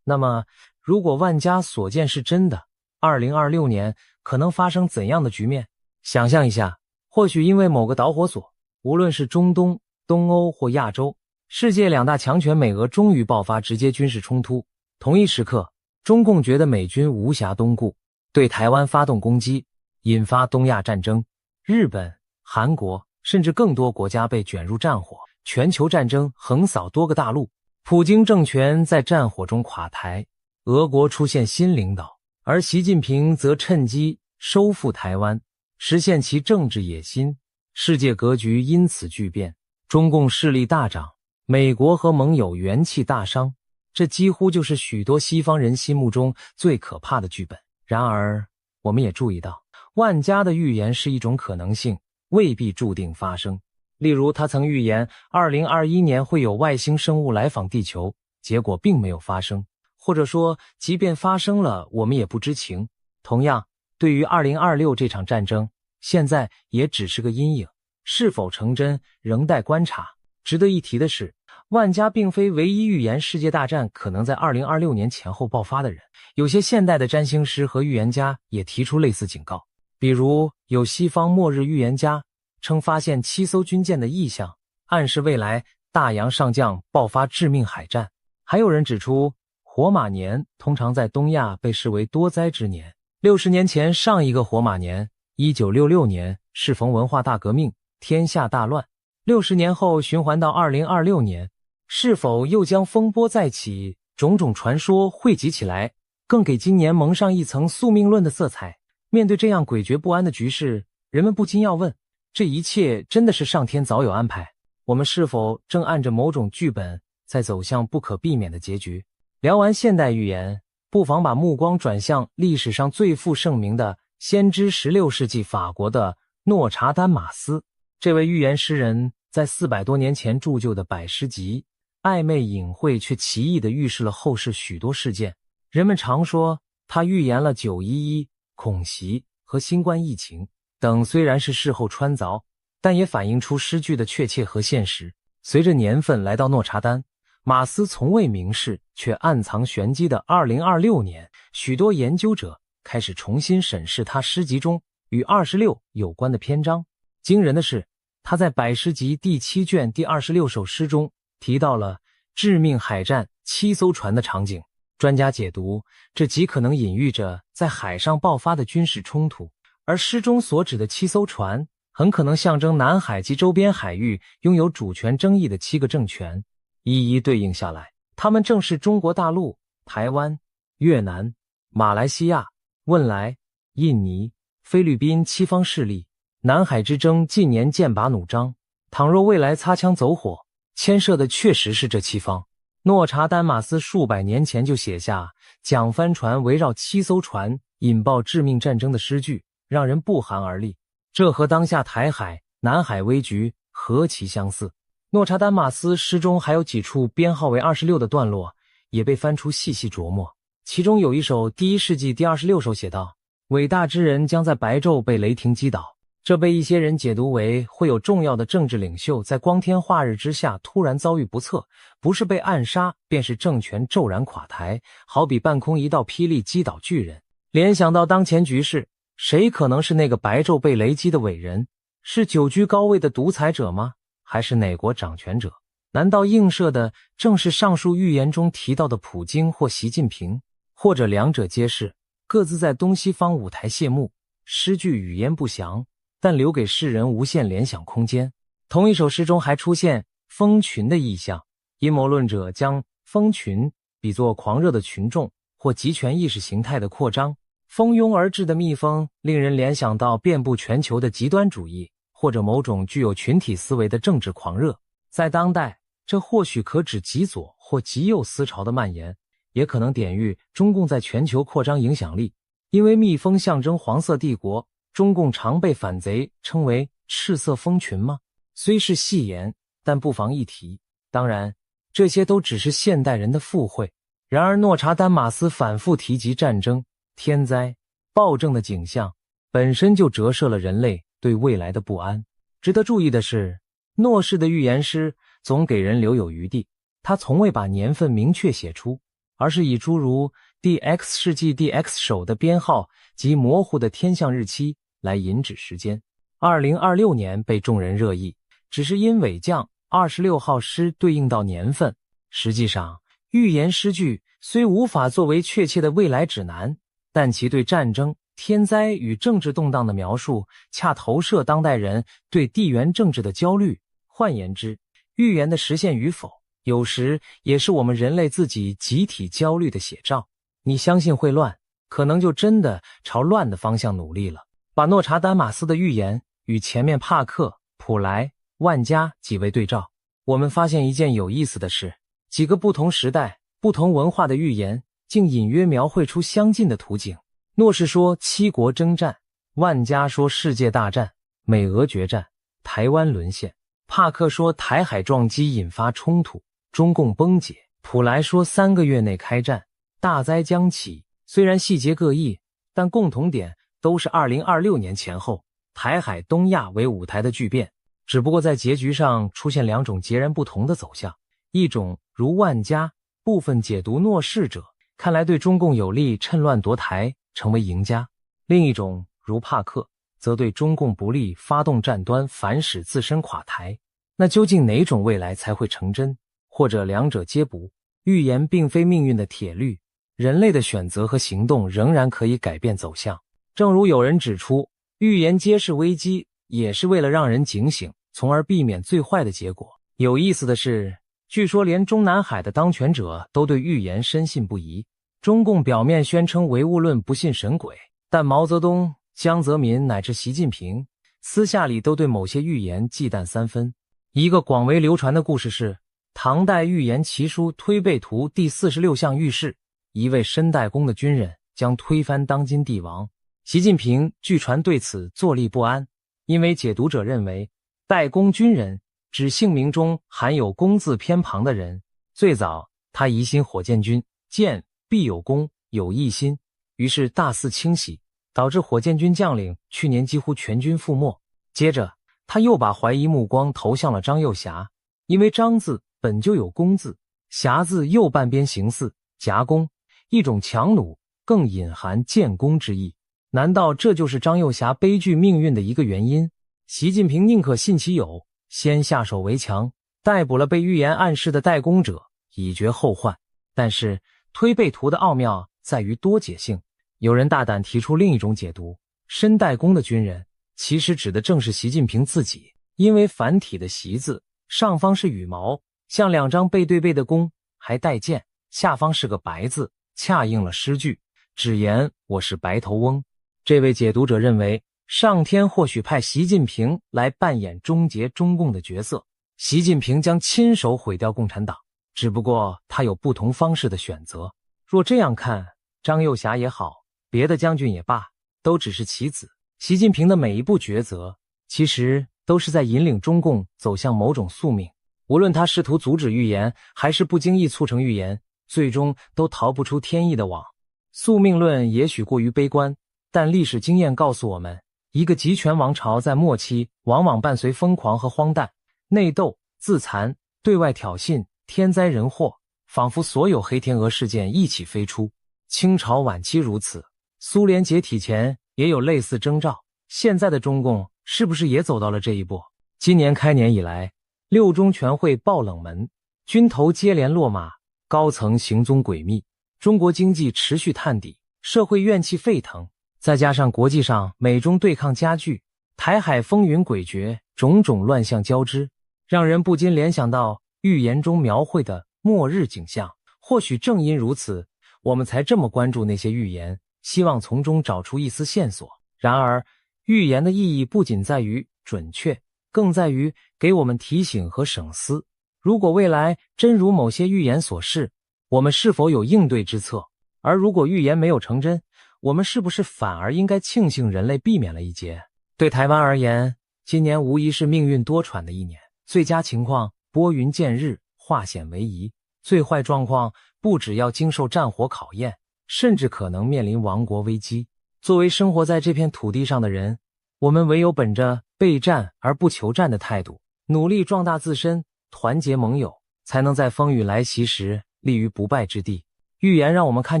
那么，如果万家所见是真的，2026年可能发生怎样的局面？想象一下，或许因为某个导火索，无论是中东、东欧或亚洲，世界2大强权美俄终于爆发直接军事冲突。同一时刻，中共觉得美军无暇东顾，对台湾发动攻击，引发东亚战争。日本、韩国甚至更多国家被卷入战火，全球战争横扫多个大陆。普京政权在战火中垮台，俄国出现新领导，而习近平则趁机收复台湾，实现其政治野心。世界格局因此巨变，中共势力大涨，美国和盟友元气大伤，这几乎就是许多西方人心目中最可怕的剧本。然而，我们也注意到，万家的预言是一种可能性，未必注定发生。例如，他曾预言2021年会有外星生物来访地球，结果并没有发生，或者说，即便发生了，我们也不知情。同样，对于2026这场战争，现在也只是个阴影，是否成真仍待观察。值得一提的是，万家并非唯一预言世界大战可能在2026年前后爆发的人，有些现代的占星师和预言家也提出类似警告。比如，有西方末日预言家称发现7艘军舰的异象，暗示未来大洋上将爆发致命海战。还有人指出，火马年通常在东亚被视为多灾之年。60年前上一个火马年1966年适逢文化大革命，天下大乱。60年后循环到2026年，是否又将风波再起？种种传说汇集起来，更给今年蒙上一层宿命论的色彩。面对这样诡谲不安的局势，人们不禁要问，这一切真的是上天早有安排？我们是否正按着某种剧本在走向不可避免的结局？聊完现代预言，不妨把目光转向历史上最负盛名的先知16世纪法国的诺查丹马斯。这位预言诗人在400多年前铸就的百诗集，暧昧隐晦却奇异地预示了后世许多事件。人们常说他预言了911、恐袭和新冠疫情等，虽然是事后穿凿，但也反映出诗句的确切和现实。随着年份来到诺查丹，马斯从未明示却暗藏玄机的2026年，许多研究者开始重新审视他诗集中与26有关的篇章。惊人的是，他在百诗集第7卷第26首诗中提到了致命海战7艘船的场景。专家解读，这极可能隐喻着在海上爆发的军事冲突，而诗中所指的7艘船很可能象征南海及周边海域拥有主权争议的7个政权。一一对应下来，他们正是中国大陆、台湾、越南、马来西亚、汶莱、印尼、菲律宾7方势力。南海之争近年剑拔弩张，倘若未来擦枪走火，牵涉的确实是这7方。诺查丹马斯数百年前就写下讲帆船围绕7艘船引爆致命战争的诗句，让人不寒而栗。这和当下台海、南海危局何其相似。诺查丹马斯诗中还有几处编号为26的段落，也被翻出细细琢磨。其中有一首第1世纪第26首写道：伟大之人将在白昼被雷霆击倒。这被一些人解读为会有重要的政治领袖在光天化日之下突然遭遇不测，不是被暗杀，便是政权骤然垮台，好比半空一道霹雳击倒巨人。联想到当前局势，谁可能是那个白昼被雷击的伟人？是久居高位的独裁者吗？还是哪国掌权者？难道映射的正是上述预言中提到的普京或习近平，或者两者皆是，各自在东西方舞台谢幕，诗句语言不详，但留给世人无限联想空间。同一首诗中还出现蜂群的意象，阴谋论者将蜂群比作狂热的群众或极权意识形态的扩张。蜂拥而至的蜜蜂令人联想到遍布全球的极端主义，或者某种具有群体思维的政治狂热。在当代，这或许可指极左或极右思潮的蔓延，也可能典喻中共在全球扩张影响力。因为蜜蜂象征黄色帝国，中共常被反贼称为赤色蜂群吗？虽是戏言，但不妨一提。当然，这些都只是现代人的附会。然而诺查丹马斯反复提及战争、天灾、暴政的景象，本身就折射了人类对未来的不安。值得注意的是，诺氏的预言诗总给人留有余地，他从未把年份明确写出，而是以诸如第 X 世纪第 X 首的编号及模糊的天象日期来引指时间。2026年被众人热议，只是因尾将26号诗对应到年份。实际上，预言诗句虽无法作为确切的未来指南，但其对战争、天灾与政治动荡的描述，恰投射当代人对地缘政治的焦虑。换言之，预言的实现与否，有时也是我们人类自己集体焦虑的写照。你相信会乱，可能就真的朝乱的方向努力了。把诺查丹马斯的预言与前面帕克、普莱、万家几位对照，我们发现一件有意思的事：几个不同时代、不同文化的预言，竟隐约描绘出相近的图景。诺是说七国征战，万家说世界大战、美俄决战、台湾沦陷，帕克说台海撞击引发冲突，中共崩解，普莱说3个月内开战，大灾将起。虽然细节各异，但共同点都是2026年前后，台海东亚为舞台的巨变，只不过在结局上出现两种截然不同的走向。一种如万家部分解读诺氏者，看来对中共有利，趁乱夺台成为赢家；另一种如帕克则对中共不利，发动战端，反使自身垮台。那究竟哪种未来才会成真？或者两者皆不？预言并非命运的铁律，人类的选择和行动仍然可以改变走向。正如有人指出，预言揭示危机也是为了让人警醒，从而避免最坏的结果。有意思的是，据说连中南海的当权者都对预言深信不疑。中共表面宣称唯物论，不信神鬼，但毛泽东、江泽民乃至习近平私下里都对某些预言忌惮3分。一个广为流传的故事是，唐代预言奇书《推背图》第46项预示，一位申代公的军人将推翻当今帝王。习近平据传对此坐立不安，因为解读者认为代公军人指姓名中含有公字偏旁的人。最早他疑心火箭军箭必有功，有异心，于是大肆清洗，导致火箭军将领去年几乎全军覆没。接着他又把怀疑目光投向了张幼霞，因为张字本就有公字，霞字右半边形似夹弓，一种强弩，更隐含建功之意。难道这就是张幼霞悲剧命运的一个原因？习近平宁可信其有，先下手为强，逮捕了被预言暗示的代公者，以绝后患。但是推背图的奥妙在于多解性，有人大胆提出另一种解读，申代公的军人其实指的正是习近平自己，因为繁体的习字上方是羽毛，像两张背对背的弓，还带剑，下方是个白字，恰应了诗句，只言我是白头翁。这位解读者认为，上天或许派习近平来扮演终结中共的角色，习近平将亲手毁掉共产党，只不过他有不同方式的选择。若这样看，张幼霞也好，别的将军也罢，都只是棋子。习近平的每一步抉择，其实都是在引领中共走向某种宿命。无论他试图阻止预言，还是不经意促成预言，最终都逃不出天意的网。宿命论也许过于悲观，但历史经验告诉我们，一个集权王朝在末期往往伴随疯狂和荒诞，内斗、自残、对外挑衅、天灾人祸，仿佛所有黑天鹅事件一起飞出。清朝晚期如此，苏联解体前也有类似征兆，现在的中共是不是也走到了这一步？今年开年以来，六中全会爆冷门，军头接连落马，高层行踪诡秘，中国经济持续探底，社会怨气沸腾，再加上国际上美中对抗加剧，台海风云诡谲，种种乱象交织，让人不禁联想到预言中描绘的末日景象。或许正因如此，我们才这么关注那些预言，希望从中找出一丝线索。然而，预言的意义不仅在于准确，更在于给我们提醒和省思。如果未来真如某些预言所示，我们是否有应对之策？而如果预言没有成真，我们是不是反而应该庆幸人类避免了一劫？对台湾而言，今年无疑是命运多舛的一年。最佳情况拨云见日，化险为夷；最坏状况不只要经受战火考验，甚至可能面临亡国危机。作为生活在这片土地上的人，我们唯有本着备战而不求战的态度，努力壮大自身，团结盟友，才能在风雨来袭时立于不败之地。预言让我们看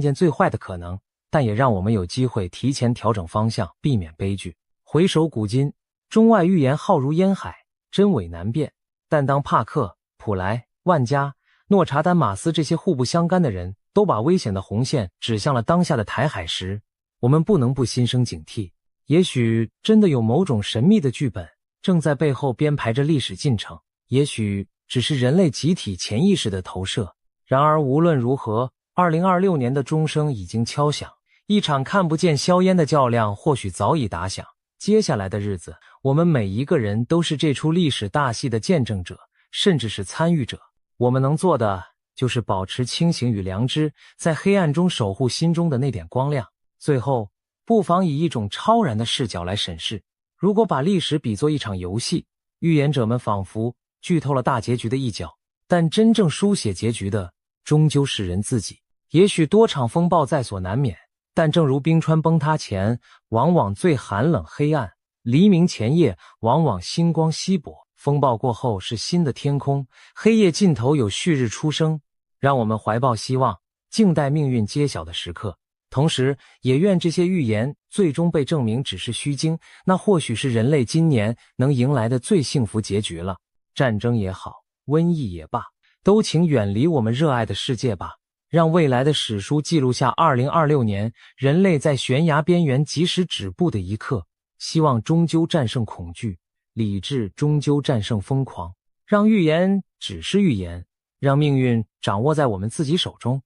见最坏的可能，但也让我们有机会提前调整方向，避免悲剧。回首古今，中外预言浩如烟海，真伪难辨。但当帕克、普莱、万加、诺查丹马斯这些互不相干的人都把危险的红线指向了当下的台海时，我们不能不心生警惕。也许真的有某种神秘的剧本正在背后编排着历史进程，也许只是人类集体潜意识的投射。然而无论如何，2026年的钟声已经敲响，一场看不见硝烟的较量或许早已打响。接下来的日子，我们每一个人都是这出历史大戏的见证者，甚至是参与者。我们能做的就是保持清醒与良知，在黑暗中守护心中的那点光亮。最后，不妨以一种超然的视角来审视，如果把历史比作一场游戏，预言者们仿佛剧透了大结局的一角，但真正书写结局的终究是人自己。也许多场风暴在所难免，但正如冰川崩塌前往往最寒冷黑暗，黎明前夜往往星光稀薄，风暴过后是新的天空，黑夜尽头有旭日初升。让我们怀抱希望，静待命运揭晓的时刻。同时也愿这些预言最终被证明只是虚惊，那或许是人类今年能迎来的最幸福结局了。战争也好，瘟疫也罢，都请远离我们热爱的世界吧。让未来的史书记录下2026年人类在悬崖边缘及时止步的一刻。希望终究战胜恐惧，理智终究战胜疯狂。让预言只是预言，让命运掌握在我们自己手中。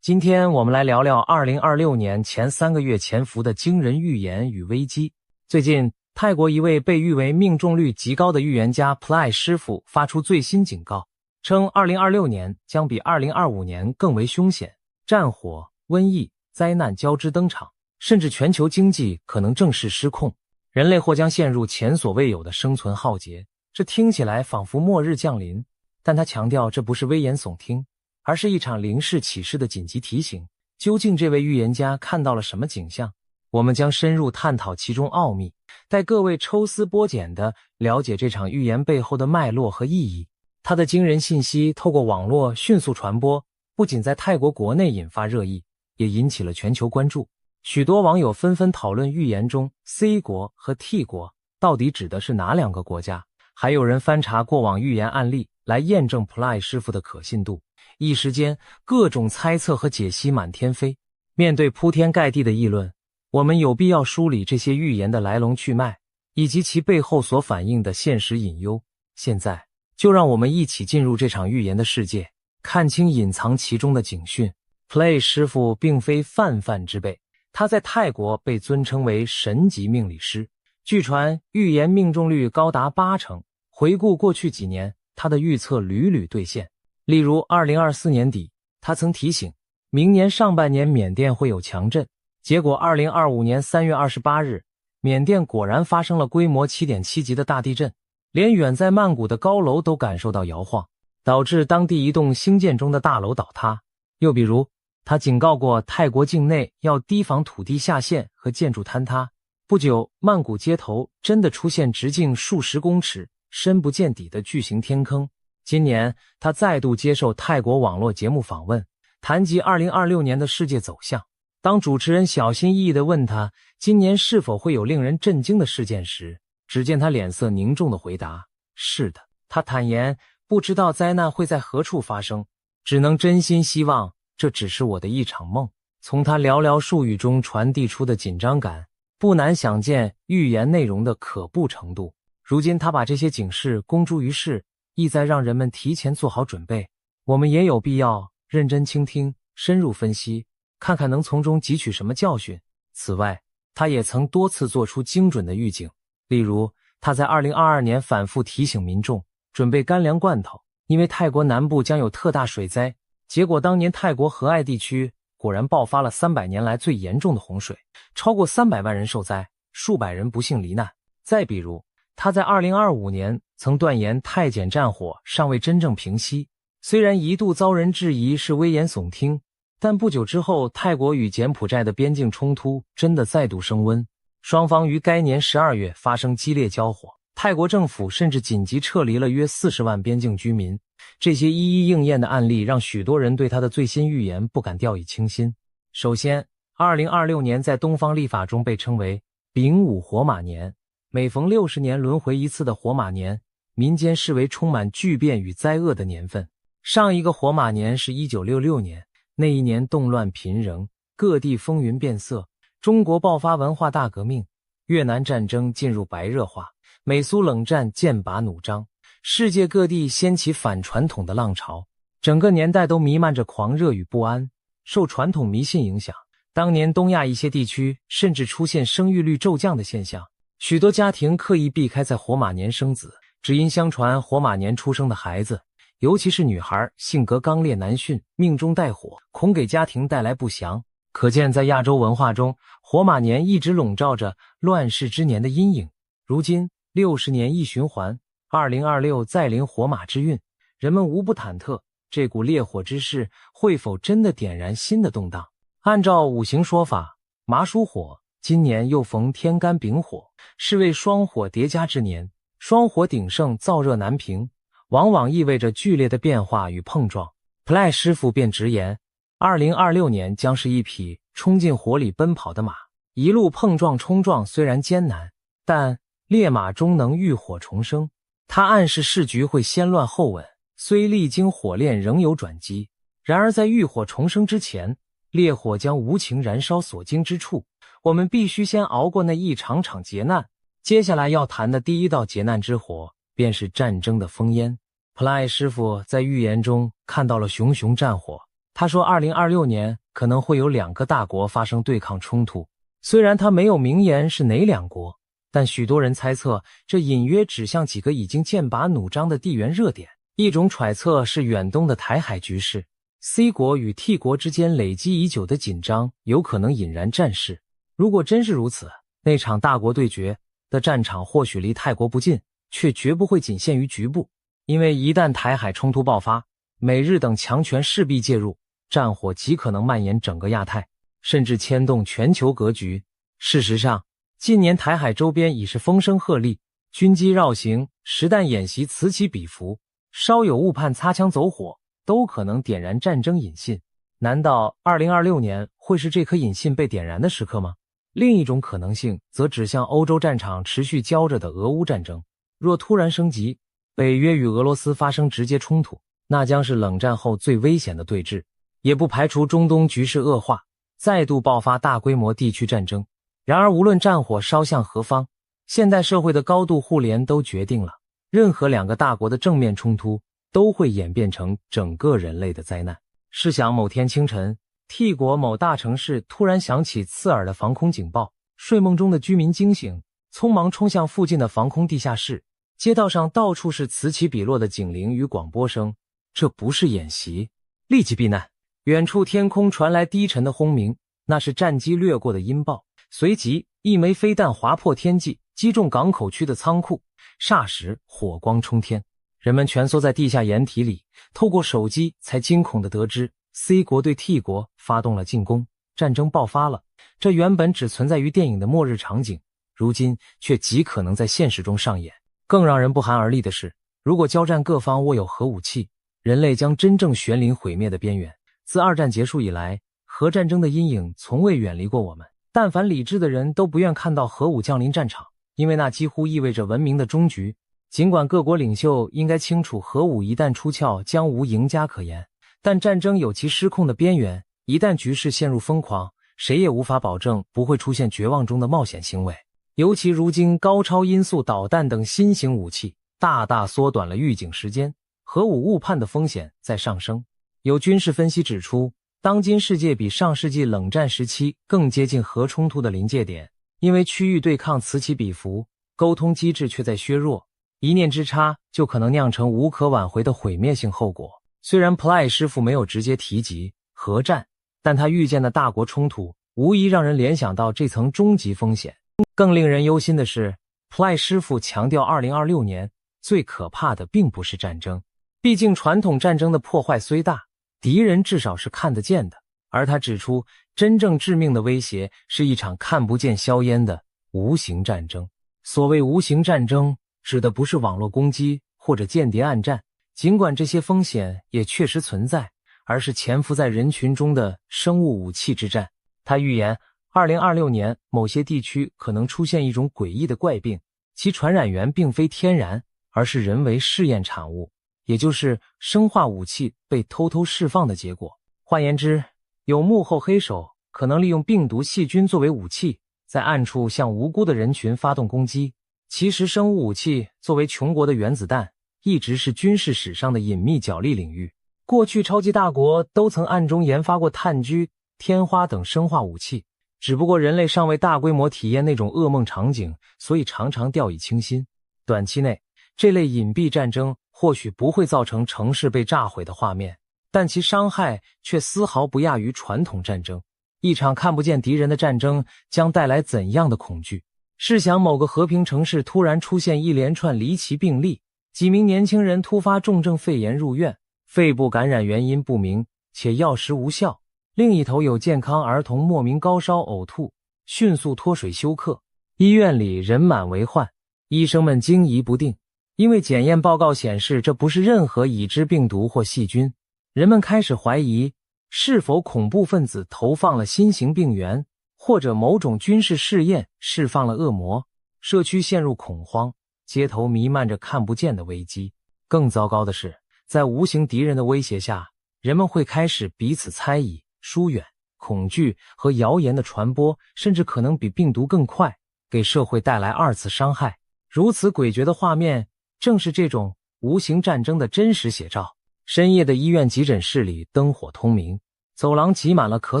今天我们来聊聊2026年前3个月潜伏的惊人预言与危机。最近，泰国一位被誉为命中率极高的预言家 Plai 师傅发出最新警告，称2026年将比2025年更为凶险，战火、瘟疫、灾难交织登场，甚至全球经济可能正式失控，人类或将陷入前所未有的生存浩劫。这听起来仿佛末日降临，但他强调这不是危言耸听，而是一场临世启示的紧急提醒。究竟这位预言家看到了什么景象？我们将深入探讨其中奥秘，带各位抽丝剥茧地了解这场预言背后的脉络和意义。他的惊人信息透过网络迅速传播，不仅在泰国国内引发热议，也引起了全球关注。许多网友纷纷讨论预言中 C 国和 T 国到底指的是哪两个国家，还有人翻查过往预言案例来验证 Plai 师傅的可信度。一时间，各种猜测和解析满天飞。面对铺天盖地的议论，我们有必要梳理这些预言的来龙去脉，以及其背后所反映的现实隐忧。现在，就让我们一起进入这场预言的世界，看清隐藏其中的警讯。Plai 师傅并非泛泛之辈，他在泰国被尊称为神级命理师，据传预言命中率高达80%。回顾过去几年，他的预测屡屡兑现。例如2024年底，他曾提醒明年上半年缅甸会有强震，结果2025年3月28日，缅甸果然发生了规模 7.7 级的大地震，连远在曼谷的高楼都感受到摇晃，导致当地一栋兴建中的大楼倒塌。又比如，他警告过泰国境内要提防土地下陷和建筑坍塌。不久，曼谷街头真的出现直径数十公尺、深不见底的巨型天坑。今年，他再度接受泰国网络节目访问，谈及2026年的世界走向。当主持人小心翼翼地问他今年是否会有令人震惊的事件时，只见他脸色凝重地回答：是的，他坦言不知道灾难会在何处发生，只能真心希望这只是我的一场梦。从他寥寥数语中传递出的紧张感，不难想见预言内容的可怖程度。如今他把这些警示公诸于世，意在让人们提前做好准备。我们也有必要认真倾听，深入分析，看看能从中汲取什么教训。此外，他也曾多次做出精准的预警，例如他在2022年反复提醒民众准备干粮罐头，因为泰国南部将有特大水灾。结果当年泰国和爱地区果然爆发了300年来最严重的洪水，超过300万人受灾，数百人不幸罹难。再比如，他在2025年曾断言泰柬战火尚未真正平息，虽然一度遭人质疑是危言耸听，但不久之后泰国与柬埔寨的边境冲突真的再度升温，双方于该年12月发生激烈交火，泰国政府甚至紧急撤离了约40万边境居民。这些一一应验的案例让许多人对他的最新预言不敢掉以轻心。首先，2026年在东方历法中被称为丙午火马年，每逢60年轮回一次的火马年，民间视为充满巨变与灾厄的年份。上一个火马年是1966年，那一年动乱频仍，各地风云变色，中国爆发文化大革命，越南战争进入白热化，美苏冷战剑拔弩张，世界各地掀起反传统的浪潮，整个年代都弥漫着狂热与不安。受传统迷信影响，当年东亚一些地区甚至出现生育率骤降的现象，许多家庭刻意避开在火马年生子，只因相传火马年出生的孩子，尤其是女孩，性格刚烈难驯，命中带火，恐给家庭带来不祥。可见在亚洲文化中，火马年一直笼罩着乱世之年的阴影。如今60年一循环，2026再临火马之运，人们无不忐忑，这股烈火之势会否真的点燃新的动荡？按照五行说法，麻属火，今年又逢天干丙火，是为双火叠加之年，双火鼎盛，燥热难平，往往意味着剧烈的变化与碰撞。Play 师傅便直言，2026年将是一匹冲进火里奔跑的马，一路碰撞冲撞虽然艰难，但烈马终能浴火重生。他暗示市局会先乱后稳，虽历经火炼仍有转机，然而在浴火重生之前，烈火将无情燃烧所经之处，我们必须先熬过那一场场劫难。接下来要谈的第一道劫难之火，便是战争的烽烟。Play 师傅在预言中看到了熊熊战火，他说2026年可能会有2个大国发生对抗冲突，虽然他没有明言是哪2国，但许多人猜测这隐约指向几个已经剑拔弩张的地缘热点。一种揣测是远东的台海局势， C 国与 T 国之间累积已久的紧张有可能引燃战事。如果真是如此，那场大国对决的战场或许离泰国不近，却绝不会仅限于局部，因为一旦台海冲突爆发，美日等强权势必介入，战火极可能蔓延整个亚太，甚至牵动全球格局。事实上，近年台海周边已是风声鹤唳，军机绕行，实弹演习此起彼伏，稍有误判擦枪走火，都可能点燃战争引信。难道2026年会是这颗引信被点燃的时刻吗？另一种可能性则指向欧洲战场持续焦着的俄乌战争。若突然升级，北约与俄罗斯发生直接冲突，那将是冷战后最危险的对峙，也不排除中东局势恶化，再度爆发大规模地区战争。然而无论战火烧向何方，现代社会的高度互联都决定了，任何2个大国的正面冲突都会演变成整个人类的灾难。试想某天清晨，T 国某大城市突然响起刺耳的防空警报，睡梦中的居民惊醒，匆忙冲向附近的防空地下室，街道上到处是此起彼落的警铃与广播声，这不是演习，立即避难。远处天空传来低沉的轰鸣，那是战机掠过的音报。随即一枚飞弹划破天际，击中港口区的仓库，霎时火光冲天，人们蜷缩在地下掩体里，透过手机才惊恐地得知 C 国对 T 国发动了进攻，战争爆发了。这原本只存在于电影的末日场景，如今却极可能在现实中上演。更让人不寒而栗的是，如果交战各方握有核武器，人类将真正悬临毁灭的边缘。自二战结束以来，核战争的阴影从未远离过我们，但凡理智的人都不愿看到核武降临战场，因为那几乎意味着文明的终局。尽管各国领袖应该清楚核武一旦出鞘将无赢家可言，但战争有其失控的边缘，一旦局势陷入疯狂，谁也无法保证不会出现绝望中的冒险行为。尤其如今高超音速导弹等新型武器大大缩短了预警时间，核武误判的风险在上升。有军事分析指出，当今世界比上世纪冷战时期更接近核冲突的临界点，因为区域对抗此起彼伏，沟通机制却在削弱，一念之差就可能酿成无可挽回的毁灭性后果。虽然 Ply 师傅没有直接提及核战，但他预见的大国冲突无疑让人联想到这层终极风险。更令人忧心的是， Ply 师傅强调2026年最可怕的并不是战争，毕竟传统战争的破坏虽大，敌人至少是看得见的，而他指出真正致命的威胁是一场看不见硝烟的无形战争。所谓无形战争，指的不是网络攻击或者间谍暗战，尽管这些风险也确实存在，而是潜伏在人群中的生物武器之战。他预言2026年某些地区可能出现一种诡异的怪病，其传染源并非天然，而是人为试验产物，也就是生化武器被偷偷释放的结果。换言之，有幕后黑手可能利用病毒细菌作为武器，在暗处向无辜的人群发动攻击。其实生物武器作为穷国的原子弹，一直是军事史上的隐秘角力领域。过去超级大国都曾暗中研发过炭疽、天花等生化武器，只不过人类尚未大规模体验那种噩梦场景，所以常常掉以轻心。短期内，这类隐蔽战争或许不会造成城市被炸毁的画面，但其伤害却丝毫不亚于传统战争。一场看不见敌人的战争将带来怎样的恐惧？试想某个和平城市突然出现一连串离奇病例，几名年轻人突发重症肺炎入院，肺部感染原因不明，且药食无效。另一头有健康儿童莫名高烧呕吐，迅速脱水休克，医院里人满为患，医生们惊疑不定，因为检验报告显示这不是任何已知病毒或细菌。人们开始怀疑是否恐怖分子投放了新型病原，或者某种军事试验释放了恶魔。社区陷入恐慌，街头弥漫着看不见的危机。更糟糕的是，在无形敌人的威胁下，人们会开始彼此猜疑、疏远，恐惧和谣言的传播甚至可能比病毒更快，给社会带来二次伤害。如此诡谲的画面，正是这种无形战争的真实写照。深夜的医院急诊室里灯火通明，走廊挤满了咳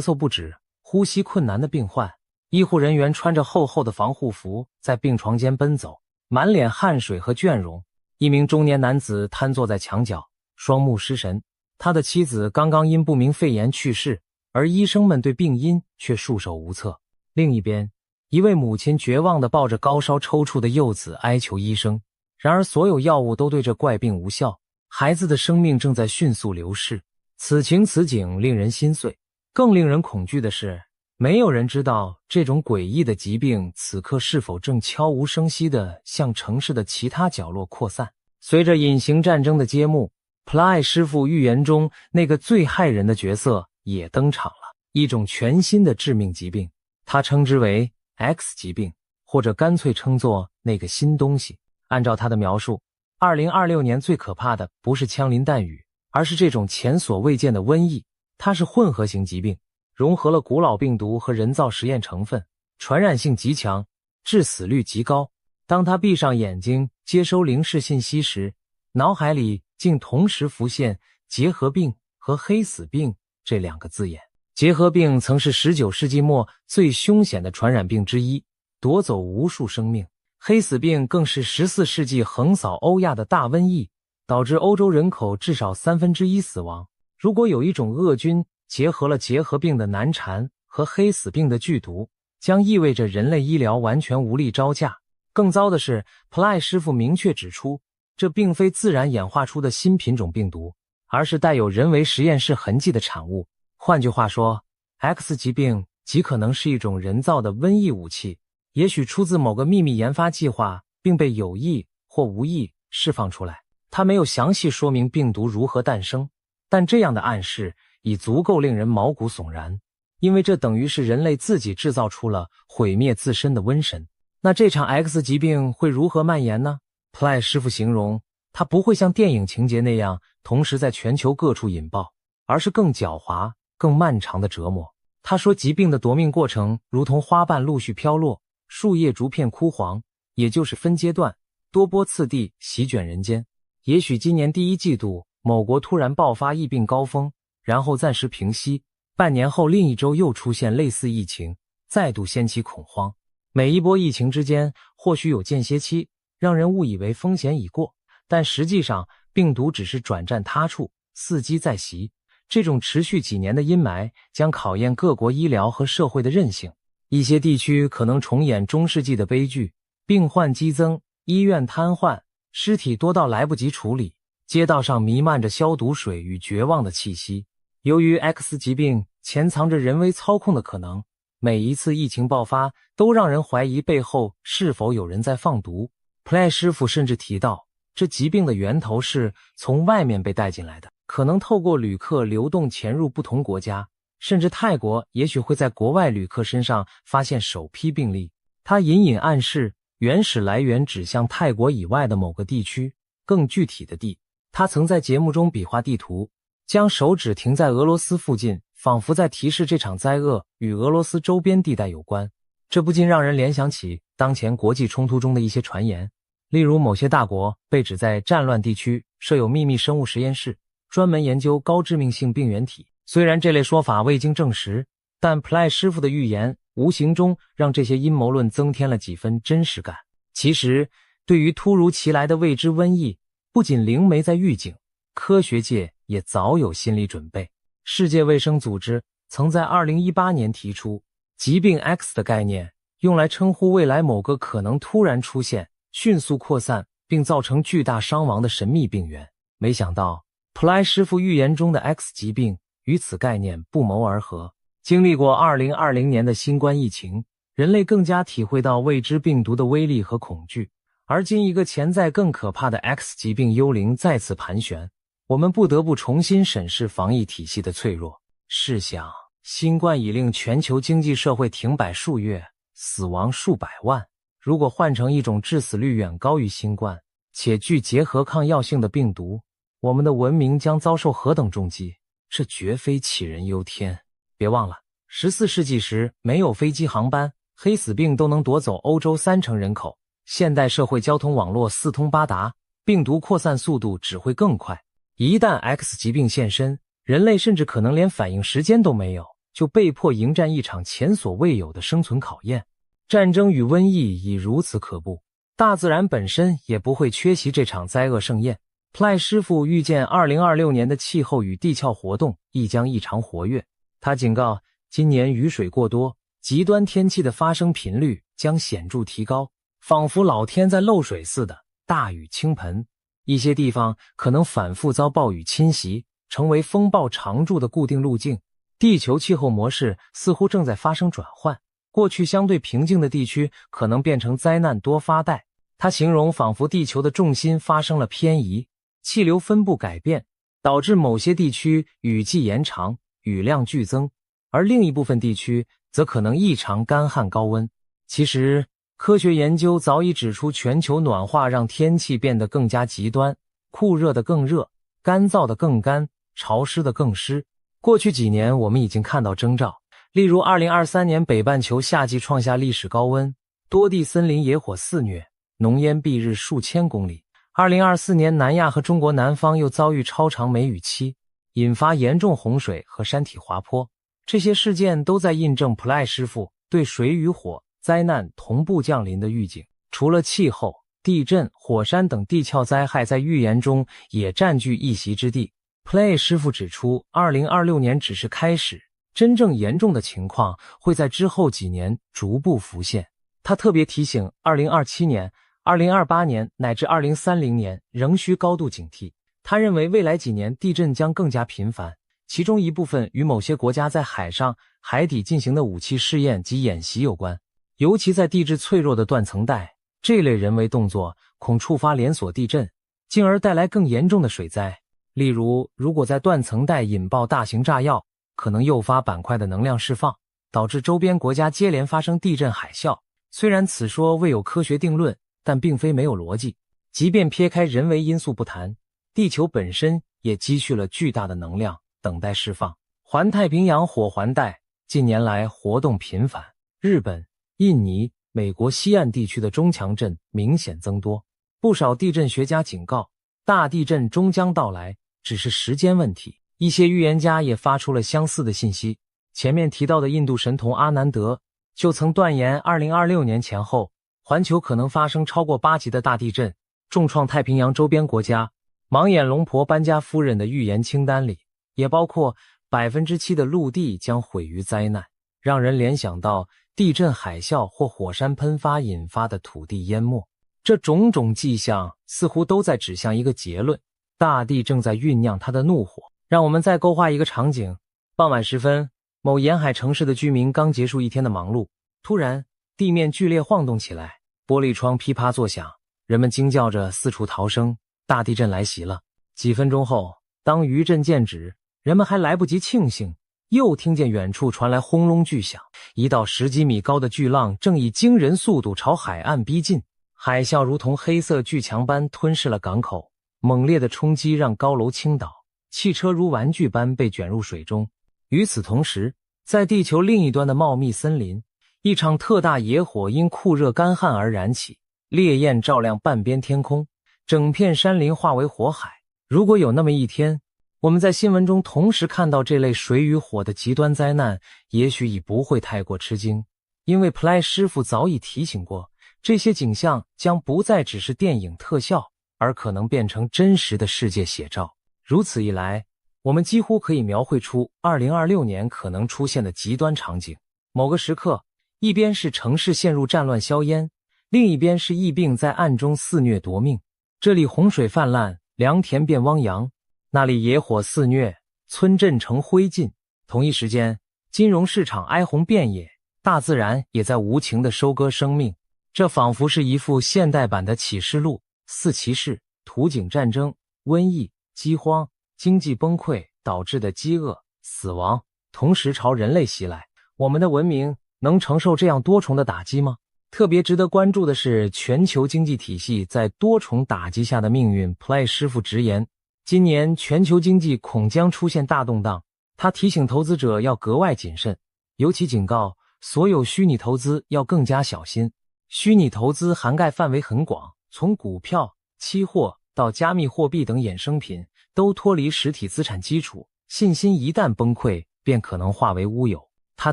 嗽不止、呼吸困难的病患，医护人员穿着厚厚的防护服在病床间奔走，满脸汗水和倦容。一名中年男子瘫坐在墙角，双目失神，他的妻子刚刚因不明肺炎去世，而医生们对病因却束手无策。另一边，一位母亲绝望地抱着高烧抽搐的幼子哀求医生，然而所有药物都对这怪病无效，孩子的生命正在迅速流逝。此情此景令人心碎，更令人恐惧的是，没有人知道这种诡异的疾病此刻是否正悄无声息地向城市的其他角落扩散。随着隐形战争的揭幕， Ply 师傅预言中那个最骇人的角色也登场了，一种全新的致命疾病，他称之为 X 疾病，或者干脆称作那个新东西。按照他的描述，2026年最可怕的不是枪林弹雨，而是这种前所未见的瘟疫。它是混合型疾病，融合了古老病毒和人造实验成分，传染性极强，致死率极高。当他闭上眼睛接收灵视信息时，脑海里竟同时浮现结核病和黑死病这两个字眼。结核病曾是19世纪末最凶险的传染病之一，夺走无数生命。黑死病更是14世纪横扫欧亚的大瘟疫，导致欧洲人口至少1/3死亡。如果有一种恶菌结合了结核病的难缠和黑死病的剧毒，将意味着人类医疗完全无力招架。更糟的是， Ply 师傅明确指出，这并非自然演化出的新品种病毒，而是带有人为实验室痕迹的产物。换句话说， X 疾病极可能是一种人造的瘟疫武器，也许出自某个秘密研发计划，并被有意或无意释放出来。他没有详细说明病毒如何诞生，但这样的暗示已足够令人毛骨悚然，因为这等于是人类自己制造出了毁灭自身的瘟神。那这场 X 疾病会如何蔓延呢？普赖师傅形容，它不会像电影情节那样同时在全球各处引爆，而是更狡猾、更漫长的折磨。他说，疾病的夺命过程如同花瓣陆续飘落，树叶逐片枯黄，也就是分阶段、多波次第席卷人间。也许今年第一季度，某国突然爆发疫病高峰，然后暂时平息，半年后另一周又出现类似疫情，再度掀起恐慌。每一波疫情之间或许有间歇期，让人误以为风险已过，但实际上病毒只是转战他处，伺机再袭。这种持续几年的阴霾将考验各国医疗和社会的韧性。一些地区可能重演中世纪的悲剧，病患激增，医院瘫痪，尸体多到来不及处理，街道上弥漫着消毒水与绝望的气息。由于 X 疾病潜藏着人为操控的可能，每一次疫情爆发都让人怀疑背后是否有人在放毒。普赖师傅甚至提到，这疾病的源头是从外面被带进来的，可能透过旅客流动潜入不同国家，甚至泰国也许会在国外旅客身上发现首批病例。他隐隐暗示原始来源指向泰国以外的某个地区，更具体的地。他曾在节目中比划地图，将手指停在俄罗斯附近，仿佛在提示这场灾厄与俄罗斯周边地带有关。这不禁让人联想起当前国际冲突中的一些传言，例如某些大国被指在战乱地区设有秘密生物实验室，专门研究高致命性病原体。虽然这类说法未经证实，但普赖师傅的预言无形中让这些阴谋论增添了几分真实感。其实，对于突如其来的未知瘟疫，不仅灵媒在预警，科学界也早有心理准备。世界卫生组织曾在2018年提出疾病 X 的概念，用来称呼未来某个可能突然出现、迅速扩散并造成巨大伤亡的神秘病源。没想到，普赖师傅预言中的 X 疾病与此概念不谋而合。经历过2020年的新冠疫情，人类更加体会到未知病毒的威力和恐惧，而今一个潜在更可怕的 X 疾病幽灵再次盘旋，我们不得不重新审视防疫体系的脆弱。试想，新冠已令全球经济社会停摆数月，死亡数百万。如果换成一种致死率远高于新冠，且具结核抗药性的病毒，我们的文明将遭受何等重击？这绝非杞人忧天。别忘了，14世纪时没有飞机航班，黑死病都能夺走欧洲30%人口。现代社会交通网络四通八达，病毒扩散速度只会更快。一旦 X 疾病现身，人类甚至可能连反应时间都没有，就被迫迎战一场前所未有的生存考验。战争与瘟疫已如此可怖，大自然本身也不会缺席这场灾厄盛宴。普赖师傅预见2026年的气候与地壳活动亦将异常活跃。他警告，今年雨水过多，极端天气的发生频率将显著提高，仿佛老天在漏水似的，大雨倾盆。一些地方可能反复遭暴雨侵袭，成为风暴常驻的固定路径。地球气候模式似乎正在发生转换，过去相对平静的地区可能变成灾难多发带。他形容仿佛地球的重心发生了偏移，气流分布改变，导致某些地区雨季延长，雨量剧增，而另一部分地区则可能异常干旱高温。其实，科学研究早已指出，全球暖化让天气变得更加极端，酷热的更热，干燥的更干，潮湿的更湿。过去几年我们已经看到征兆，例如2023年北半球夏季创下历史高温，多地森林野火肆虐，浓烟蔽日数千公里。2024年南亚和中国南方又遭遇超长梅雨期，引发严重洪水和山体滑坡。这些事件都在印证普赖师傅对水与火灾难同步降临的预警。除了气候、地震、火山等地壳灾害在预言中也占据一席之地，普赖师傅指出，2026年只是开始，真正严重的情况会在之后几年逐步浮现。他特别提醒2027年、2028年乃至2030年仍需高度警惕。他认为未来几年地震将更加频繁，其中一部分与某些国家在海上、海底进行的武器试验及演习有关。尤其在地质脆弱的断层带，这类人为动作恐触发连锁地震，进而带来更严重的水灾。例如，如果在断层带引爆大型炸药，可能诱发板块的能量释放，导致周边国家接连发生地震海啸。虽然此说未有科学定论，但并非没有逻辑。即便撇开人为因素不谈，地球本身也积蓄了巨大的能量，等待释放。环太平洋火环带近年来活动频繁，日本、印尼、美国西岸地区的中强震明显增多。不少地震学家警告，大地震终将到来，只是时间问题。一些预言家也发出了相似的信息。前面提到的印度神童阿南德就曾断言2026年前后，环球可能发生超过8级的大地震，重创太平洋周边国家。盲眼龙婆班加夫人的预言清单里也包括 7% 的陆地将毁于灾难，让人联想到地震、海啸或火山喷发引发的土地淹没。这种种迹象似乎都在指向一个结论：大地正在酝酿它的怒火。让我们再勾画一个场景，傍晚时分，某沿海城市的居民刚结束一天的忙碌，突然地面剧烈晃动起来，玻璃窗噼啪作响，人们惊叫着四处逃生，大地震来袭了。几分钟后，当余震渐止，人们还来不及庆幸，又听见远处传来轰隆巨响，一道10几米高的巨浪正以惊人速度朝海岸逼近，海啸如同黑色巨墙般吞噬了港口，猛烈的冲击让高楼倾倒，汽车如玩具般被卷入水中。与此同时，在地球另一端的茂密森林，一场特大野火因酷热干旱而燃起，烈焰照亮半边天空，整片山林化为火海。如果有那么一天，我们在新闻中同时看到这类水与火的极端灾难，也许已不会太过吃惊，因为 Play 师傅早已提醒过，这些景象将不再只是电影特效，而可能变成真实的世界写照。如此一来，我们几乎可以描绘出2026年可能出现的极端场景。某个时刻，一边是城市陷入战乱硝烟，另一边是疫病在暗中肆虐夺命。这里洪水泛滥，良田变汪洋，那里野火肆虐，村镇成灰烬。同一时间，金融市场哀鸿遍野，大自然也在无情地收割生命。这仿佛是一幅现代版的启示录，四骑士、图景战争、瘟疫、饥荒、经济崩溃导致的饥饿、死亡，同时朝人类袭来。我们的文明能承受这样多重的打击吗？特别值得关注的是全球经济体系在多重打击下的命运。Play 师傅直言，今年全球经济恐将出现大动荡。他提醒投资者要格外谨慎，尤其警告所有虚拟投资要更加小心。虚拟投资涵盖范围很广，从股票、期货到加密货币等衍生品，都脱离实体资产基础，信心一旦崩溃，便可能化为乌有。他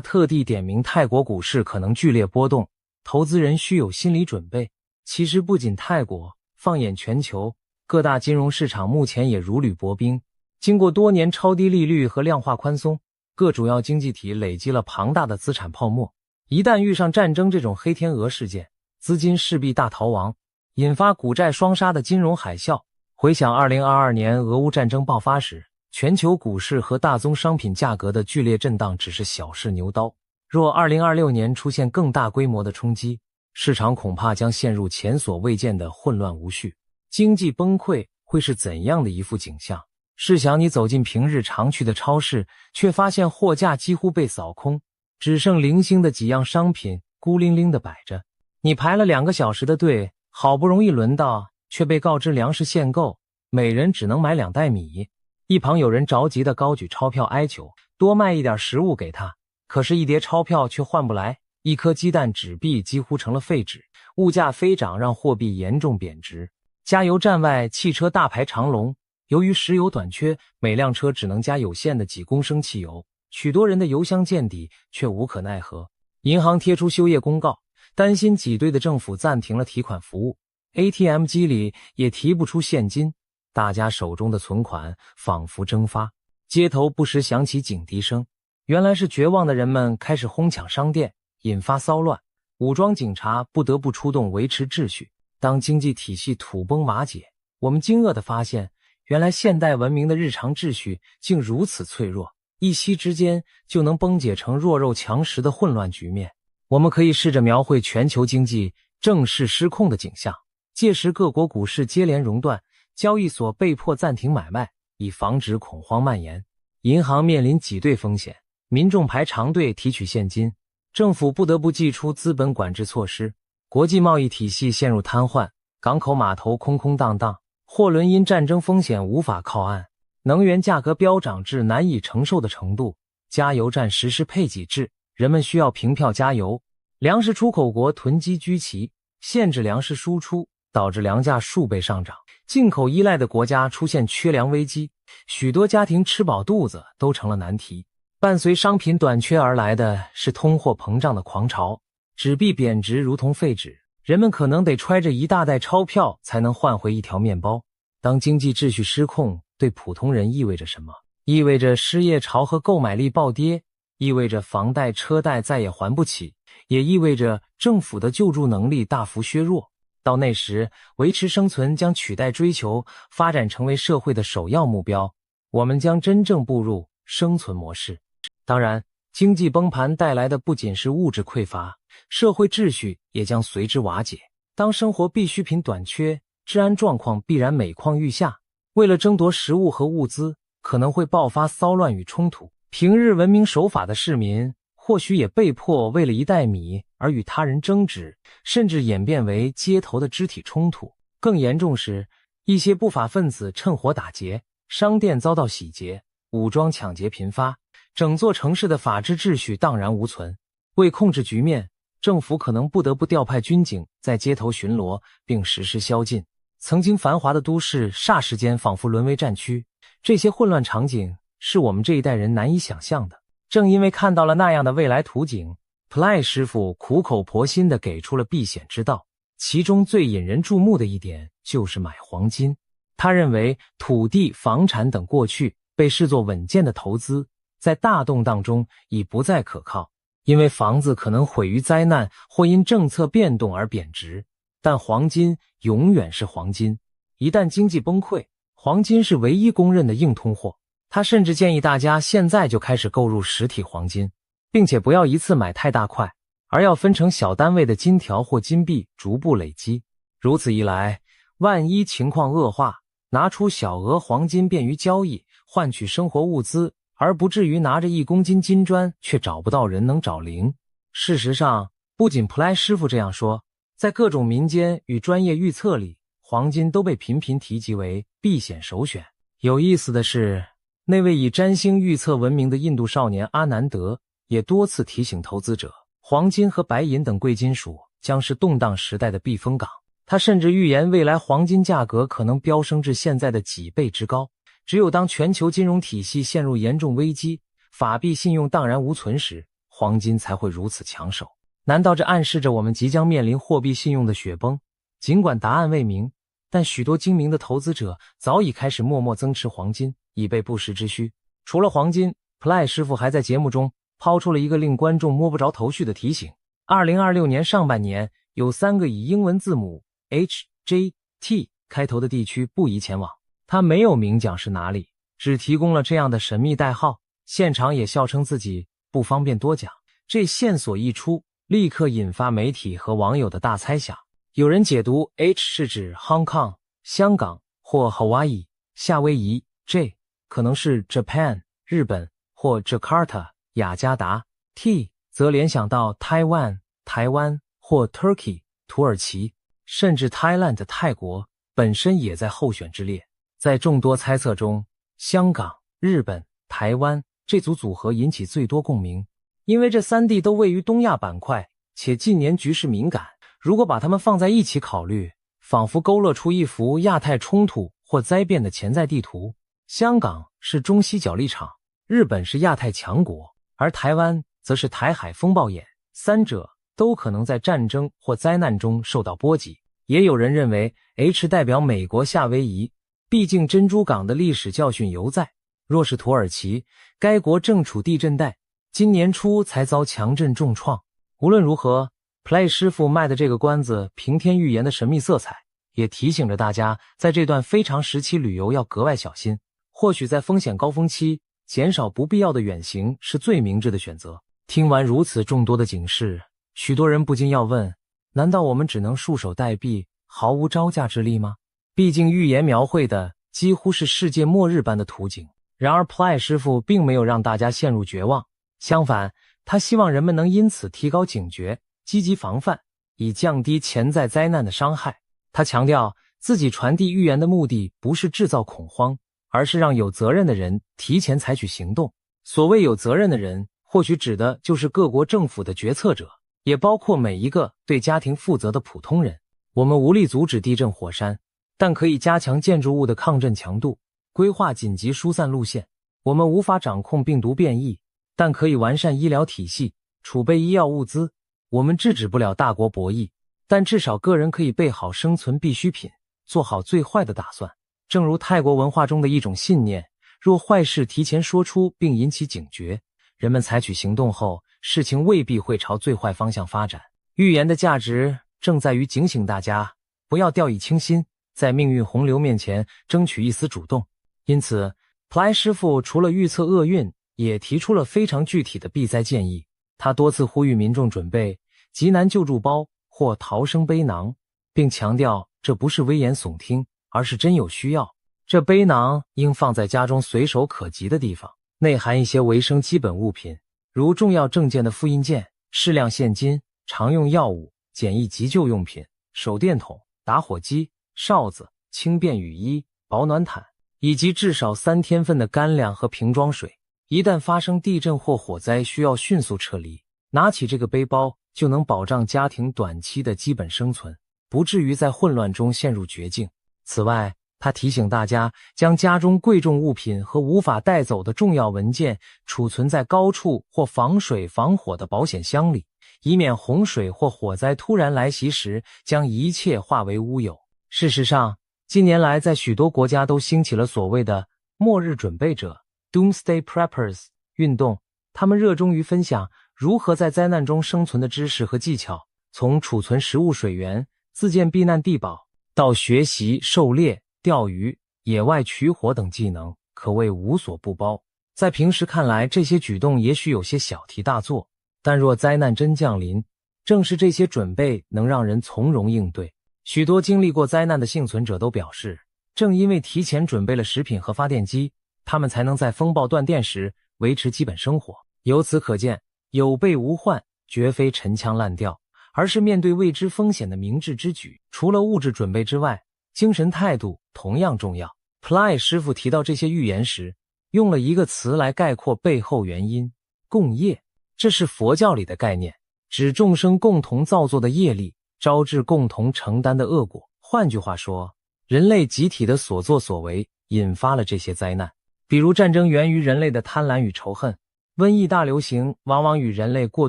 特地点名泰国股市可能剧烈波动，投资人需有心理准备。其实不仅泰国，放眼全球，各大金融市场目前也如履薄冰。经过多年超低利率和量化宽松，各主要经济体累积了庞大的资产泡沫。一旦遇上战争这种黑天鹅事件，资金势必大逃亡，引发股债双杀的金融海啸。回想2022年俄乌战争爆发时，全球股市和大宗商品价格的剧烈震荡只是小试牛刀。若2026年出现更大规模的冲击，市场恐怕将陷入前所未见的混乱无序。经济崩溃会是怎样的一幅景象？试想你走进平日常去的超市，却发现货架几乎被扫空，只剩零星的几样商品孤零零地摆着。你排了2个小时的队，好不容易轮到，却被告知粮食限购，每人只能买2袋米。一旁有人着急地高举钞票哀求，多卖一点食物给他，可是一叠钞票却换不来，一颗鸡蛋纸币几乎成了废纸。物价飞涨让货币严重贬值。加油站外汽车大排长龙，由于石油短缺，每辆车只能加有限的几公升汽油，许多人的油箱见底，却无可奈何。银行贴出休业公告，担心挤兑的政府暂停了提款服务， ATM 机里也提不出现金，大家手中的存款仿佛蒸发。街头不时响起警笛声，原来是绝望的人们开始哄抢商店，引发骚乱，武装警察不得不出动维持秩序。当经济体系土崩瓦解，我们惊愕地发现，原来现代文明的日常秩序竟如此脆弱，一夕之间就能崩解成弱肉强食的混乱局面。我们可以试着描绘全球经济正式失控的景象，届时各国股市接连熔断，交易所被迫暂停买卖，以防止恐慌蔓延。银行面临挤兑风险，民众排长队提取现金，政府不得不祭出资本管制措施，国际贸易体系陷入瘫痪，港口码头空空荡荡，货轮因战争风险无法靠岸，能源价格飙涨至难以承受的程度，加油站实施配给制，人们需要凭票加油。粮食出口国囤积居奇，限制粮食输出，导致粮价数倍上涨。进口依赖的国家出现缺粮危机，许多家庭吃饱肚子都成了难题。伴随商品短缺而来的是通货膨胀的狂潮，纸币贬值如同废纸，人们可能得揣着一大袋钞票才能换回一条面包。当经济秩序失控，对普通人意味着什么？意味着失业潮和购买力暴跌，意味着房贷车贷再也还不起，也意味着政府的救助能力大幅削弱。到那时，维持生存将取代追求发展成为社会的首要目标，我们将真正步入生存模式。当然，经济崩盘带来的不仅是物质匮乏，社会秩序也将随之瓦解。当生活必需品短缺，治安状况必然每况愈下，为了争夺食物和物资，可能会爆发骚乱与冲突。平日文明守法的市民或许也被迫为了一袋米而与他人争执，甚至演变为街头的肢体冲突。更严重时，一些不法分子趁火打劫，商店遭到洗劫，武装抢劫频发，整座城市的法治秩序荡然无存。为控制局面，政府可能不得不调派军警在街头巡逻并实施宵禁。曾经繁华的都市霎时间仿佛沦为战区，这些混乱场景是我们这一代人难以想象的。正因为看到了那样的未来图景， Ply 师傅苦口婆心地给出了避险之道，其中最引人注目的一点就是买黄金。他认为土地、房产等过去被视作稳健的投资，在大动荡中已不再可靠，因为房子可能毁于灾难或因政策变动而贬值，但黄金永远是黄金。一旦经济崩溃，黄金是唯一公认的硬通货。他甚至建议大家现在就开始购入实体黄金，并且不要一次买太大块，而要分成小单位的金条或金币逐步累积。如此一来，万一情况恶化，拿出小额黄金便于交易，换取生活物资，而不至于拿着1公斤金砖却找不到人能找零。事实上，不仅普莱师傅这样说，在各种民间与专业预测里，黄金都被频频提及为避险首选。有意思的是，那位以占星预测闻名的印度少年阿南德也多次提醒投资者，黄金和白银等贵金属将是动荡时代的避风港。他甚至预言未来黄金价格可能飙升至现在的几倍之高。只有当全球金融体系陷入严重危机，法币信用荡然无存时，黄金才会如此抢手。难道这暗示着我们即将面临货币信用的雪崩？尽管答案未明，但许多精明的投资者早已开始默默增持黄金，以备不时之需。除了黄金， Ply 师傅还在节目中抛出了一个令观众摸不着头绪的提醒。2026年上半年，有3个以英文字母 HJT 开头的地区不宜前往。他没有明讲是哪里，只提供了这样的神秘代号，现场也笑称自己不方便多讲。这线索一出，立刻引发媒体和网友的大猜想。有人解读 H 是指 Hong Kong 香港或 Hawaii 夏威夷， J 可能是 Japan 日本或 Jakarta 雅加达， T 则联想到 Taiwan 台湾或 Turkey 土耳其，甚至 Thailand 泰国本身也在候选之列。在众多猜测中，香港、日本、台湾这组组合引起最多共鸣，因为这3地都位于东亚板块，且近年局势敏感。如果把它们放在一起考虑，仿佛勾勒出一幅亚太冲突或灾变的潜在地图。香港是中西角力场，日本是亚太强国，而台湾则是台海风暴眼，三者都可能在战争或灾难中受到波及。也有人认为 H 代表美国夏威夷，毕竟珍珠港的历史教训犹在。若是土耳其，该国正处地震带，今年初才遭强震重创。无论如何， Ply 师傅卖的这个关子平添预言的神秘色彩，也提醒着大家在这段非常时期旅游要格外小心。或许在风险高峰期，减少不必要的远行是最明智的选择。听完如此众多的警示，许多人不禁要问，难道我们只能束手待毙，毫无招架之力吗？毕竟预言描绘的几乎是世界末日般的图景。然而 Ply 师傅并没有让大家陷入绝望，相反，他希望人们能因此提高警觉，积极防范，以降低潜在灾难的伤害。他强调自己传递预言的目的不是制造恐慌，而是让有责任的人提前采取行动。所谓有责任的人，或许指的就是各国政府的决策者，也包括每一个对家庭负责的普通人。我们无力阻止地震火山，但可以加强建筑物的抗震强度，规划紧急疏散路线。我们无法掌控病毒变异，但可以完善医疗体系，储备医药物资。我们制止不了大国博弈，但至少个人可以备好生存必需品，做好最坏的打算。正如泰国文化中的一种信念，若坏事提前说出并引起警觉，人们采取行动后，事情未必会朝最坏方向发展。预言的价值正在于警醒大家，不要掉以轻心，在命运洪流面前争取一丝主动。因此，普莱师傅除了预测厄运，也提出了非常具体的避灾建议。他多次呼吁民众准备急难救助包或逃生背囊，并强调这不是危言耸听，而是真有需要。这背囊应放在家中随手可及的地方，内含一些维生基本物品，如重要证件的复印件、适量现金、常用药物、简易急救用品、手电筒、打火机、哨子、轻便雨衣、保暖毯，以及至少3天份的干粮和瓶装水。一旦发生地震或火灾，需要迅速撤离，拿起这个背包就能保障家庭短期的基本生存，不至于在混乱中陷入绝境。此外，他提醒大家将家中贵重物品和无法带走的重要文件储存在高处或防水防火的保险箱里，以免洪水或火灾突然来袭时将一切化为乌有。事实上，近年来在许多国家都兴起了所谓的末日准备者 Doomsday Preppers 运动，他们热衷于分享如何在灾难中生存的知识和技巧，从储存食物水源、自建避难地堡，到学习狩猎、钓鱼、野外取火等技能，可谓无所不包。在平时看来，这些举动也许有些小题大做，但若灾难真降临，正是这些准备能让人从容应对。许多经历过灾难的幸存者都表示，正因为提前准备了食品和发电机，他们才能在风暴断电时维持基本生活。由此可见，有备无患绝非陈腔滥调，而是面对未知风险的明智之举。除了物质准备之外，精神态度同样重要。普莱师傅提到这些预言时，用了一个词来概括背后原因：共业。这是佛教里的概念，指众生共同造作的业力，招致共同承担的恶果。换句话说，人类集体的所作所为引发了这些灾难。比如战争源于人类的贪婪与仇恨，瘟疫大流行往往与人类过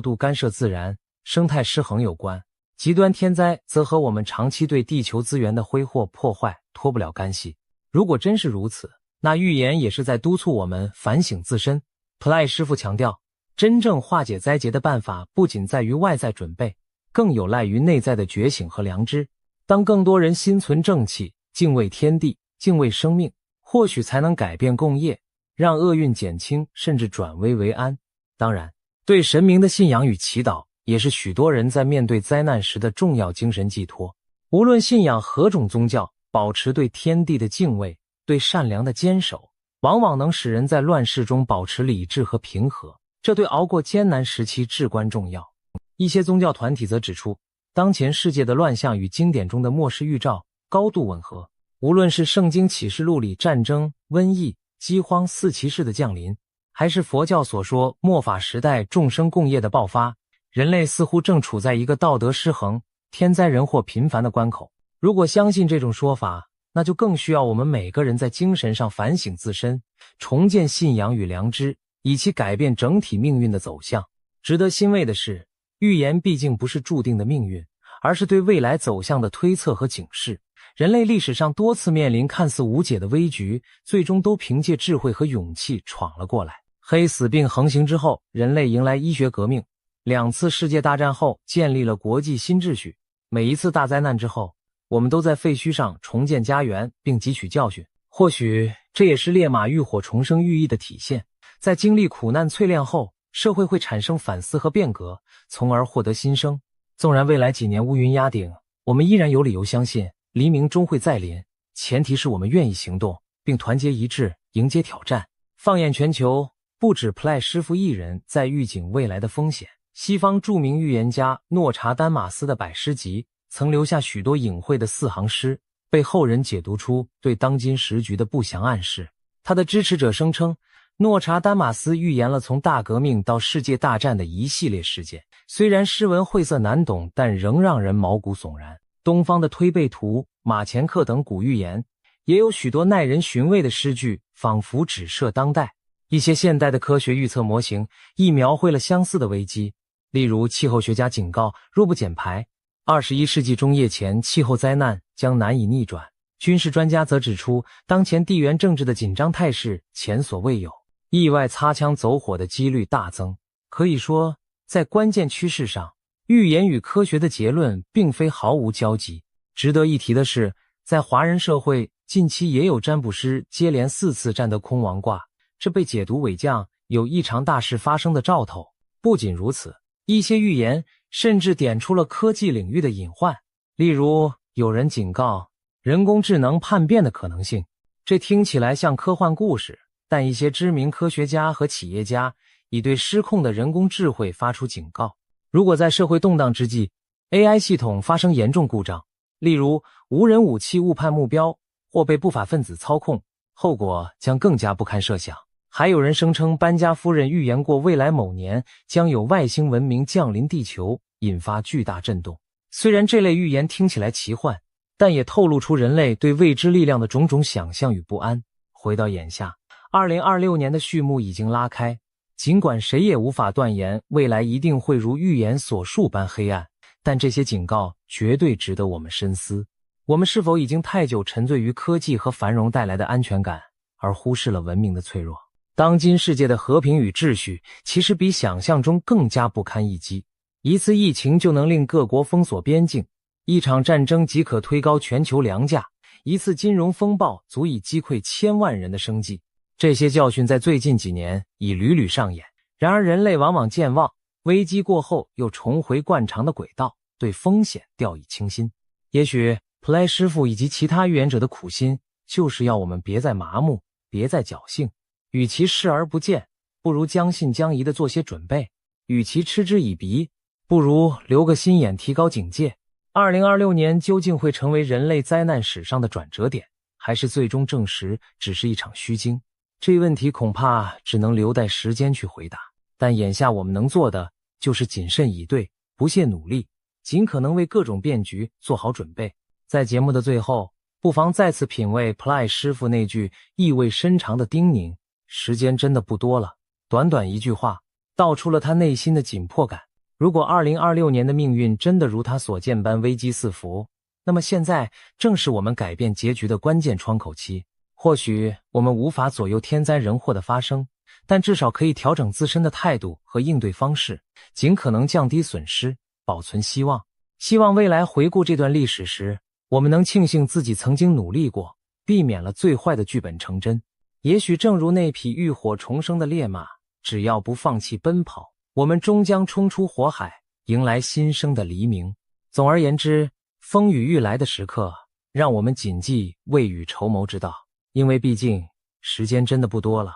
度干涉自然、生态失衡有关，极端天灾则和我们长期对地球资源的挥霍破坏脱不了干系。如果真是如此，那预言也是在督促我们反省自身。普莱师傅强调，真正化解灾劫的办法不仅在于外在准备，更有赖于内在的觉醒和良知。当更多人心存正气，敬畏天地，敬畏生命，或许才能改变共业，让厄运减轻，甚至转危为安。当然，对神明的信仰与祈祷也是许多人在面对灾难时的重要精神寄托。无论信仰何种宗教，保持对天地的敬畏，对善良的坚守，往往能使人在乱世中保持理智和平和，这对熬过艰难时期至关重要。一些宗教团体则指出，当前世界的乱象与经典中的末世预兆高度吻合。无论是圣经启示录里战争、瘟疫、饥荒四骑士的降临，还是佛教所说末法时代众生共业的爆发，人类似乎正处在一个道德失衡、天灾人祸频繁的关口。如果相信这种说法，那就更需要我们每个人在精神上反省自身，重建信仰与良知，以期改变整体命运的走向。值得欣慰的是，预言毕竟不是注定的命运，而是对未来走向的推测和警示。人类历史上多次面临看似无解的危局，最终都凭借智慧和勇气闯了过来。黑死病横行之后，人类迎来医学革命；2次世界大战后，建立了国际新秩序。每一次大灾难之后，我们都在废墟上重建家园，并汲取教训。或许这也是烈马浴火重生寓意的体现。在经历苦难淬炼后，社会会产生反思和变革，从而获得新生。纵然未来几年乌云压顶，我们依然有理由相信黎明终会再临，前提是我们愿意行动，并团结一致迎接挑战。放眼全球，不止普莱师傅一人在预警未来的风险。西方著名预言家诺查丹马斯的百诗集曾留下许多隐晦的4行诗，被后人解读出对当今时局的不祥暗示。他的支持者声称，诺查丹马斯预言了从大革命到世界大战的一系列事件。虽然诗文晦涩难懂，但仍让人毛骨悚然。东方的推背图、马前课等古预言，也有许多耐人寻味的诗句，仿佛指涉当代。一些现代的科学预测模型亦描绘了相似的危机，例如气候学家警告，若不减排，21世纪中叶前气候灾难将难以逆转。军事专家则指出，当前地缘政治的紧张态势前所未有，意外擦枪走火的几率大增。可以说，在关键趋势上，预言与科学的结论并非毫无交集。值得一提的是，在华人社会，近期也有占卜师接连4次占得空亡卦，这被解读为将有异常大事发生的兆头。不仅如此，一些预言甚至点出了科技领域的隐患，例如有人警告人工智能叛变的可能性。这听起来像科幻故事，但一些知名科学家和企业家已对失控的人工智慧发出警告。如果在社会动荡之际， AI 系统发生严重故障，例如无人武器误判目标或被不法分子操控，后果将更加不堪设想。还有人声称班加夫人预言过未来某年将有外星文明降临地球，引发巨大震动。虽然这类预言听起来奇幻，但也透露出人类对未知力量的种种想象与不安。回到眼下，2026年的序幕已经拉开，尽管谁也无法断言未来一定会如预言所述般黑暗，但这些警告绝对值得我们深思。我们是否已经太久沉醉于科技和繁荣带来的安全感，而忽视了文明的脆弱？当今世界的和平与秩序其实比想象中更加不堪一击。一次疫情就能令各国封锁边境，一场战争即可推高全球粮价，一次金融风暴足以击溃千万人的生计。这些教训在最近几年已屡屡上演。然而人类往往健忘，危机过后又重回惯常的轨道，对风险掉以轻心。也许普莱师傅以及其他预言者的苦心，就是要我们别再麻木，别再侥幸。与其视而不见，不如将信将疑地做些准备；与其嗤之以鼻，不如留个心眼，提高警戒。2026年究竟会成为人类灾难史上的转折点，还是最终证实只是一场虚惊？这一问题恐怕只能留待时间去回答。但眼下我们能做的就是谨慎以对，不懈努力，尽可能为各种变局做好准备。在节目的最后，不妨再次品味 Ply 师傅那句意味深长的叮咛：时间真的不多了。短短一句话，道出了他内心的紧迫感。如果2026年的命运真的如他所见般危机四伏，那么现在正是我们改变结局的关键窗口期。或许我们无法左右天灾人祸的发生，但至少可以调整自身的态度和应对方式，尽可能降低损失，保存希望。希望未来回顾这段历史时，我们能庆幸自己曾经努力过，避免了最坏的剧本成真。也许正如那匹浴火重生的烈马，只要不放弃奔跑，我们终将冲出火海，迎来新生的黎明。总而言之，风雨欲来的时刻，让我们谨记未雨绸缪之道，因为毕竟时间真的不多了。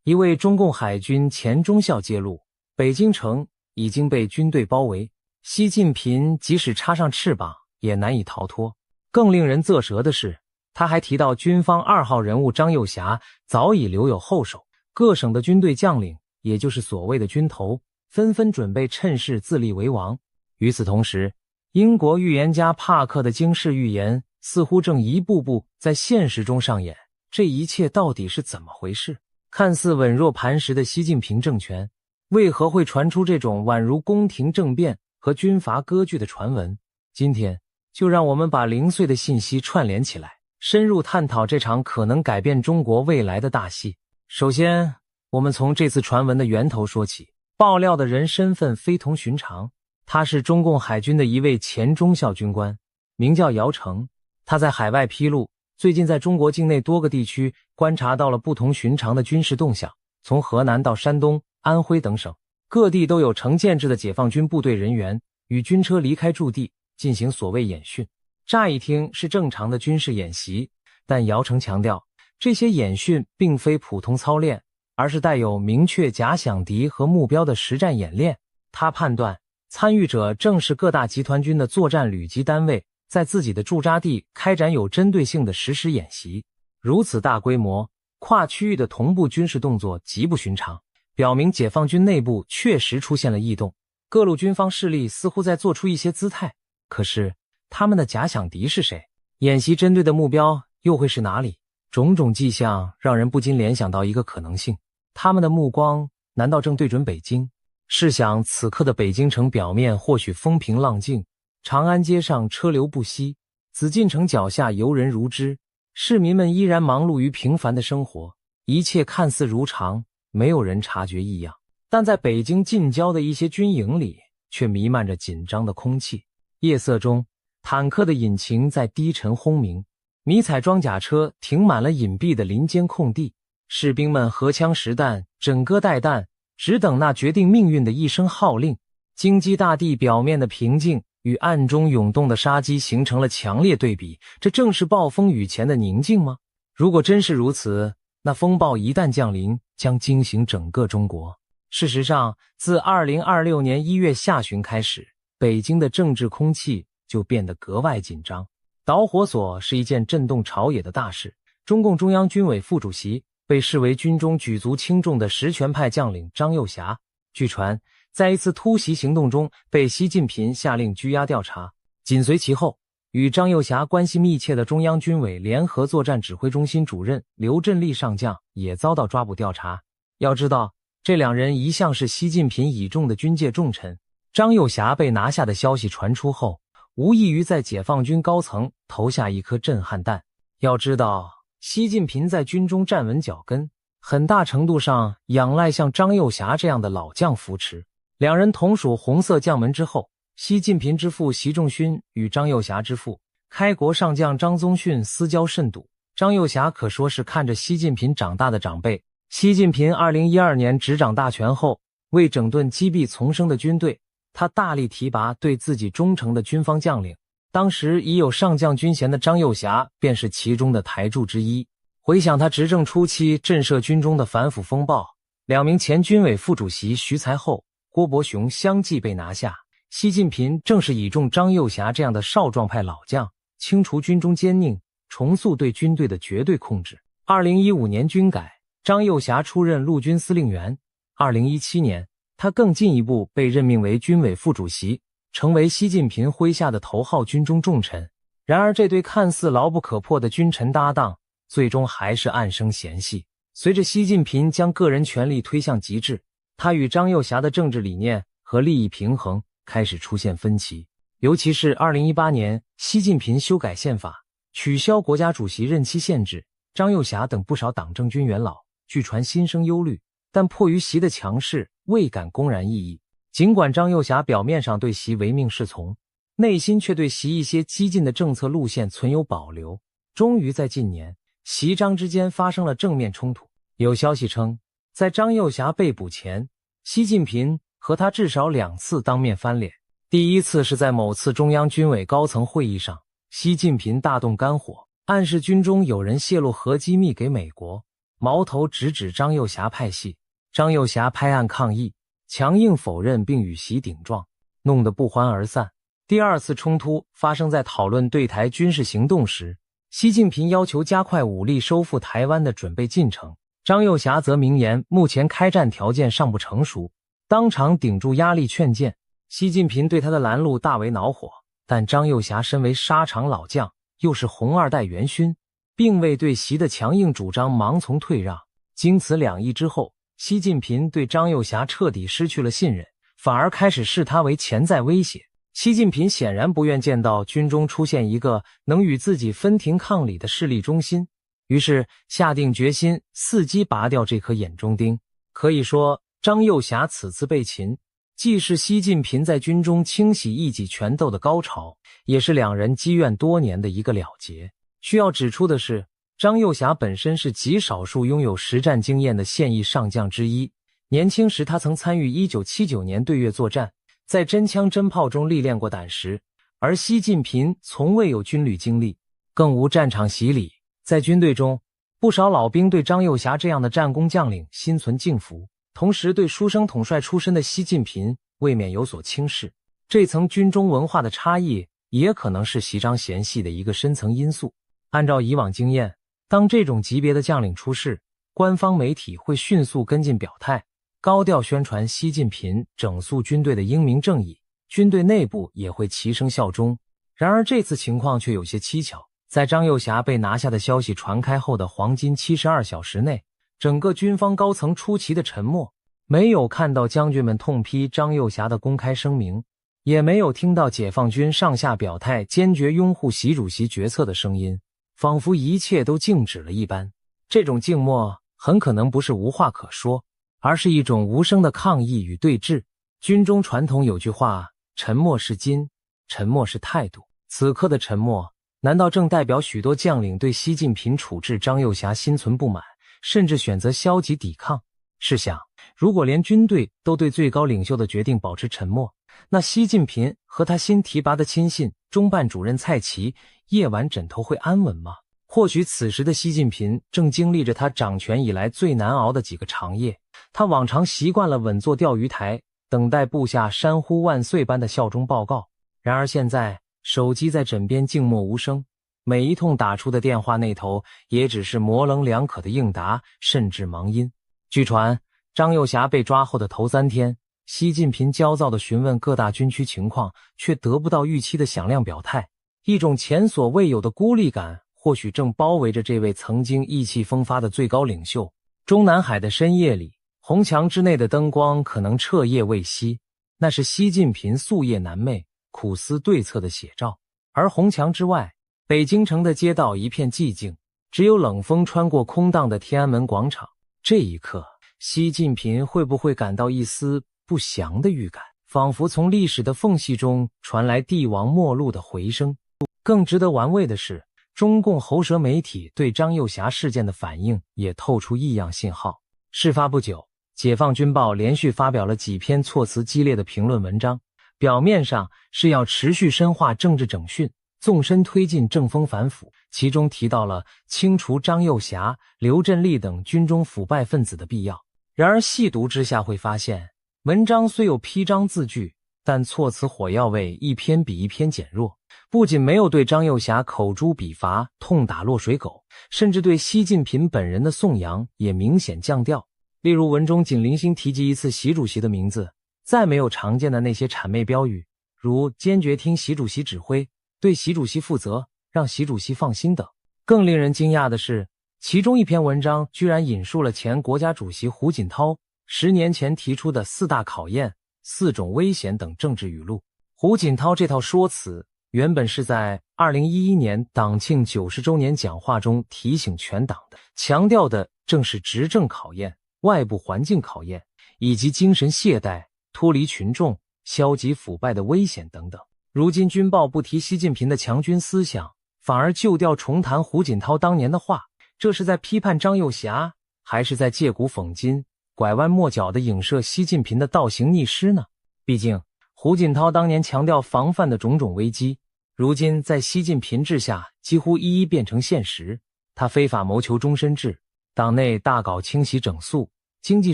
一位中共海军前中校揭露，北京城已经被军队包围，习近平即使插上翅膀也难以逃脱。更令人啧舌的是，他还提到军方2号人物张又侠早已留有后手，各省的军队将领，也就是所谓的军头，纷纷准备趁势自立为王。与此同时，英国预言家帕克的惊世预言似乎正一步步在现实中上演。这一切到底是怎么回事？看似稳若磐石的习近平政权，为何会传出这种宛如宫廷政变和军阀割据的传闻？今天就让我们把零碎的信息串联起来，深入探讨这场可能改变中国未来的大戏。首先，我们从这次传闻的源头说起。爆料的人身份非同寻常，他是中共海军的一位前中校军官，名叫姚成。他在海外披露，最近在中国境内多个地区观察到了不同寻常的军事动向，从河南到山东、安徽等省，各地都有成建制的解放军部队人员与军车离开驻地，进行所谓演训。乍一听是正常的军事演习，但姚成强调，这些演训并非普通操练，而是带有明确假想敌和目标的实战演练。他判断，参与者正是各大集团军的作战旅级单位，在自己的驻扎地开展有针对性的实施演习。如此大规模、跨区域的同步军事动作极不寻常，表明解放军内部确实出现了异动，各路军方势力似乎在做出一些姿态。可是，他们的假想敌是谁？演习针对的目标又会是哪里？种种迹象让人不禁联想到一个可能性：他们的目光难道正对准北京？试想，此刻的北京城表面或许风平浪静，长安街上车流不息，紫禁城脚下游人如织，市民们依然忙碌于平凡的生活，一切看似如常，没有人察觉异样。但在北京近郊的一些军营里，却弥漫着紧张的空气。夜色中，坦克的引擎在低沉轰鸣，迷彩装甲车停满了隐蔽的林间空地，士兵们荷枪实弹，枕戈待旦，只等那决定命运的一声号令。京畿大地表面的平静与暗中涌动的杀机形成了强烈对比，这正是暴风雨前的宁静吗？如果真是如此，那风暴一旦降临，将惊醒整个中国。事实上，自2026年1月下旬开始，北京的政治空气就变得格外紧张。导火索是一件震动朝野的大事，中共中央军委副主席被视为军中举足轻重的实权派将领张又侠，据传在一次突袭行动中被习近平下令拘押调查。紧随其后，与张又侠关系密切的中央军委联合作战指挥中心主任刘振立上将也遭到抓捕调查。要知道，这两人一向是习近平倚重的军界重臣，张又侠被拿下的消息传出后，无异于在解放军高层投下一颗震撼弹。要知道，习近平在军中站稳脚跟，很大程度上仰赖像张又侠这样的老将扶持。两人同属红色将门之后，习近平之父习仲勋与张又侠之父开国上将张宗逊私交甚笃，张又侠可说是看着习近平长大的长辈。习近平2012年执掌大权后，为整顿积弊丛生的军队，他大力提拔对自己忠诚的军方将领，当时已有上将军衔的张又侠便是其中的台柱之一。回想他执政初期震慑军中的反腐风暴，两名前军委副主席徐才厚、郭伯雄相继被拿下，习近平正是倚重张又侠这样的少壮派老将，清除军中奸佞，重塑对军队的绝对控制。2015年军改，张又侠出任陆军司令员。2017年，他更进一步被任命为军委副主席，成为习近平麾下的头号军中重臣。然而，这对看似牢不可破的君臣搭档，最终还是暗生嫌隙。随着习近平将个人权力推向极致，他与张又侠的政治理念和利益平衡开始出现分歧。尤其是2018年，习近平修改宪法，取消国家主席任期限制，张又侠等不少党政军元老据传心生忧虑，但迫于习的强势，未敢公然异议。尽管张又侠表面上对习唯命是从，内心却对习一些激进的政策路线存有保留。终于在近年，习张之间发生了正面冲突。有消息称，在张又侠被捕前，习近平和他至少2次当面翻脸。第一次是在某次中央军委高层会议上，习近平大动肝火，暗示军中有人泄露核机密给美国，矛头直指张又侠派系。张又侠拍案抗议，强硬否认并与习顶撞，弄得不欢而散。第二次冲突发生在讨论对台军事行动时，习近平要求加快武力收复台湾的准备进程，张又侠则明言目前开战条件尚不成熟，当场顶住压力劝谏。习近平对他的拦路大为恼火，但张又侠身为沙场老将，又是红二代元勋，并未对习的强硬主张盲从退让。经此两役之后，习近平对张又侠彻底失去了信任，反而开始视他为潜在威胁。习近平显然不愿见到军中出现一个能与自己分庭抗礼的势力中心，于是下定决心伺机拔掉这颗眼中钉。可以说，张又侠此次被擒，既是习近平在军中清洗一己权斗的高潮，也是两人积怨多年的一个了结。需要指出的是，张又侠本身是极少数拥有实战经验的现役上将之一。年轻时他曾参与1979年对越作战，在真枪真炮中历练过胆识，而习近平从未有军旅经历，更无战场洗礼。在军队中，不少老兵对张又侠这样的战功将领心存敬服，同时对书生统帅出身的习近平未免有所轻视。这层军中文化的差异也可能是习张嫌隙的一个深层因素。按照以往经验，当这种级别的将领出事，官方媒体会迅速跟进表态，高调宣传习近平整肃军队的英明正义，军队内部也会齐声效忠。然而这次情况却有些蹊跷，在张幼霞被拿下的消息传开后的黄金72小时内，整个军方高层出奇的沉默，没有看到将军们痛批张幼霞的公开声明，也没有听到解放军上下表态坚决拥护习主席决策的声音，仿佛一切都静止了一般。这种静默很可能不是无话可说，而是一种无声的抗议与对峙。军中传统有句话，沉默是金，沉默是态度。此刻的沉默，难道正代表许多将领对习近平处置张幼霞心存不满，甚至选择消极抵抗？试想，如果连军队都对最高领袖的决定保持沉默，那习近平和他新提拔的亲信中办主任蔡奇夜晚枕头会安稳吗？或许此时的习近平正经历着他掌权以来最难熬的几个长夜。他往常习惯了稳坐钓鱼台，等待部下山呼万岁般的效忠报告，然而现在手机在枕边静默无声，每一通打出的电话那头也只是模棱两可的应答，甚至忙音。据传，张幼霞被抓后的头3天，习近平焦躁地询问各大军区情况，却得不到预期的响亮表态。一种前所未有的孤立感或许正包围着这位曾经意气风发的最高领袖。中南海的深夜里，红墙之内的灯光可能彻夜未熄，那是习近平夙夜难寐、苦思对策的写照。而红墙之外，北京城的街道一片寂静，只有冷风穿过空荡的天安门广场。这一刻，习近平会不会感到一丝不祥的预感？仿佛从历史的缝隙中传来帝王末路的回声。更值得玩味的是，中共喉舌媒体对张幼霞事件的反应也透出异样信号。事发不久，解放军报连续发表了几篇措辞激烈的评论文章，表面上是要持续深化政治整训，纵深推进正风反腐，其中提到了清除张幼霞、刘振立等军中腐败分子的必要。然而细读之下会发现，文章虽有批章字句，但措辞火药味一篇比一篇减弱，不仅没有对张幼霞口诛笔伐、痛打落水狗，甚至对习近平本人的颂扬也明显降调。例如文中仅零星提及一次习主席的名字，再没有常见的那些谄媚标语，如坚决听习主席指挥、对习主席负责、让习主席放心等。更令人惊讶的是，其中一篇文章居然引述了前国家主席胡锦涛10年前提出的4大考验、4种危险等政治语录。胡锦涛这套说辞原本是在2011年党庆90周年讲话中提醒全党的，强调的正是执政考验、外部环境考验，以及精神懈怠、脱离群众、消极腐败的危险等等。如今军报不提习近平的强军思想，反而旧调重弹胡锦涛当年的话，这是在批判张幼霞，还是在借古讽今、拐弯抹角地影射习近平的倒行逆施呢？毕竟胡锦涛当年强调防范的种种危机，如今在习近平治下几乎一一变成现实。他非法谋求终身制，党内大搞清洗整肃，经济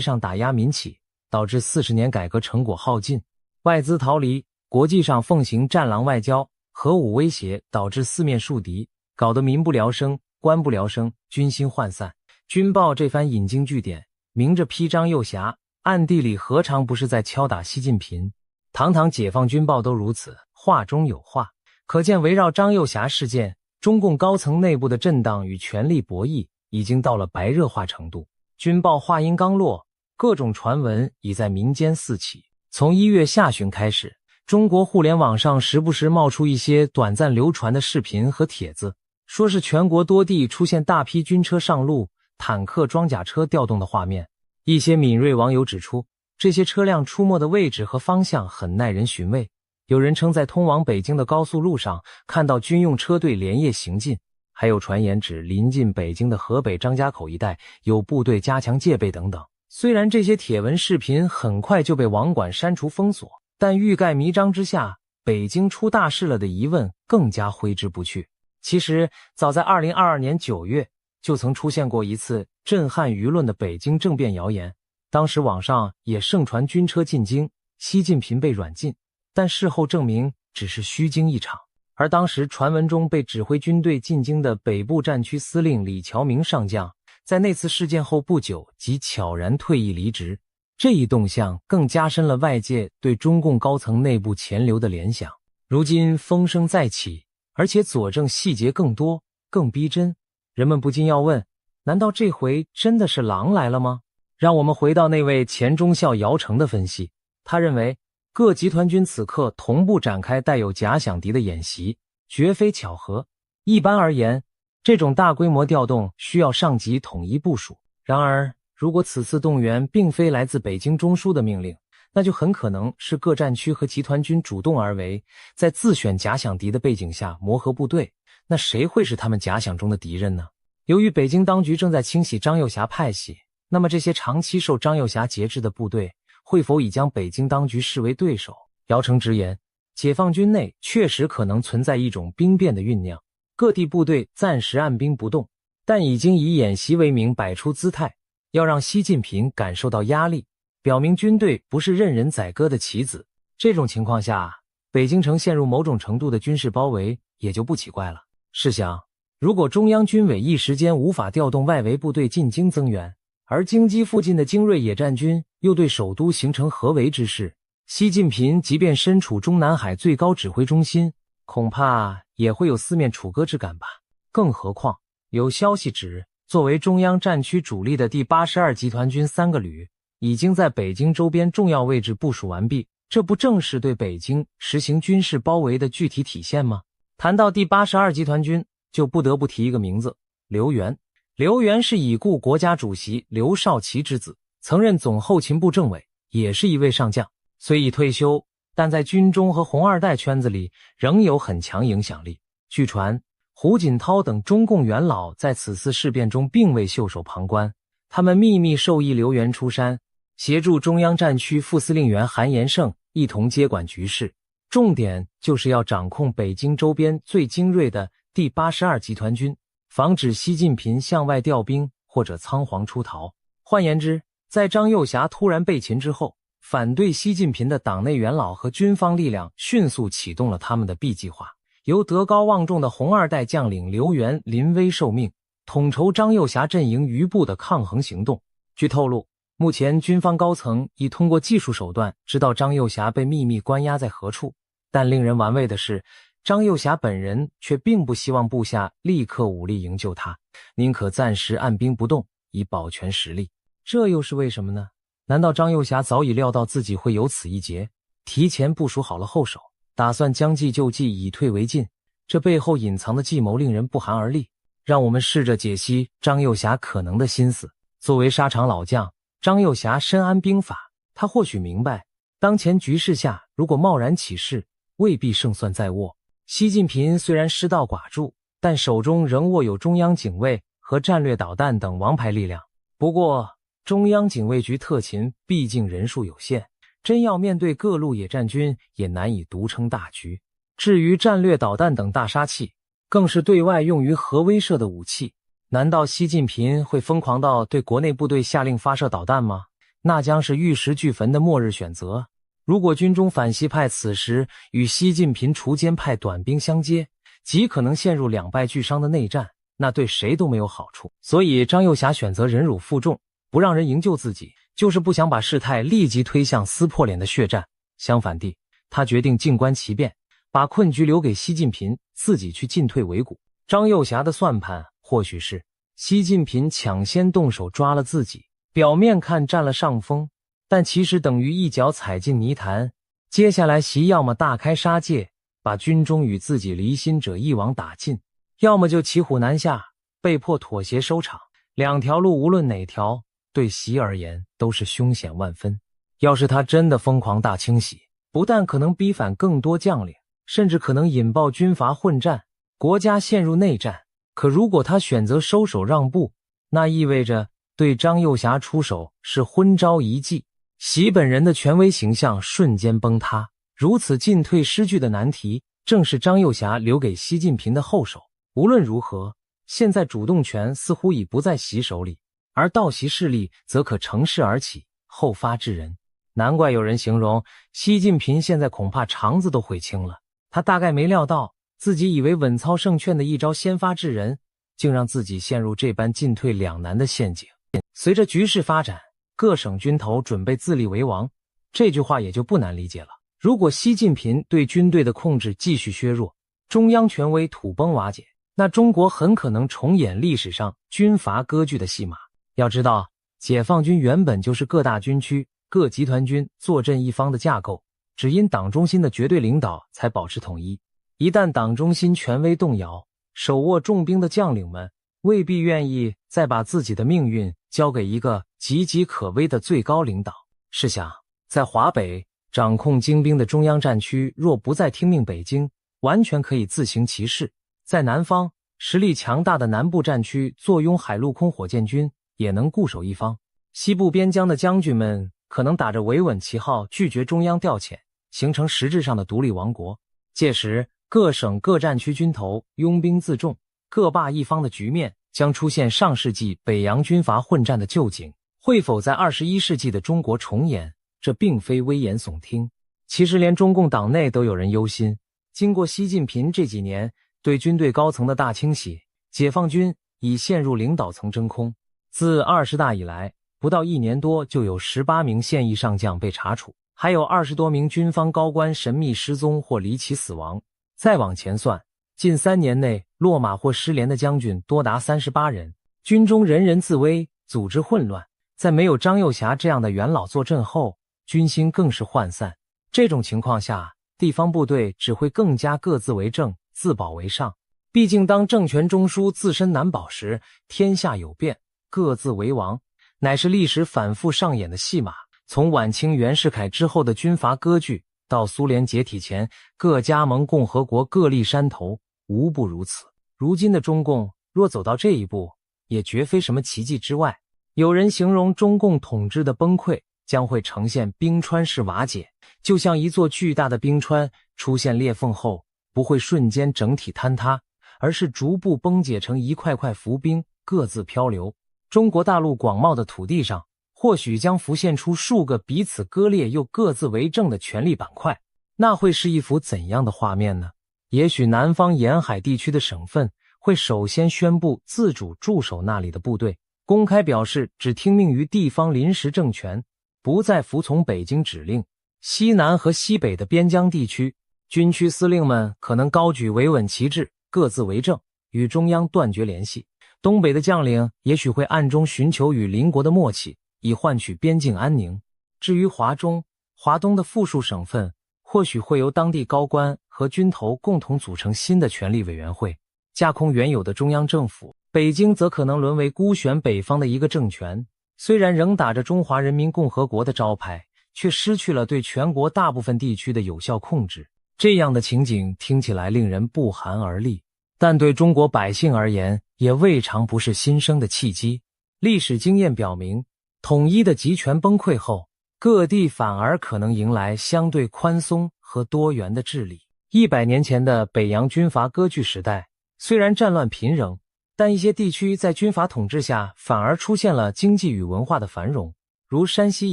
上打压民企，导致40年改革成果耗尽，外资逃离，国际上奉行战狼外交，核武威胁导致四面树敌，搞得民不聊生、官不聊生，军心涣散。军报这番引经据典，明着批张幼霞，暗地里何尝不是在敲打习近平？堂堂解放军报都如此，话中有话。可见围绕张幼霞事件，中共高层内部的震荡与权力博弈已经到了白热化程度。军报话音刚落，各种传闻已在民间四起。从1月下旬开始，中国互联网上时不时冒出一些短暂流传的视频和帖子，说是全国多地出现大批军车上路、坦克、装甲车调动的画面。一些敏锐网友指出，这些车辆出没的位置和方向很耐人寻味。有人称在通往北京的高速路上看到军用车队连夜行进，还有传言指临近北京的河北张家口一带有部队加强戒备等等。虽然这些帖文视频很快就被网管删除封锁，但欲盖弥彰之下，北京出大事了的疑问更加挥之不去。其实早在2022年9月就曾出现过一次震撼舆论的北京政变谣言，当时网上也盛传军车进京，习近平被软禁。但事后证明只是虚惊一场。而当时传闻中被指挥军队进京的北部战区司令李乔明上将，在那次事件后不久即悄然退役离职。这一动向更加深了外界对中共高层内部潜流的联想。如今风声再起，而且佐证细节更多、更逼真，人们不禁要问，难道这回真的是狼来了吗？让我们回到那位前中校姚成的分析，他认为各集团军此刻同步展开带有假想敌的演习，绝非巧合。一般而言，这种大规模调动需要上级统一部署。然而，如果此次动员并非来自北京中枢的命令，那就很可能是各战区和集团军主动而为，在自选假想敌的背景下磨合部队。那谁会是他们假想中的敌人呢？由于北京当局正在清洗张幼霞派系，那么这些长期受张幼霞节制的部队会否已将北京当局视为对手？姚成直言，解放军内确实可能存在一种兵变的酝酿，各地部队暂时按兵不动，但已经以演习为名摆出姿态，要让习近平感受到压力，表明军队不是任人宰割的棋子。这种情况下，北京城陷入某种程度的军事包围也就不奇怪了。试想，如果中央军委一时间无法调动外围部队进京增援，而京畿附近的精锐野战军又对首都形成合围之势，习近平即便身处中南海最高指挥中心，恐怕也会有四面楚歌之感吧。更何况，有消息指，作为中央战区主力的第82集团军3个旅已经在北京周边重要位置部署完毕，这不正是对北京实行军事包围的具体体现吗？谈到第82集团军，就不得不提一个名字，刘源。刘源是已故国家主席刘少奇之子，曾任总后勤部政委，也是一位上将。虽已退休，但在军中和红二代圈子里仍有很强影响力。据传，胡锦涛等中共元老在此次事变中并未袖手旁观，他们秘密授意刘源出山，协助中央战区副司令员韩延胜一同接管局势，重点就是要掌控北京周边最精锐的第82集团军，防止习近平向外调兵或者仓皇出逃。换言之，在张幼霞突然被擒之后，反对习近平的党内元老和军方力量迅速启动了他们的 B 计划，由德高望重的红二代将领刘源临危受命，统筹张幼霞阵营余部的抗衡行动。据透露，目前军方高层已通过技术手段知道张幼霞被秘密关押在何处，但令人玩味的是，张幼霞本人却并不希望部下立刻武力营救他，宁可暂时按兵不动，以保全实力。这又是为什么呢？难道张幼霞早已料到自己会有此一劫，提前部署好了后手，打算将计就计，以退为进？这背后隐藏的计谋令人不寒而栗。让我们试着解析张幼霞可能的心思。作为沙场老将，张幼霞深谙兵法，他或许明白，当前局势下如果贸然起事，未必胜算在握。习近平虽然失道寡助，但手中仍握有中央警卫和战略导弹等王牌力量。不过，中央警卫局特勤毕竟人数有限，真要面对各路野战军，也难以独撑大局。至于战略导弹等大杀器，更是对外用于核威慑的武器。难道习近平会疯狂到对国内部队下令发射导弹吗？那将是玉石俱焚的末日选择。如果军中反习派此时与西晋平锄奸派短兵相接，极可能陷入两败俱伤的内战，那对谁都没有好处。所以张幼霞选择忍辱负重，不让人营救自己，就是不想把事态立即推向撕破脸的血战。相反地，他决定静观其变，把困局留给习近平，自己去进退维谷。张幼霞的算盘或许是习近平抢先动手抓了自己，表面看占了上风，但其实等于一脚踩进泥潭。接下来习要么大开杀戒，把军中与自己离心者一网打尽，要么就骑虎难下，被迫妥协收场。两条路无论哪条，对习而言都是凶险万分。要是他真的疯狂大清洗，不但可能逼反更多将领，甚至可能引爆军阀混战，国家陷入内战。可如果他选择收手让步，那意味着对张幼霞出手是昏招一计，习本人的权威形象瞬间崩塌。如此进退失据的难题，正是张幼霞留给习近平的后手。无论如何，现在主动权似乎已不在习手里，而道习势力则可乘势而起，后发制人。难怪有人形容习近平现在恐怕肠子都悔青了。他大概没料到，自己以为稳操胜券的一招先发制人，竟让自己陷入这般进退两难的陷阱。随着局势发展，各省军头准备自立为王，这句话也就不难理解了。如果习近平对军队的控制继续削弱，中央权威土崩瓦解，那中国很可能重演历史上军阀割据的戏码。要知道，解放军原本就是各大军区、各集团军坐镇一方的架构，只因党中心的绝对领导才保持统一。一旦党中心权威动摇，手握重兵的将领们未必愿意再把自己的命运交给一个岌岌可危的最高领导。试想，在华北掌控精兵的中央战区若不再听命北京，完全可以自行其事；在南方，实力强大的南部战区坐拥海陆空火箭军，也能固守一方。西部边疆的将军们可能打着维稳旗号拒绝中央调遣，形成实质上的独立王国。届时，各省各战区军头拥兵自重，各霸一方的局面将出现上世纪北洋军阀混战的旧景。会否在21世纪的中国重演？这并非危言耸听。其实连中共党内都有人忧心，经过习近平这几年对军队高层的大清洗，解放军已陷入领导层真空。自20大以来，不到1年多就有18名现役上将被查处，还有20多名军方高官神秘失踪或离奇死亡。再往前算，近3年内落马或失联的将军多达38人，军中人人自危，组织混乱。在没有张又侠这样的元老坐镇后，军心更是涣散。这种情况下，地方部队只会更加各自为政，自保为上。毕竟当政权中枢自身难保时，天下有变，各自为王，乃是历史反复上演的戏码。从晚清袁世凯之后的军阀割据，到苏联解体前各加盟共和国各立山头，无不如此。如今的中共若走到这一步，也绝非什么奇迹之外。有人形容中共统治的崩溃将会呈现冰川式瓦解，就像一座巨大的冰川出现裂缝后，不会瞬间整体坍塌，而是逐步崩解成一块块浮冰，各自漂流。中国大陆广袤的土地上，或许将浮现出数个彼此割裂又各自为政的权力板块，那会是一幅怎样的画面呢？也许南方沿海地区的省份会首先宣布自主驻守那里的部队，公开表示只听命于地方临时政权，不再服从北京指令。西南和西北的边疆地区，军区司令们可能高举维稳旗帜，各自为政，与中央断绝联系。东北的将领也许会暗中寻求与邻国的默契，以换取边境安宁。至于华中、华东的附属省份，或许会由当地高官和军头共同组成新的权力委员会，架空原有的中央政府。北京则可能沦为孤悬北方的一个政权，虽然仍打着中华人民共和国的招牌，却失去了对全国大部分地区的有效控制。这样的情景听起来令人不寒而栗，但对中国百姓而言，也未尝不是新生的契机。历史经验表明，统一的集权崩溃后，各地反而可能迎来相对宽松和多元的治理。100年前的北洋军阀割据时代，虽然战乱频仍，但一些地区在军阀统治下反而出现了经济与文化的繁荣，如山西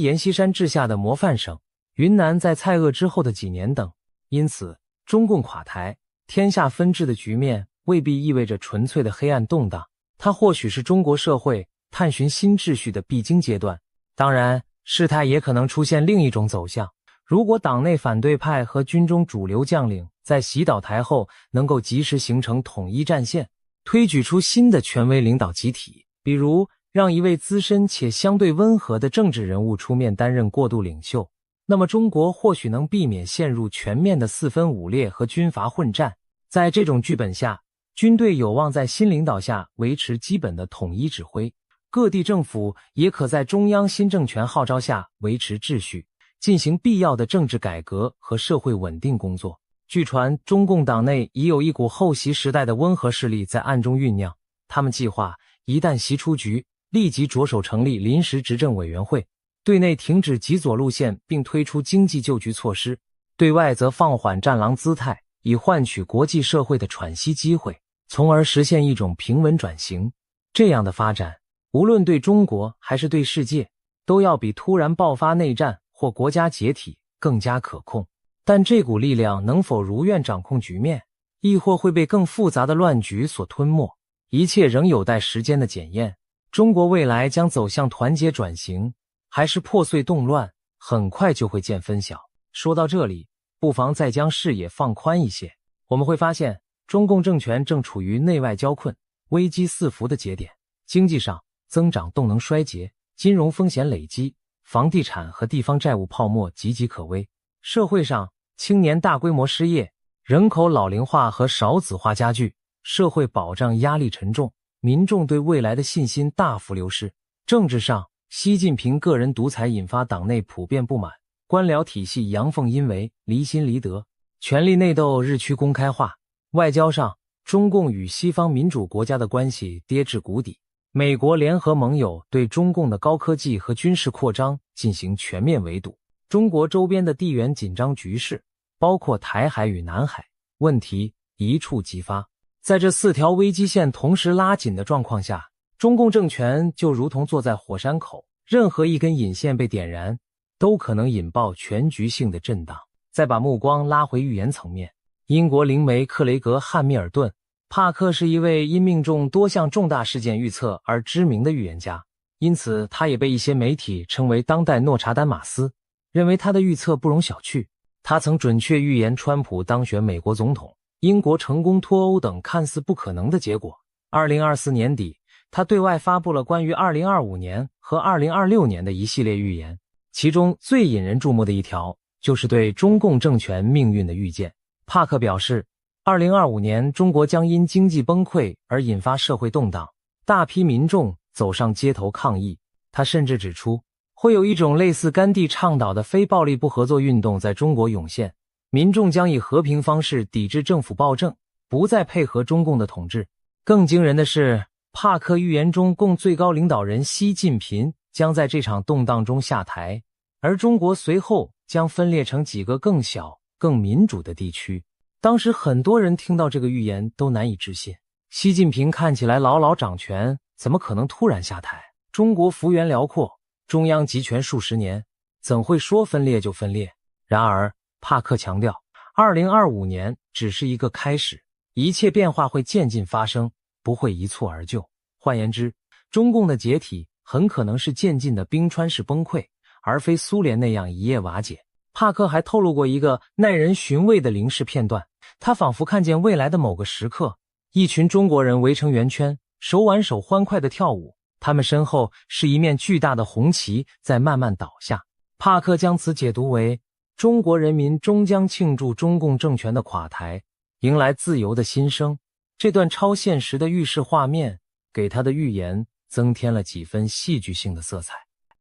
阎锡山治下的模范省，云南在蔡锷之后的济年等。因此，中共垮台，天下分治的局面未必意味着纯粹的黑暗动荡，它或许是中国社会探寻新秩序的必经阶段。当然，事态也可能出现另一种走向。如果党内反对派和军中主流将领在洗倒台后能够及时形成统一战线，推举出新的权威领导集体，比如让一位资深且相对温和的政治人物出面担任过渡领袖，那么中国或许能避免陷入全面的四分五裂和军阀混战。在这种剧本下，军队有望在新领导下维持基本的统一指挥，各地政府也可在中央新政权号召下维持秩序，进行必要的政治改革和社会稳定工作。据传，中共党内已有一股后习时代的温和势力在暗中酝酿，他们计划一旦习出局，立即着手成立临时执政委员会，对内停止极左路线并推出经济救局措施，对外则放缓战狼姿态，以换取国际社会的喘息机会，从而实现一种平稳转型。这样的发展，无论对中国还是对世界，都要比突然爆发内战或国家解体更加可控。但这股力量能否如愿掌控局面，亦或会被更复杂的乱局所吞没，一切仍有待时间的检验。中国未来将走向团结转型，还是破碎动乱，很快就会见分晓。说到这里，不妨再将视野放宽一些，我们会发现中共政权正处于内外交困、危机四伏的节点。经济上，增长动能衰竭，金融风险累积，房地产和地方债务泡沫岌岌可危。社会上，青年大规模失业，人口老龄化和少子化加剧，社会保障压力沉重，民众对未来的信心大幅流失。政治上，习近平个人独裁引发党内普遍不满，官僚体系阳奉阴违，离心离德，权力内斗日趋公开化。外交上，中共与西方民主国家的关系跌至谷底，美国联合盟友对中共的高科技和军事扩张进行全面围堵。中国周边的地缘紧张局势，包括台海与南海问题一触即发。在这4条危机线同时拉紧的状况下，中共政权就如同坐在火山口，任何一根引线被点燃，都可能引爆全局性的震荡。再把目光拉回预言层面，英国灵媒克雷格·汉密尔顿·帕克是一位因命中多项重大事件预测而知名的预言家，因此他也被一些媒体称为当代诺查丹马斯，认为他的预测不容小觑。他曾准确预言川普当选美国总统，英国成功脱欧等看似不可能的结果。2024年底，他对外发布了关于2025年和2026年的一系列预言，其中最引人注目的一条就是对中共政权命运的预见。帕克表示，2025年中国将因经济崩溃而引发社会动荡，大批民众走上街头抗议。他甚至指出，会有一种类似甘地倡导的非暴力不合作运动在中国涌现，民众将以和平方式抵制政府暴政，不再配合中共的统治。更惊人的是，帕克预言中共最高领导人习近平将在这场动荡中下台，而中国随后将分裂成几个更小、更民主的地区。当时很多人听到这个预言都难以置信，习近平看起来牢牢掌权，怎么可能突然下台？中国幅员辽阔，中央集权数十年，怎会说分裂就分裂？然而，帕克强调，2025年只是一个开始，一切变化会渐进发生，不会一蹴而就。换言之，中共的解体很可能是渐进的冰川式崩溃，而非苏联那样一夜瓦解。帕克还透露过一个耐人寻味的临视片段，他仿佛看见未来的某个时刻，一群中国人围成圆圈，手挽手欢快地跳舞，他们身后是一面巨大的红旗在慢慢倒下。帕克将此解读为中国人民终将庆祝中共政权的垮台，迎来自由的新生。这段超现实的预示画面给他的预言增添了几分戏剧性的色彩。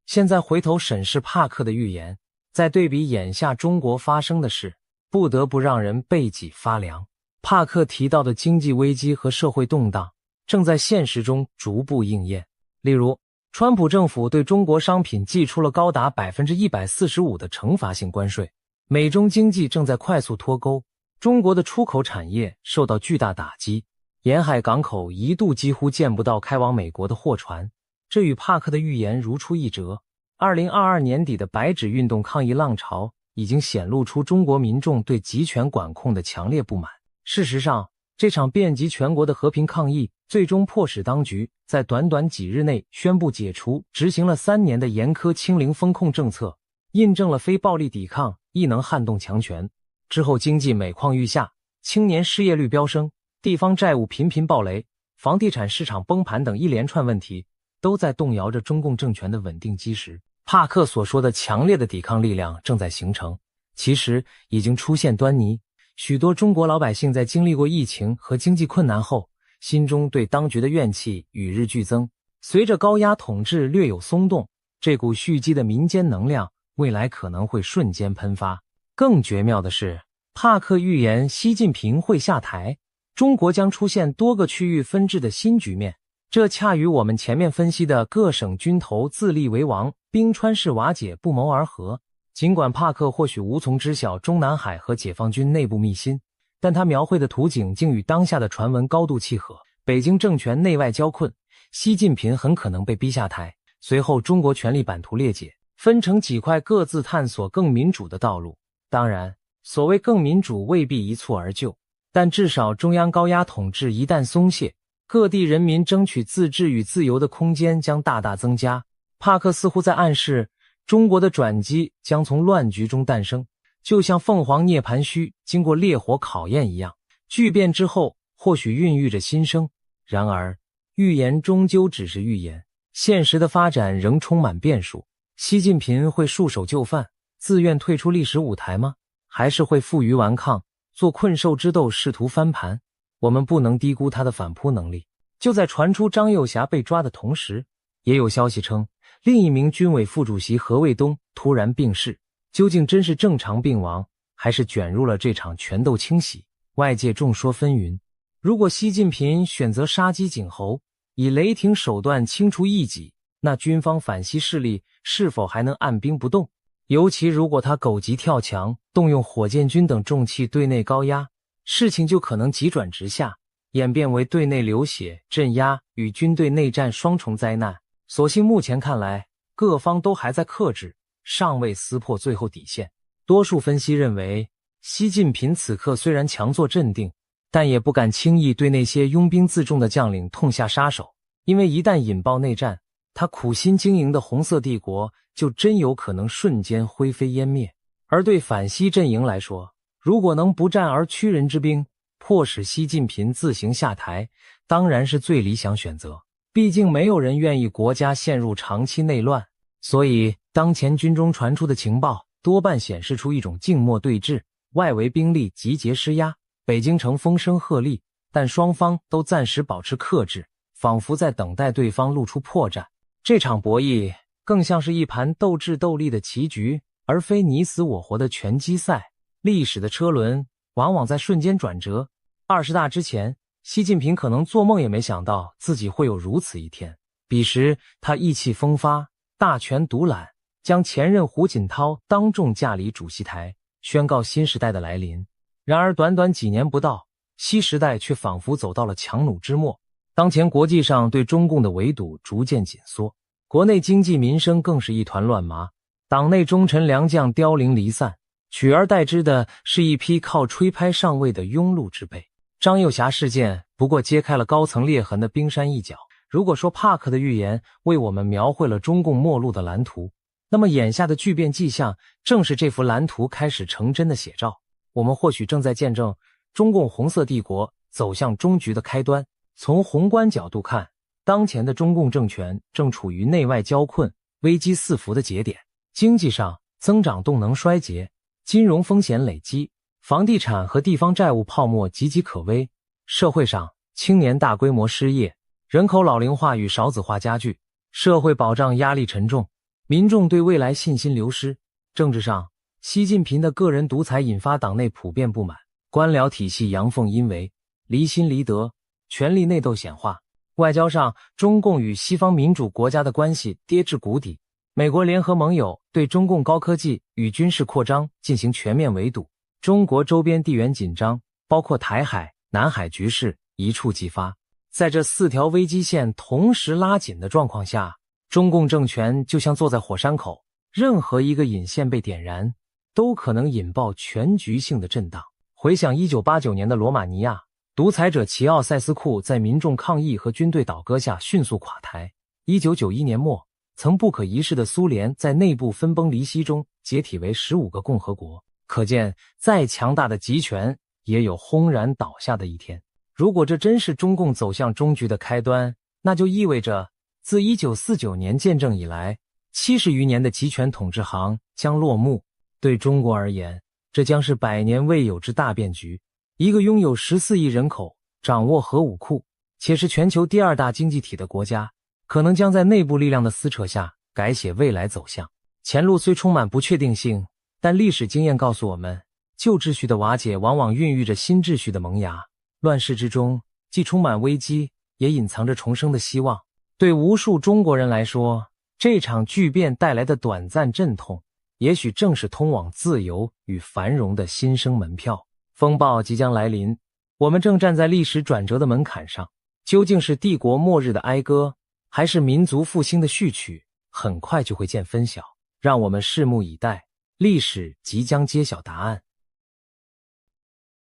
现在回头审视帕克的预言，再对比眼下中国发生的事，不得不让人背脊发凉。帕克提到的经济危机和社会动荡正在现实中逐步应验。例如，川普政府对中国商品寄出了高达 145% 的惩罚性关税，美中经济正在快速脱钩，中国的出口产业受到巨大打击，沿海港口一度几乎见不到开往美国的货船。这与帕克的预言如出一辙。2022年底的白纸运动抗议浪潮已经显露出中国民众对集权管控的强烈不满。事实上，这场遍及全国的和平抗议最终迫使当局在短短几日内宣布解除执行了3年的严苛清零风控政策，印证了非暴力抵抗亦能撼动强权。之后经济每况愈下，青年失业率飙升，地方债务频频暴雷，房地产市场崩盘等一连串问题都在动摇着中共政权的稳定基石。帕克所说的强烈的抵抗力量正在形成，其实已经出现端倪。许多中国老百姓在经历过疫情和经济困难后，心中对当局的怨气与日俱增。随着高压统治略有松动，这股蓄积的民间能量未来可能会瞬间喷发。更绝妙的是，帕克预言习近平会下台，中国将出现多个区域分治的新局面，这恰与我们前面分析的各省军头自立为王、冰川式瓦解不谋而合。尽管帕克或许无从知晓中南海和解放军内部秘辛，但他描绘的图景竟与当下的传闻高度契合。北京政权内外交困，习近平很可能被逼下台，随后中国权力版图裂解，分成几块各自探索更民主的道路。当然，所谓更民主未必一蹴而就，但至少中央高压统治一旦松懈，各地人民争取自治与自由的空间将大大增加。帕克似乎在暗示，中国的转机将从乱局中诞生，就像凤凰涅槃须经过烈火考验一样，巨变之后或许孕育着新生。然而，预言终究只是预言，现实的发展仍充满变数。习近平会束手就范，自愿退出历史舞台吗？还是会负隅顽抗，做困兽之斗，试图翻盘？我们不能低估他的反扑能力。就在传出张又侠被抓的同时，也有消息称，另一名军委副主席何卫东突然病逝。究竟真是正常病亡，还是卷入了这场权斗清洗？外界众说纷纭。如果习近平选择杀鸡儆猴，以雷霆手段清除异己，那军方反西势力是否还能按兵不动？尤其如果他狗急跳墙，动用火箭军等重器对内高压，事情就可能急转直下，演变为对内流血、镇压与军队内战双重灾难。所幸目前看来，各方都还在克制，尚未撕破最后底线。多数分析认为，习近平此刻虽然强作镇定，但也不敢轻易对那些拥兵自重的将领痛下杀手，因为一旦引爆内战，他苦心经营的红色帝国就真有可能瞬间灰飞烟灭。而对反西阵营来说，如果能不战而屈人之兵，迫使习近平自行下台，当然是最理想选择。毕竟没有人愿意国家陷入长期内乱，所以当前军中传出的情报多半显示出一种静默对峙，外围兵力集结施压，北京城风声鹤唳，但双方都暂时保持克制，仿佛在等待对方露出破绽。这场博弈更像是一盘斗智斗力的棋局，而非你死我活的拳击赛。历史的车轮往往在瞬间转折。20大之前，习近平可能做梦也没想到自己会有如此一天。彼时他意气风发，大权独揽，将前任胡锦涛当众架离主席台，宣告新时代的来临。然而短短几年不到，西时代却仿佛走到了强弩之末。当前国际上对中共的围堵逐渐紧缩，国内经济民生更是一团乱麻，党内忠臣良将凋零离散，取而代之的是一批靠吹拍上位的庸碌之辈。张又侠事件不过揭开了高层裂痕的冰山一角。如果说帕克的预言为我们描绘了中共末路的蓝图，那么眼下的巨变迹象正是这幅蓝图开始成真的写照。我们或许正在见证中共红色帝国走向终局的开端。从宏观角度看，当前的中共政权正处于内外交困、危机四伏的节点。经济上，增长动能衰竭，金融风险累积，房地产和地方债务泡沫岌岌可危；社会上，青年大规模失业，人口老龄化与少子化加剧，社会保障压力沉重，民众对未来信心流失。政治上，习近平的个人独裁引发党内普遍不满，官僚体系阳奉阴违，离心离德，权力内斗显化。外交上，中共与西方民主国家的关系跌至谷底，美国联合盟友对中共高科技与军事扩张进行全面围堵，中国周边地缘紧张，包括台海、南海局势一触即发。在这4条危机线同时拉紧的状况下，中共政权就像坐在火山口，任何一个引线被点燃，都可能引爆全局性的震荡。回想1989年的罗马尼亚，独裁者齐奥塞斯库在民众抗议和军队倒戈下迅速垮台。1991年末，曾不可一世的苏联在内部分崩离析中解体为15个共和国。可见，再强大的集权也有轰然倒下的一天。如果这真是中共走向终局的开端，那就意味着自1949年建政以来70余年的集权统治行将落幕。对中国而言，这将是100年未有之大变局。一个拥有14亿人口、掌握核武库，且是全球第2大经济体的国家，可能将在内部力量的撕扯下改写未来走向。前路虽充满不确定性，但历史经验告诉我们，旧秩序的瓦解往往孕育着新秩序的萌芽。乱世之中，既充满危机，也隐藏着重生的希望。对无数中国人来说，这场巨变带来的短暂阵痛，也许正是通往自由与繁荣的新生门票。风暴即将来临，我们正站在历史转折的门槛上。究竟是帝国末日的哀歌，还是民族复兴的序曲，很快就会见分晓。让我们拭目以待，历史即将揭晓答案。